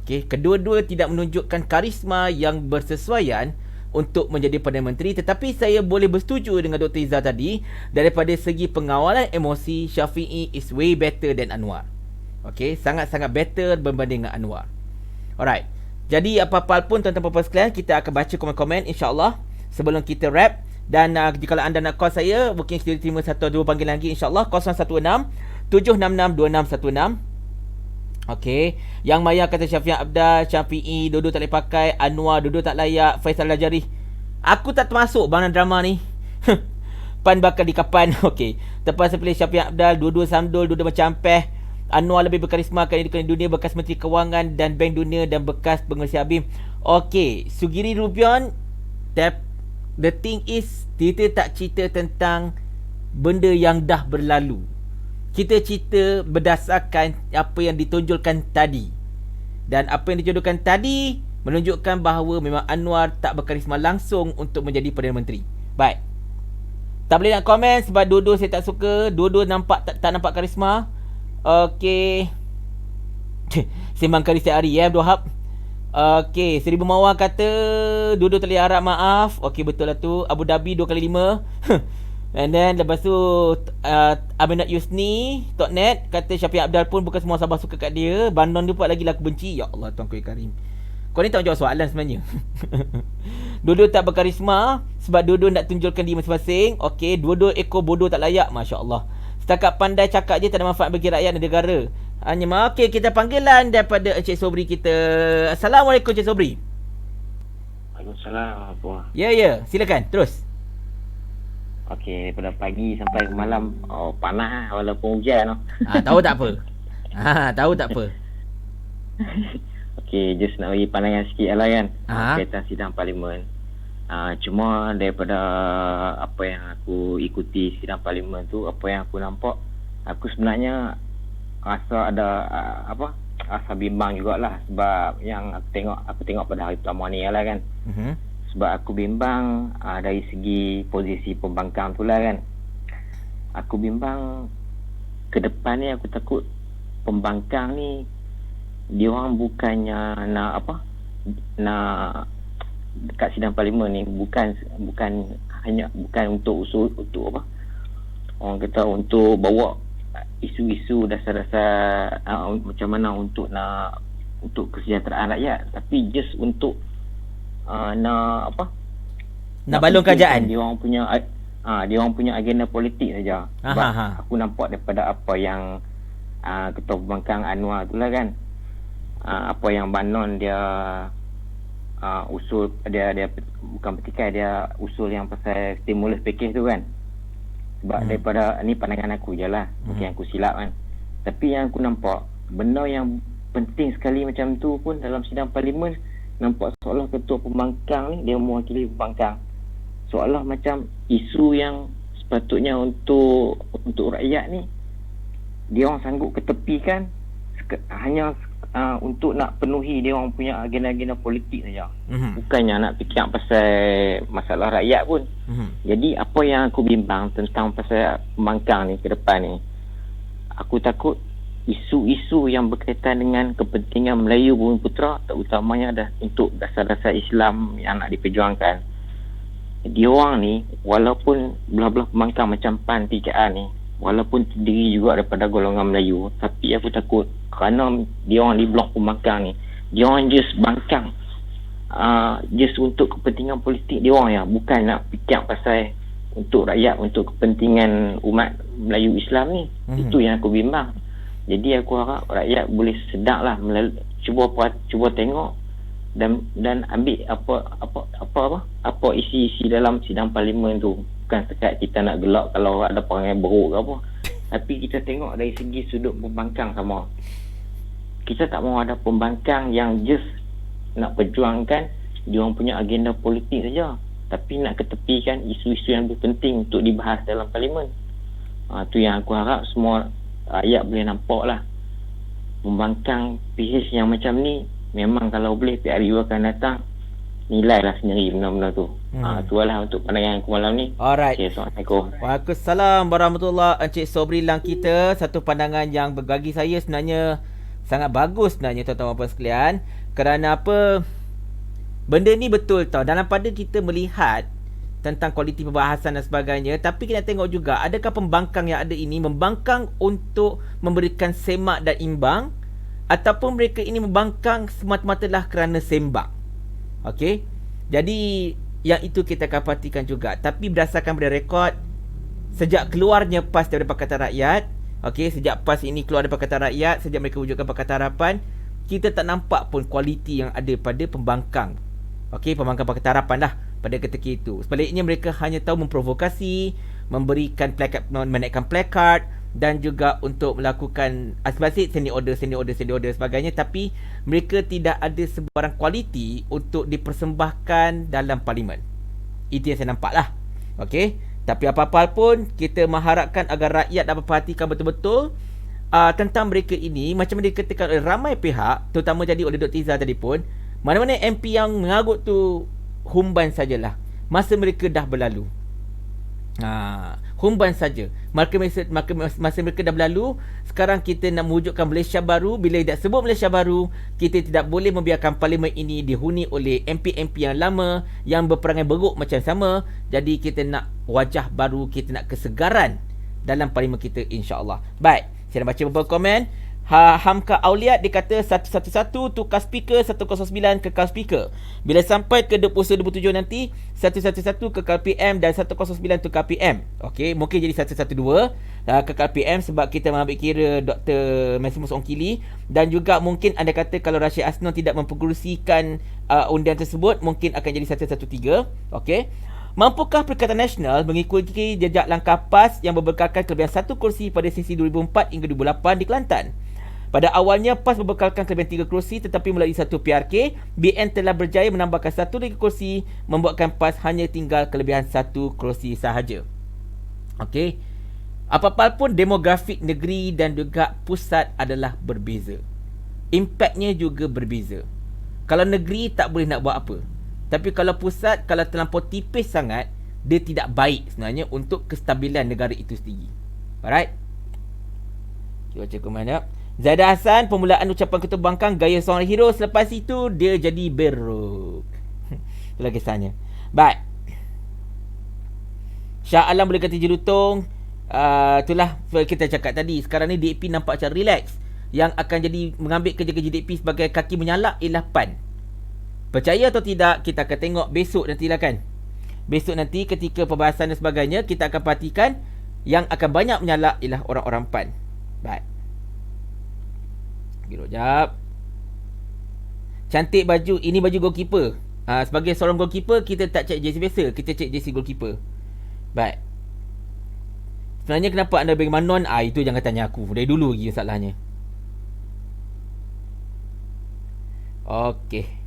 Okey, kedua-dua tidak menunjukkan karisma yang bersesuaian untuk menjadi Perdana Menteri. Tetapi saya boleh bersetuju dengan Dr. Izzah tadi, daripada segi pengawalan emosi, Shafie is way better than Anwar. Okey, sangat-sangat better berbanding dengan Anwar. Alright. Jadi apa-apa pun tuan-tuan dan puan sekalian, kita akan baca komen-komen insya-Allah. sebelum kita wrap. Dan jika anda nak call saya, mungkin kita terima satu dua panggilan lagi insyaAllah. 016-766-2616. Okey. Yang Maya kata Syafiq Abdal, Syafi'i dua-dua tak boleh pakai, Anwar dua-dua tak layak, Faisal Lajari. Aku tak termasuk bang drama ni. Pan bakal di kapan. Okey. Tepat saya pilih Syafiq Abdal, dua-dua Samdul, dua-dua macam Peh. Anwar lebih berkarisma kerana di dunia, bekas Menteri Kewangan dan Bank Dunia dan bekas pengurusi ABIM. Okey, Sugiri Rubion, the thing is, kita tak cerita tentang benda yang dah berlalu. Kita cerita berdasarkan apa yang ditunjukkan tadi. Dan apa yang ditunjukkan tadi menunjukkan bahawa memang Anwar tak berkarisma langsung untuk menjadi Perdana Menteri. Baik. Tak boleh nak komen sebab dua-dua saya tak suka. Dua-dua nampak tak nampak karisma. Okey. Sembang kari setiap hari Abdul Wahab. Okey, Seribu Mawar kata dua-dua tak boleh harap maaf. Okey, betul lah tu. Abu Dhabi 2x5. And then lepas tu Aminat Yusni .net kata Syafiq Abdal pun bukan semua sahabat suka kat dia. Bandon dia buat lagi laku benci. Ya Allah Tuan Kuih Karim. Kau ni tak jawab soalan sebenarnya. Dua-dua tak berkarisma sebab dua-dua nak tunjukkan diri masing-masing. Okey, dua-dua ekor bodoh tak layak. Masya Allah. Setakat pandai cakap je tak ada manfaat bagi rakyat dan negara. Hanya okey, kita panggilan daripada Encik Sobri kita. Assalamualaikum Encik Sobri. Waalaikumsalam. Ya, silakan terus. Okey, daripada pagi sampai ke malam panas walaupun hujan. Tahu tak apa. Tahu tak apa. Okey, just nak bagi pandangan sikit lah kan. Ha? Kaitan sidang parlimen. Cuma daripada apa yang aku ikuti sidang parlimen tu, apa yang aku nampak, aku sebenarnya rasa ada rasa bimbang jugalah sebab yang aku tengok pada hari pertama ni lah kan. Sebab aku bimbang dari segi posisi pembangkang tu lah kan. Aku bimbang ke depan ni, aku takut pembangkang ni diorang bukannya nak dekat sidang parlimen ni bukan untuk usul untuk orang kata untuk bawa isu-isu dasar-dasar macam mana untuk kesejahteraan rakyat, tapi just untuk nak balon kerajaan. Dia orang punya agenda politik saja. Sebab aku nampak daripada apa yang Ketua Pembangkang Anwar tu lah kan, apa yang Banon dia usul, dia bukan petikai, dia usul yang pasal stimulus package tu kan. Sebab daripada ni pandangan aku je lah, mungkin aku silap kan, tapi yang aku nampak benda yang penting sekali macam tu pun dalam sidang parlimen, nampak seolah Ketua Pembangkang ni dia mewakili pembangkang, seolah macam isu yang sepatutnya untuk rakyat ni dia orang sanggup ketepikan hanya untuk nak penuhi dia orang punya agenda-agenda politik saja. Bukannya nak fikir pasal masalah rakyat pun. Jadi apa yang aku bimbang tentang pasal pembangkang ni ke depan ni, aku takut isu-isu yang berkaitan dengan kepentingan Melayu Bumiputera, terutamanya dah untuk dasar-dasar Islam yang nak diperjuangkan, diorang ni walaupun belah-belah pembangkang macam PAN, PKR ni, walaupun terdiri juga daripada golongan Melayu, tapi aku takut kerana diorang di blok pembangkang ni, diorang just bangkang just untuk kepentingan politik diorang ya, bukan nak fikir pasal untuk rakyat, untuk kepentingan umat Melayu Islam ni. Itu yang aku bimbang. Jadi aku harap rakyat boleh sedar lah, cuba tengok dan ambil apa isi-isi dalam sidang parlimen tu. Bukan sekat kita nak gelak kalau ada perangai beruk ke apa, tapi kita tengok dari segi sudut pembangkang sama. Kita tak mahu ada pembangkang yang just nak perjuangkan dia orang punya agenda politik saja, tapi nak ketepikan isu-isu yang lebih penting untuk dibahas dalam parlimen. Tu yang aku harap semua rakyat boleh nampak lah. Pembangkang PH yang macam ni memang kalau boleh pihak RU akan datang nilailah sendiri benda-benda tu. Itulah untuk pandangan aku malam ni. Alright. Okay, Assalamualaikum. Waalaikumsalam warahmatullahi. Encik Sobri Lang kita, satu pandangan yang bagi saya sebenarnya sangat bagus sebenarnya tuan-tuan dan puan sekalian. Kerana apa? Benda ni betul tau. Dalam pada kita melihat tentang kualiti perbahasan dan sebagainya, tapi kita tengok juga adakah pembangkang yang ada ini membangkang untuk memberikan semak dan imbang, ataupun mereka ini membangkang semata-matalah kerana sembang. Okey. Jadi yang itu kita akan pastikan juga. Tapi berdasarkan pada rekod, sejak keluarnya PAS daripada Pakatan Rakyat, okey, sejak PAS ini keluar daripada Pakatan Rakyat, sejak mereka wujudkan Pakatan Harapan, kita tak nampak pun kualiti yang ada pada pembangkang. Okey, pembangkang Pakatan Harapan lah pada ketika itu. Sebaliknya mereka hanya tahu memprovokasi, memberikan plakat, menaikkan plakard dan juga untuk melakukan aspirasi sending order sebagainya, tapi mereka tidak ada sebarang kualiti untuk dipersembahkan dalam parlimen. Itu yang saya nampak lah. Okey, tapi apa-apa pun kita mengharapkan agar rakyat dapat perhatikan betul-betul tentang mereka ini, macam mana dikatakan oleh ramai pihak, terutama jadi oleh Dr. Izzah tadi pun, mana-mana MP yang mengarut tu humban sajalah, masa mereka dah berlalu. Humban saja. Masa mereka dah berlalu. Sekarang kita nak mewujudkan Malaysia baru. Bila tidak sebut Malaysia baru, kita tidak boleh membiarkan parlimen ini dihuni oleh MP-MP yang lama, yang berperangai beruk macam sama. Jadi kita nak wajah baru, kita nak kesegaran dalam parlimen kita, insya-Allah. Baik, saya nak baca beberapa komen. Hamka Auliat dia kata 111 tukar speaker, 109 kekal speaker. Bila sampai ke 21-27 nanti 111 kekal PM dan 109 tukar PM. Okey, mungkin jadi 112 kekal PM sebab kita mengambil kira Dr. Maximus Ongkili, dan juga mungkin anda kata kalau Rashid Asnon tidak mempengerusikan undian tersebut, mungkin akan jadi 113. Okey. Mampukah Perikatan Nasional mengikuti jejak langkah PAS yang berbekalkan kelebihan 1 kursi pada sesi 2004 hingga 2008 di Kelantan? Pada awalnya PAS berbekalkan kelebihan 3 kursi, tetapi melalui satu PRK, BN telah berjaya menambahkan 1 lagi kursi, membuatkan PAS hanya tinggal kelebihan 1 kursi sahaja. Okey. Apa-apa pun demografik negeri dan juga pusat adalah berbeza. Impaknya juga berbeza. Kalau negeri tak boleh nak buat apa. Tapi kalau pusat, kalau terlampau tipis sangat, dia tidak baik sebenarnya untuk kestabilan negara itu sendiri. Alright. Kita baca komen ya. Zaidah Hassan, permulaan ucapan Ketua Bangkang gaya seorang hero, selepas itu dia jadi beruk. Itulah kisahnya. Baik. Syah Alam boleh kata jelutong. Itulah kita cakap tadi. Sekarang ni DAP nampak macam relax. Yang akan jadi mengambil kerja-kerja DAP sebagai kaki menyalak ialah PAN. Percaya atau tidak, kita akan tengok besok nantilah kan. Besok nanti ketika perbahasan dan sebagainya, kita akan perhatikan yang akan banyak menyalak ialah orang-orang PAN. Baik. Sekejap. Cantik baju. Ini baju goalkeeper. Sebagai seorang goalkeeper, kita tak cek jersey biasa, kita cek jersey goalkeeper. Baik. Sebenarnya kenapa anda bagi Manon? Itu jangan tanya aku. Dari dulu lagi masalahnya. Okey.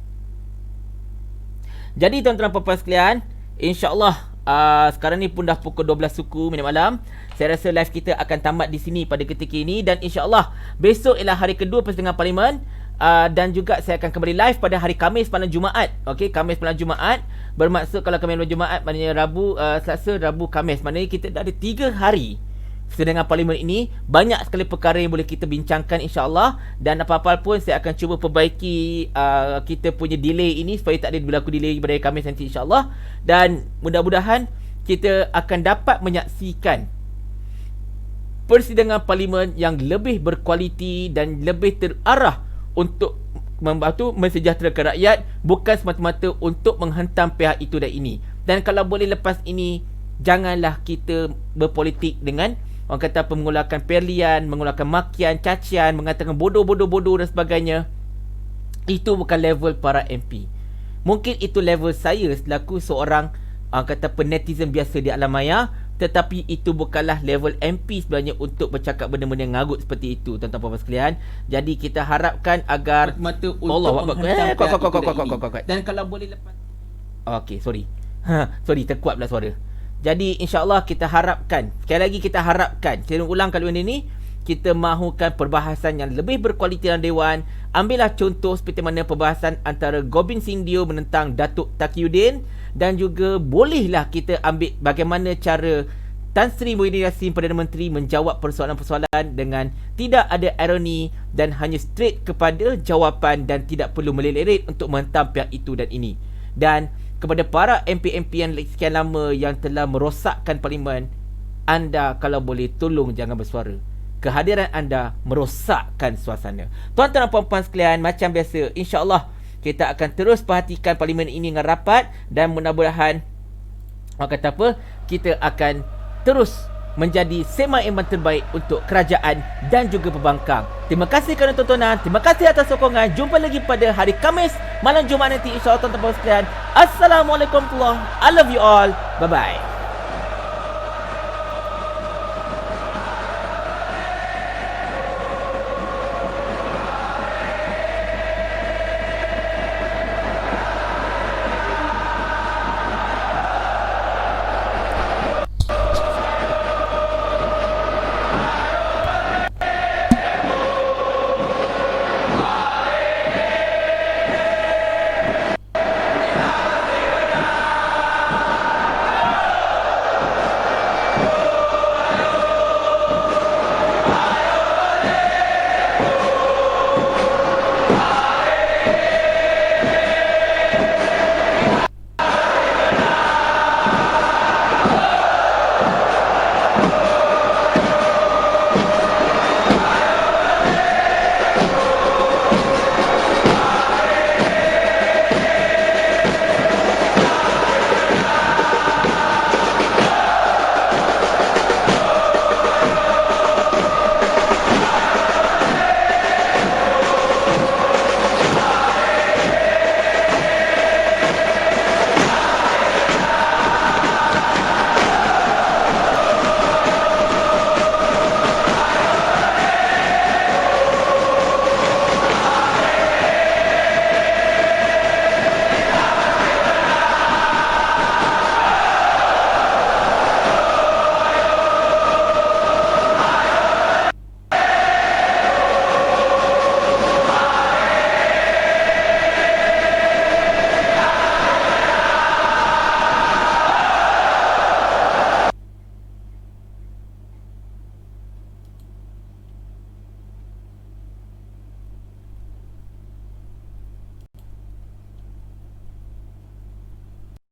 Jadi tuan-tuan dan puan-puan sekalian, insya-Allah sekarang ni pun dah pukul 12 suku minit malam. Saya rasa live kita akan tamat di sini pada ketika ini, dan insya-Allah besok ialah hari kedua persidangan parlimen, dan juga saya akan kembali live pada hari Khamis malam Jumaat. Okey, Khamis malam Jumaat, bermaksud kalau Khamis malam Jumaat maknanya Rabu, Selasa, Rabu, Khamis. Maknanya kita dah ada 3 hari persidangan parlimen ini. Banyak sekali perkara yang boleh kita bincangkan, insya-Allah, dan apa-apa pun saya akan cuba perbaiki kita punya delay ini supaya tak ada berlaku delay pada hari Khamis nanti, insya-Allah. Dan mudah-mudahan kita akan dapat menyaksikan persidangan parlimen yang lebih berkualiti dan lebih terarah untuk membantu mensejahterakan rakyat, bukan semata-mata untuk menghentam pihak itu dan ini. Dan kalau boleh lepas ini, janganlah kita berpolitik dengan orang kata mengulangkan perlian, mengulangkan makian, cacian, mengatakan bodoh dan sebagainya. Itu bukan level para MP. Mungkin itu level saya selaku seorang orang kata penetizen biasa di alam maya, tetapi itu bukanlah level MP sebenarnya untuk bercakap benda-benda yang ngarut seperti itu, tuan-tuan puan-puan sekalian. Jadi kita harapkan agar mata untuk menghentam dan kalau boleh lepas. Okey, sorry. Sorry, terkuat pula suara. Jadi insya-Allah kita harapkan, sekali lagi kita harapkan, saya ulang kali ini, kita mahukan perbahasan yang lebih berkualiti dalam Dewan. Ambillah contoh seperti mana perbahasan antara Gobind Singdio menentang Datuk Taqiyuddin, dan juga bolehlah kita ambil bagaimana cara Tan Sri Muhyiddin Yassin Perdana Menteri menjawab persoalan-persoalan dengan tidak ada ironi dan hanya straight kepada jawapan dan tidak perlu meleret untuk menghentam pihak itu dan ini. Dan kepada para MP-MP yang sekian lama yang telah merosakkan parlimen, anda kalau boleh tolong jangan bersuara. Kehadiran anda merosakkan suasana. Tuan-tuan dan puan-puan sekalian, macam biasa, insya-Allah Kita akan terus perhatikan parlimen ini dengan rapat, dan mudah-mudahan kita akan terus menjadi sema iman terbaik untuk kerajaan dan juga pembangkang. Terima kasih kerana tontonan. Terima kasih atas sokongan. Jumpa lagi pada hari Khamis malam Jumaat nanti, insya-Allah tuan-tuan sekalian. Assalamualaikum warahmatullahi wabarakatuh. I love you all. Bye bye.